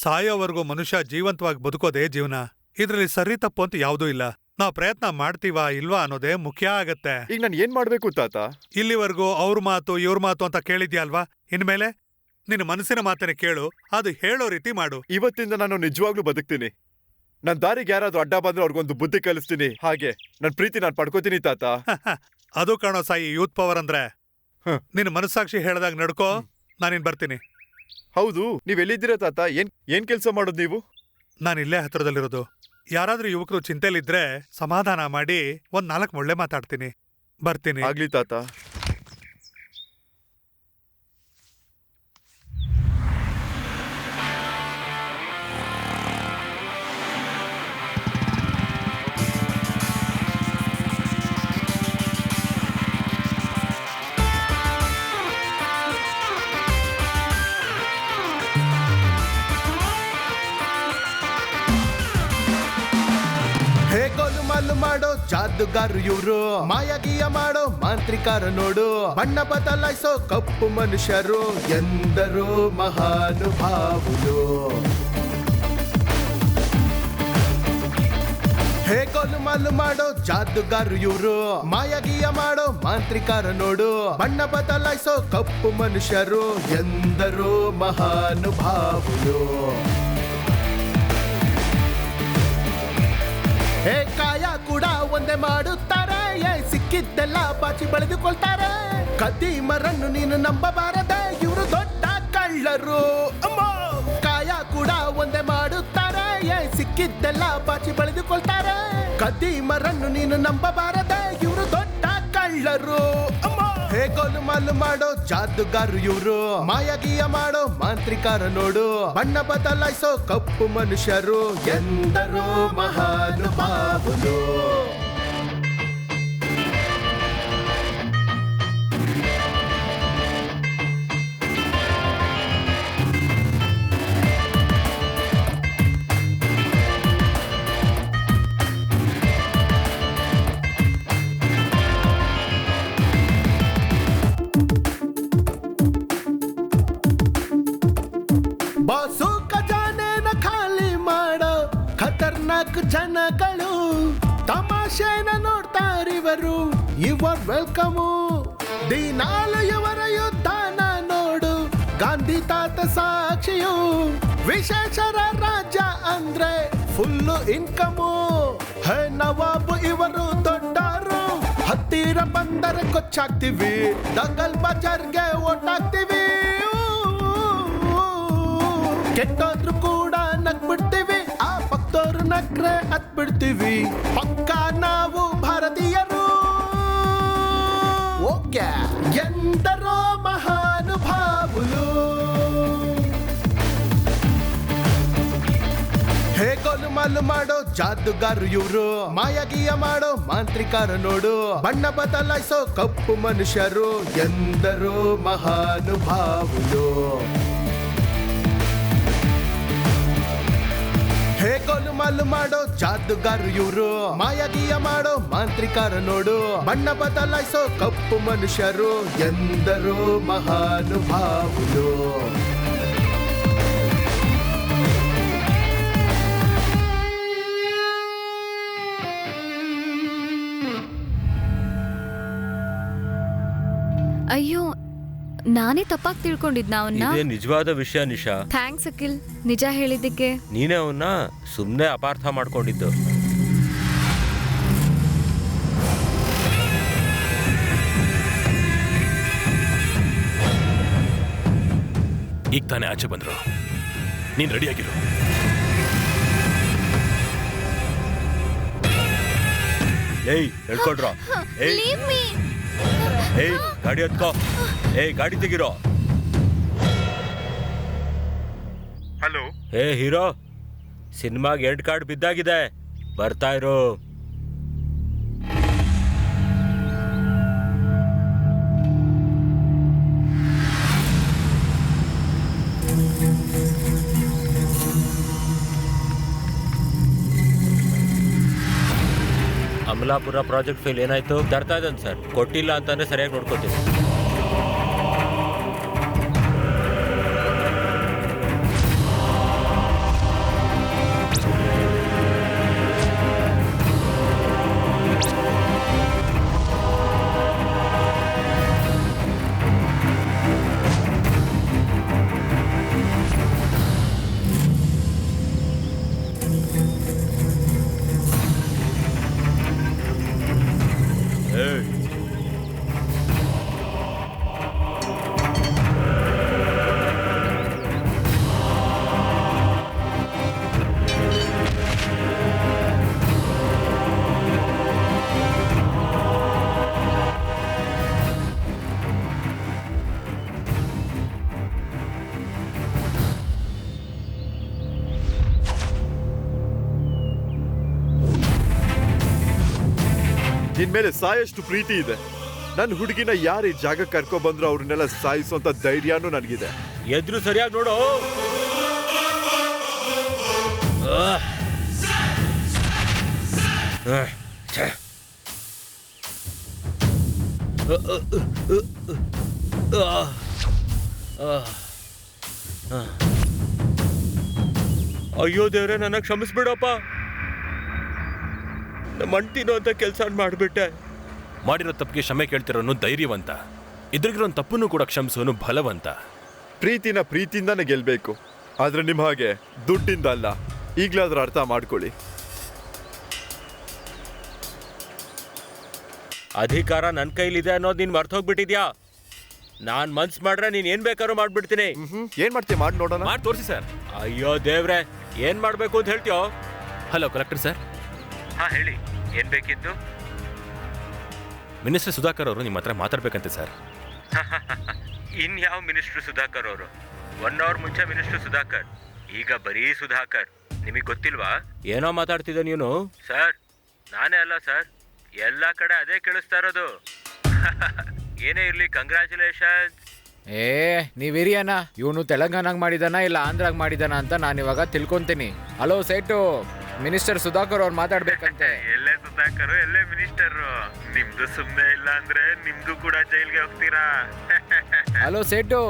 ಸಾಯೋವರೆಗೂ ಮನುಷ್ಯ ಜೀವಂತವಾಗಿ ಬದುಕೋದೇ ಜೀವನ. ಇದ್ರಲ್ಲಿ ಸರಿ ತಪ್ಪು ಅಂತ ಯಾವುದೂ ಇಲ್ಲ. ನಾವು ಪ್ರಯತ್ನ ಮಾಡ್ತೀವಾ ಇಲ್ವಾ ಅನ್ನೋದೇ ಮುಖ್ಯ ಆಗತ್ತೆ. ಈಗ ನಾನು ಏನ್ ಮಾಡ್ಬೇಕು ತಾತ? ಇಲ್ಲಿವರೆಗೂ ಅವ್ರ ಮಾತು ಇವ್ರ ಮಾತು ಅಂತ ಕೇಳಿದ್ಯಾ ಅಲ್ವಾ? ಇನ್ಮೇಲೆ ನಿನ್ನ ಮನಸ್ಸಿನ ಮಾತನ್ನ ಕೇಳು, ಅದು ಹೇಳೋ ರೀತಿ ಮಾಡು. ಇವತ್ತಿಂದ ನಾನು ನಿಜವಾಗ್ಲೂ ಬದುಕ್ತೀನಿ. ನನ್ ದಾರಿಗೆ ಯಾರಾದ್ರೂ ಅಡ್ಡ ಬಂದ್ರೆ ಅವ್ರಿಗೊಂದು ಬುದ್ಧಿ ಕಲಿಸ್ತೀನಿ. ಹಾಗೆ ನನ್ ಪ್ರೀತಿ ನಾನು ಪಡ್ಕೋತೀನಿ ತಾತ. ಅದು ಕಾಣೋ ಸಾಯಿ ಯೂತ್ ಪವರ್ ಅಂದ್ರೆ. ನಿನ್ನ ಮನಸ್ಸಾಕ್ಷಿ ಹೇಳ್ದಾಗ ನಡ್ಕೋ, ನಾನಿನ್ ಬರ್ತೀನಿ. ಹೌದು, ನೀವೆಲ್ಲಿದ್ದೀರಾ ತಾತ? ಏನ್ ಕೆಲ್ಸ ಮಾಡೋದು ನೀವು? ನಾನಿಲ್ಲೇ ಹತ್ರದಲ್ಲಿರೋದು. ಯಾರಾದ್ರೂ ಯುವಕರು ಚಿಂತೆಲಿದ್ರೆ ಸಮಾಧಾನ ಮಾಡಿ ಒಂದ್ 4 ಒಳ್ಳೆ ಮಾತಾಡ್ತೀನಿ. ಬರ್ತೀನಿ. ಆಗ್ಲಿ ತಾತ. ಗೋಲುಮಾಲು ಮಾಡೋ ಜಾದುಗಾರು ಇವ್ರು, ಮಾಯಗೀಯ ಮಾಡೋ ಮಾಂತ್ರಿಕಾರ ನೋಡು, ಬಣ್ಣ ಬದಲಾಯಿಸೋ ಕಪ್ಪು ಮನುಷ್ಯರು, ಎಂದರು ಮಹಾನುಭಾವುಲು. ಹೇ ಗೋಲುಮಾಲು ಮಾಡೋ ಜಾದುಗಾರು ಇವ್ರು, ಮಾಯಗೀಯ ಮಾಡೋ ಮಾಂತ್ರಿಕಾರ ನೋಡು, ಬಣ್ಣ ಬದಲಾಯಿಸೋ ಕಪ್ಪು ಮನುಷ್ಯರು, ಎಂದರು ಮಹಾನುಭಾವುಲು. ಹೇ ಕಾಯ ಕೂಡ ಒಂದೇ ಮಾಡುತ್ತಾರೆ, ಸಿಕ್ಕಿದ್ದೆಲ್ಲ ಬಾಚಿ ಬೆಳೆದುಕೊಳ್ತಾರೆ. ಕದೀಮರನ್ನು ನೀನು ನಂಬಬಾರದೆ, ಇವರು ದೊಡ್ಡ ಕಳ್ಳರು. ಕಾಯ ಕೂಡ ಒಂದೇ ಮಾಡುತ್ತಾರೆ, ಸಿಕ್ಕಿದ್ದೆಲ್ಲ ಬಾಚಿ ಬೆಳೆದುಕೊಳ್ತಾರೆ. ಕದೀಮರನ್ನು ನೀನು ನಂಬಬಾರದೆ, ಇವರು ದೊಡ್ಡ ಕಳ್ಳರು. ಹೇ ಗೋಲುಮಾಲು ಮಾಡೋ ಜಾದುಗಾರು ಇವ್ರು, ಮಾಯಗೀಯ ಮಾಡೋ ಮಾಂತ್ರಿಕಾರ ನೋಡು, ಬಣ್ಣ ಬದಲಾಯಿಸೋ ಕಪ್ಪು ಮನುಷ್ಯರು, ಎಂದರು ಮಹಾನುಭಾವುಲು. ಬಾಸು ಖಜಾನೆನ ಖಾಲಿ ಮಾಡೋ ಖತರ್ನಾಕ್ ಜನಗಳು, ತಮಾಷೆನ ನೋಡ್ತಾರಿವರು, ಇವರ್ ವೆಲ್ಕಮು. ದಿನಾಲು ಇವರ ಯುದ್ಧನ ನೋಡು, ಗಾಂಧಿ ತಾತ ಸಾಕ್ಷಿಯು. ವಿಶೇಷರ ರಾಜ್ಯ ಅಂದ್ರೆ ಫುಲ್ಲು ಇನ್ಕಮು. ಹೇ ನವಾಬು ಇವರು ದೊಡ್ಡರು, ಹತ್ತಿರ ಬಂದರೆ ಕೊಚ್ಚಾಕ್ತಿವಿ, ದಂಗಲ್ ಬಜಾರ್ಗೆ ಓಟಾಕ್ತಿವಿ. ಕೆಟ್ಟೋದ್ರು ಕೂಡ ನಗ್ಬಿಡ್ತೀವಿ, ಆ ಭಕ್ತೋರು ನಗ್ರೆ ಹತ್ಬಿಡ್ತೀವಿ. ಪಕ್ಕ ನಾವು ಭಾರತೀಯರು. ಓಕೆ, ಎಂದರೋ ಮಹಾನುಭಾವುಲು. ಹೇ ಗೋಲುಮಾಲು ಮಾಡೋ ಜಾದುಗಾರು ಇವ್ರು, ಮಾಯಗೀಯ ಮಾಡೋ ಮಾಂತ್ರಿಕಾರ ನೋಡು, ಬಣ್ಣ ಬದಲಾಯಿಸೋ ಕಪ್ಪು ಮನುಷ್ಯರು, ಎಂದರು ಮಹಾನುಭಾವುಲು. ಹೇ ಗೋಲುಮಾಲು ಮಾಡೋ ಜಾದುಗಾರು ಇವ್ರು, ಮಾಯಗೀಯ ಮಾಡೋ ಮಾಂತ್ರಿಕಾರ ನೋಡು, ಬಣ್ಣ ಬದಲಾಯಿಸೋ ಕಪ್ಪು ಮನುಷ್ಯರು, ಎಂದರು ಮಹಾನುಭಾವುಲು. ಅಯ್ಯೋ, ನಾನೇ ತಪ್ಪಾಗಿ ತಿಳ್ಕೊಂಡಿದ್ನ ಅವನ್ನ. ಇದೇ ನಿಜವಾದ ವಿಷಯ ನಿಶಾ. ಥ್ಯಾಂಕ್ಸ್ ಅಖಿಲ್, ನಿಜ ಹೇಳಿದ್ದಕ್ಕೆ. ನೀನೇ ಅವನ್ನ ಸುಮ್ಮನೆ ಅಪಾರ್ಥ ಮಾಡ್ಕೊಂಡಿದ್ದು. ಈಗ ತಾನೇ ಆಚೆ ಬಂದ್ರು, ನೀನ್ ರೆಡಿಯಾಗಿರು. ಏಯ್ ಹೇಳ್ಕೊಡ್ರ. ಏಯ್ ಗಾಡಿ ಹತ್ಕೋ. ಏಯ್ ಗಾಡಿ ತೆಗಿರೋ. ಹಲೋ. ಏ ಹೀರೋ, ಸಿನಿಮಾಗೆ 2 ಕಾರ್ಡ್ ಬಿದ್ದಾಗಿದೆ, ಬರ್ತಾ ಇರೋ. ಅಮಲಾಪುರ ಪ್ರಾಜೆಕ್ಟ್ ಫೈಲ್ ಏನಾಯ್ತು? ತರ್ತಾ ಇದ್ದಾನೆ ಸರ್. ಕೊಟ್ಟಿಲ್ಲ ಅಂತಂದ್ರೆ ಸರಿಯಾಗಿ ನೋಡ್ಕೋತೀನಿ. ನಿನ್ ಮೇಲೆ ಸಾಯಷ್ಟು ಪ್ರೀತಿ ಇದೆ. ನನ್ನ ಹುಡುಗಿನ ಯಾರು ಈ ಜಾಗ ಕರ್ಕೊ ಬಂದ್ರು ಅವ್ರನ್ನೆಲ್ಲ ಸಾಯಿಸುವಂತ ಧೈರ್ಯನೂ ನನಗಿದೆ. ಎದ್ರು ಸರಿಯಾಗಿ ನೋಡು. ಅಯ್ಯೋ ದೇವ್ರೆ, ನನ್ನ ಕ್ಷಮಿಸ್ಬಿಡಪ್ಪ. ಮಂಟಿನೋ ಅಂತ ಕೆಲಸ ಮಾಡಿಬಿಟ್ಟೆ. ಮಾಡಿರೋ ತಪ್ಪಿಗೆ ಕ್ಷಮೆ ಕೇಳ್ತಿರೋನು ಧೈರ್ಯವಂತ, ಎದುರಿಗಿರೋ ತಪ್ಪನ್ನು ಕೂಡ ಕ್ಷಮಿಸೋನು ಬಲವಂತ. ಪ್ರೀತಿನ ಪ್ರೀತಿಯಿಂದಾನೆ ಗೆಲ್ಬೇಕು, ಆದ್ರೆ ನಿಮ್ ಹಾಗೆ ದುಡ್ಡಿಂದ ಅಲ್ಲ. ಈಗ್ಲಾದ್ರೂ ಅರ್ಥ ಮಾಡ್ಕೊಳ್ಳಿ. ಅಧಿಕಾರ ನನ್ನ ಕೈಲಿದೆ ಅನ್ನೋದು ನೀನ್ ಮರ್ತೋಗ್ಬಿಟ್ಟಿದ್ಯಾ? ನಾನ್ ಮನ್ಸ್ ಮಾಡ್ರೆ ನೀನ್ ಏನ್ ಬೇಕಾದ್ರೂ ಮಾಡ್ಬಿಡ್ತೀನಿ. ಏನ್ ಮಾಡ್ತೀಯ? ಮಾಡಿ ನೋಡೋಣ. ಮಾಡಿ ತೋರಿಸಿ ಸರ್. ಅಯ್ಯೋ ದೇವ್ರೆ, ಏನ್ ಮಾಡ್ಬೇಕು ಅಂತ ಹೇಳ್ತೀಯೋ? Hello collector sir. ಹಾ ಹೇಳಿ, ಏನ್ ಬೇಕಿತ್ತು? ಮಿನಿಸ್ಟರ್ ಸುಧಾಕರ್ ಅವರು ನಿಮ್ಮ ಹತ್ರ ಮಾತಾಡ್ಬೇಕಂತೆ ಸರ್. ಇನ್ಯಾವ ಮಿನಿಸ್ಟರ್ ಸುಧಾಕರ್ ಅವರು? 1 ಅವರ್ ಮುಂಚೆ ಮಿನಿಸ್ಟರ್ ಸುಧಾಕರ್, ಈಗ ಬರೀ ಸುಧಾಕರ್. ನಿಮಗ್ ಗೊತ್ತಿಲ್ವಾ? ಏನೋ ಮಾತಾಡ್ತಿದ್ದ ನೀನು? ಸರ್ ನಾನೇ ಅಲ್ಲ ಸರ್, ಎಲ್ಲಾ ಕಡೆ ಅದೇ ಕೇಳಿಸ್ತಾ ಇರೋದು. ಏನೇ ಇರ್ಲಿ, ಕಂಗ್ರ್ಯಾಚುಲೇಷನ್. ನೀವಿರಿ ಅಣ್ಣ, ಇವನು ತೆಲಂಗಾಣಾಗ ಮಾಡಿದಾನ ಇಲ್ಲ ಆಂಧ್ರಾಗ ಮಾಡಿದಾನ ಅಂತ ನಾನು ಇವಾಗ ತಿಳ್ಕೊಂತೀನಿ. ಹಲೋ ಸೇಟು, ಮಿನಿಸ್ಟರ್ ಸುಧಾಕರ್ ಅವ್ರು ಮಾತಾಡ್ಬೇಕಂತೆ. ಎಲ್ಲೇ ಸುಧಾಕರ್, ಎಲ್ಲೇ ಮಿನಿಸ್ಟರ್, ನಿಮ್ದು ಸುಮ್ಮನೆ ಇಲ್ಲ ಅಂದ್ರೆ ನಿಮ್ದು ಕೂಡ ಜೈಲ್ಗೆ ಹೋಗ್ತೀರಾ. ಹಲೋ ಸೇಟು,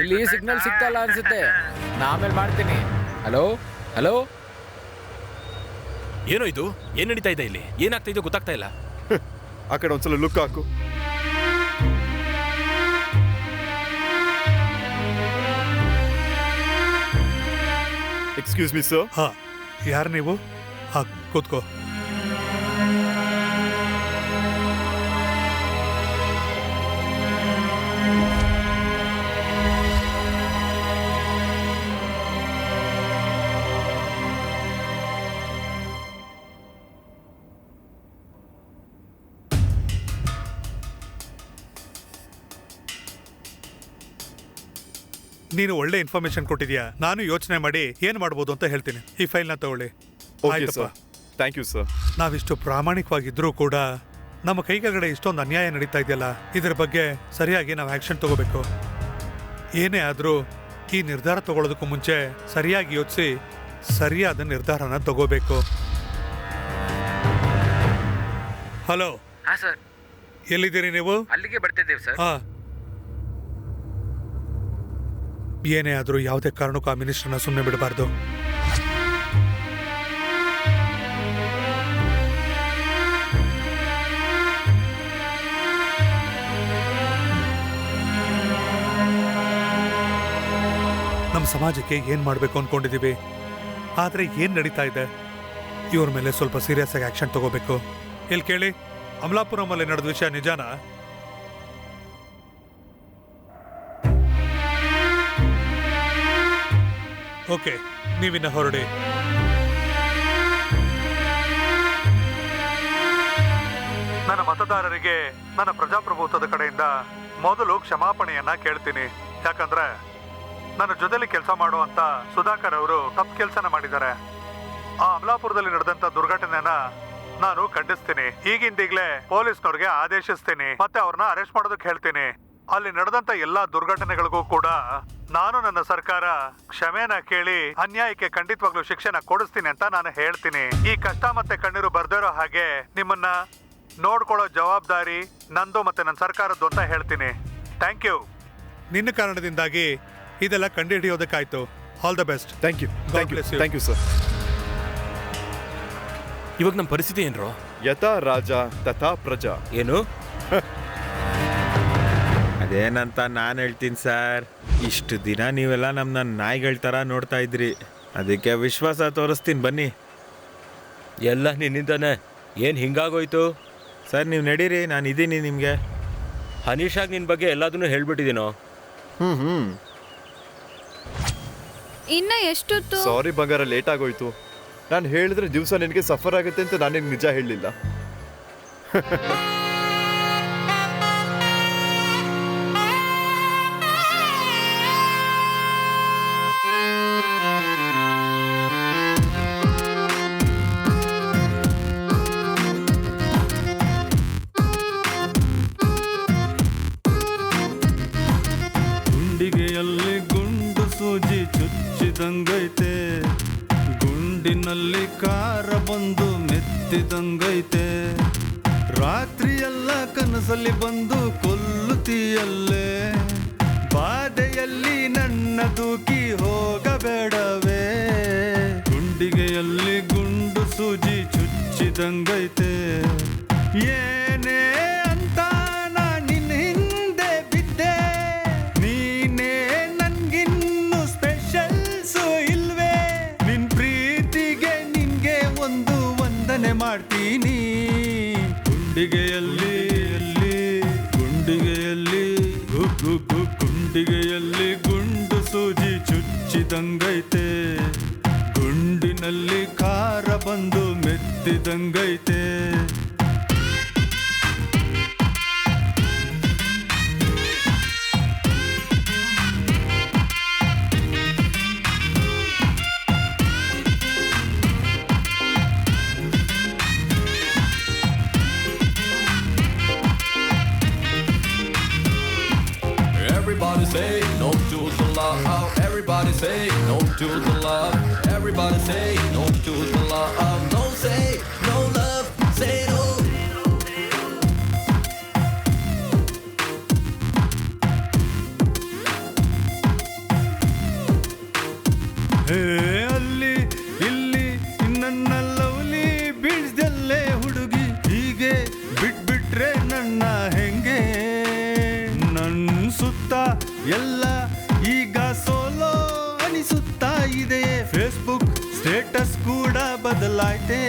ಇಲ್ಲಿ ಸಿಗ್ನಲ್ ಸಿಗ್ತಲ್ಲ ಅನ್ಸುತ್ತೆ, ನಾ ಆಮೇಲೆ ಮಾಡ್ತೀನಿ. ಹಲೋ ಹಲೋ, ಏನೋ ಇದು? ಏನ್ ನಡೀತಾ ಇದೆ ಇಲ್ಲಿ? ಏನಾಗ್ತಾ ಇದೆಯೋ ಗೊತ್ತಾಗ್ತಾ ಇಲ್ಲ. ಆ ಕಡೆ ಒಂದ್ಸಲ ಲುಕ್ ಹಾಕು. Excuse me sir. ಹಾ, ಯಾರು ನೀವು? ಹಾ, ಕೂತ್ಕೋ. ನೀನು ಒಳ್ಳೆ ಇನ್ಫಾರ್ಮೇಶನ್ ಕೊಟ್ಟಿದ್ಯಾ. ನಾನು ಯೋಚನೆ ಮಾಡಿ ಏನ್ ಮಾಡ್ಬೋದು ಅಂತ ಹೇಳ್ತೀನಿ. ಈ ಫೈಲ್ನ ತಗೊಳ್ಳಿ. Thank you sir. ನಾವಿಷ್ಟು ಪ್ರಾಮಾಣಿಕವಾಗಿದ್ರೂ ಕೂಡ ನಮ್ಮ ಕೈಗಡೆ ಇಷ್ಟೊಂದು ಅನ್ಯಾಯ ನಡೀತಾ ಇದೆಯಲ್ಲ, ಇದರ ಬಗ್ಗೆ ಸರಿಯಾಗಿ ನಾವು ಆಕ್ಷನ್ ತಗೋಬೇಕು. ಏನೇ ಆದರೂ ಈ ನಿರ್ಧಾರ ತಗೊಳ್ಳೋದಕ್ಕೂ ಮುಂಚೆ ಸರಿಯಾಗಿ ಯೋಚಿಸಿ ಸರಿಯಾದ ನಿರ್ಧಾರನ ತಗೋಬೇಕು. ಹಲೋ ಸರ್, ಎಲ್ಲಿದ್ದೀರಿ ನೀವು? ಅಲ್ಲಿಗೆ ಬರ್ತಿದ್ದೇವೆ ಸರ್. ಹಾ, ಏನೇ ಆದರೂ ಯಾವುದೇ ಕಾರಣಕ್ಕೂ ಆ ಮಿನಿಸ್ಟರ್ನ ಸುಮ್ಮನೆ ಬಿಡಬಾರ್ದು. ನಮ್ಮ ಸಮಾಜಕ್ಕೆ ಏನ್ ಮಾಡಬೇಕು ಅನ್ಕೊಂಡಿದೀವಿ, ಆದ್ರೆ ಏನ್ ನಡೀತಾ ಇದೆ, ಇವ್ರ ಮೇಲೆ ಸ್ವಲ್ಪ ಸೀರಿಯಸ್ ಆಗಿ ಆಕ್ಷನ್ ತಗೋಬೇಕು. ಇಲ್ಲಿ ಕೇಳಿ, ಅಮಲಾಪುರಂ ಅಲ್ಲಿ ನಡೆದ ವಿಷಯ ನಿಜಾನಾ? ಓಕೆ, ನೀವಿನ್ನ ಹೊರಡಿ. ನನ್ನ ಮತದಾರರಿಗೆ ನನ್ನ ಪ್ರಜಾಪ್ರಭುತ್ವದ ಕಡೆಯಿಂದ ಮೊದಲು ಕ್ಷಮಾಪಣೆಯನ್ನ ಕೇಳ್ತೀನಿ. ಯಾಕಂದ್ರೆ ನನ್ನ ಜೊತೆಲಿ ಕೆಲಸ ಮಾಡುವಂತ ಸುಧಾಕರ್ ಅವರು ತಪ್ಪು ಕೆಲಸನ ಮಾಡಿದ್ದಾರೆ. ಆ ಅಮಲಾಪುರದಲ್ಲಿ ನಡೆದಂತ ದುರ್ಘಟನೆನ ನಾನು ಖಂಡಿಸ್ತೀನಿ. ಈಗಿಂದೀಗ್ಲೇ ಪೊಲೀಸ್ನವ್ರಿಗೆ ಆದೇಶಿಸ್ತೀನಿ, ಮತ್ತೆ ಅವ್ರನ್ನ ಅರೆಸ್ಟ್ ಮಾಡೋದಕ್ಕೆ ಹೇಳ್ತೀನಿ. ಅಲ್ಲಿ ನಡೆದಂತ ಎಲ್ಲಾ ದುರ್ಘಟನೆಗಳಿಗೂ ಕೂಡ ನಾನು ನನ್ನ ಸರ್ಕಾರ ಕ್ಷಮೆನ ಕೇಳಿ ಅನ್ಯಾಯಕ್ಕೆ ಖಂಡಿತವಾಗ್ಲೂ ಶಿಕ್ಷೆನ ಕೊಡಿಸ್ತೀನಿ ಅಂತ ನಾನು ಹೇಳ್ತೀನಿ. ಈ ಕಷ್ಟ ಮತ್ತೆ ಕಣ್ಣೀರು ಬರ್ದಿರೋ ಹಾಗೆ ನಿಮ್ಮನ್ನ ನೋಡ್ಕೊಳ್ಳೋ ಜವಾಬ್ದಾರಿ ನಂದು ಮತ್ತೆ ನನ್ನ ಸರ್ಕಾರದ್ದು ಅಂತ ಹೇಳ್ತೀನಿ. Thank you. ನಿನ್ನ ಕಾರಣದಿಂದಾಗಿ ಇದೆಲ್ಲ ಕಂಡುಹಿಡಿಯೋದಕ್ಕಾಯ್ತು. All the best. Thank you. Thank you sir. ಇವಾಗ ನಮ್ಮ ಪರಿಸ್ಥಿತಿ ಏನ್ರೋ? ಯಥಾ ರಾಜ ತಥಾ ಪ್ರಜಾ. ಏನು? ಅದೇನಂತ ನಾನು ಹೇಳ್ತೀನಿ ಸರ್. ಇಷ್ಟು ದಿನ ನೀವೆಲ್ಲ ನಮ್ಮನ್ನ ನಾಯಿಗಳ ಥರ ನೋಡ್ತಾ ಇದ್ರಿ, ಅದಕ್ಕೆ ವಿಶ್ವಾಸ ತೋರಿಸ್ತೀನಿ ಬನ್ನಿ. ಎಲ್ಲ ನಿನ್ನಿಂದಾನೆ. ಏನು ಹಿಂಗಾಗೋಯ್ತು? ಸರ್ ನೀವು ನಡೀರಿ, ನಾನು ಇದ್ದೀನಿ ನಿಮಗೆ. ಹನೀಶಾಗ್ ನಿನ್ನ ಬಗ್ಗೆ ಎಲ್ಲದನ್ನೂ ಹೇಳ್ಬಿಟ್ಟಿದ್ದೀನೋ? ಇನ್ನ ಎಷ್ಟೊತ್ತು? ಸಾರಿ ಬಂಗಾರ, ಲೇಟ್ ಆಗೋಯ್ತು. ನಾನು ಹೇಳಿದ್ರೆ ದಿವಸ ನಿನಗೆ ಸಫರ್ ಆಗುತ್ತೆ ಅಂತ ನಾನೇನು ನಿಜ ಹೇಳಲಿಲ್ಲ. ಗುಂಡಿಗೆಯಲ್ಲಿ ಗುಂಡು ಸೂಜಿ ಚುಚ್ಚಿದಂಗೈತೆ, ಗುಂಡಿನಲ್ಲಿ ಕಾರ ಬಂದು ಮೆತ್ತಿದಂಗೈತೆ, ರಾತ್ರಿಯೆಲ್ಲ ಕನಸಲ್ಲಿ ಬಂದು ಕೊಲ್ಲುತ್ತೀಯಲ್ಲೇ, ಬಾಧೆಯಲ್ಲಿ ನನ್ನ ದೂಕಿ ಹೋಗಬೇಡವೇ, ಗುಂಡಿಗೆಯಲ್ಲಿ ಗುಂಡು ಸೂಜಿ ಚುಚ್ಚಿದಂಗೈತೆ, ಏನೇ ಅಂತ ನಾ ನಿನ್ನ ಹಿಂದೆ ಬಿದ್ದೆ, ನೀನೇ ನನ್ಗಿನ್ನು ಸ್ಪೆಷಲ್ಸು ಇಲ್ವೇ, ನಿನ್ ಪ್ರೀತಿಗೆ ನಿನ್ಗೆ ಒಂದು ವಂದನೆ ಮಾಡ್ತೀನಿ. ಗುಂಡಿಗೆಯಲ್ಲಿ ಗುಂಡಿಗೆಯಲ್ಲಿ ಗುಂಡು ಸೂಜಿ ಚುಚ್ಚಿದಂಗೈತೆ, ಗುಂಡಿನಲ್ಲಿ ಖಾರ ಬಂದು ಮೆತ್ತಿದಂಗೈತೆ. Everybody say no to the love. Everybody say no to the love. Everybody say no to the love. No say no love. Say no. ಹೇ ಅಲ್ಲಿ ಇಲ್ಲಿ ನನ್ನ ಲವ್ಲಿ ಬೀಳ್ದಲ್ಲೇ ಹುಡುಗಿ, ಹೀಗೆ ಬಿಟ್ಬಿಟ್ರೆ ನನ್ನ ಹೆಂಗೆ, ನನ್ನ ಸುತ್ತ ಎಲ್ಲ ಈಗ ಸೋಲೋ ಅನಿಸುತ್ತಾ ಇದೆ, ಫೇಸ್ಬುಕ್ ಸ್ಟೇಟಸ್ ಕೂಡ ಬದಲಾಯ್ತೆ.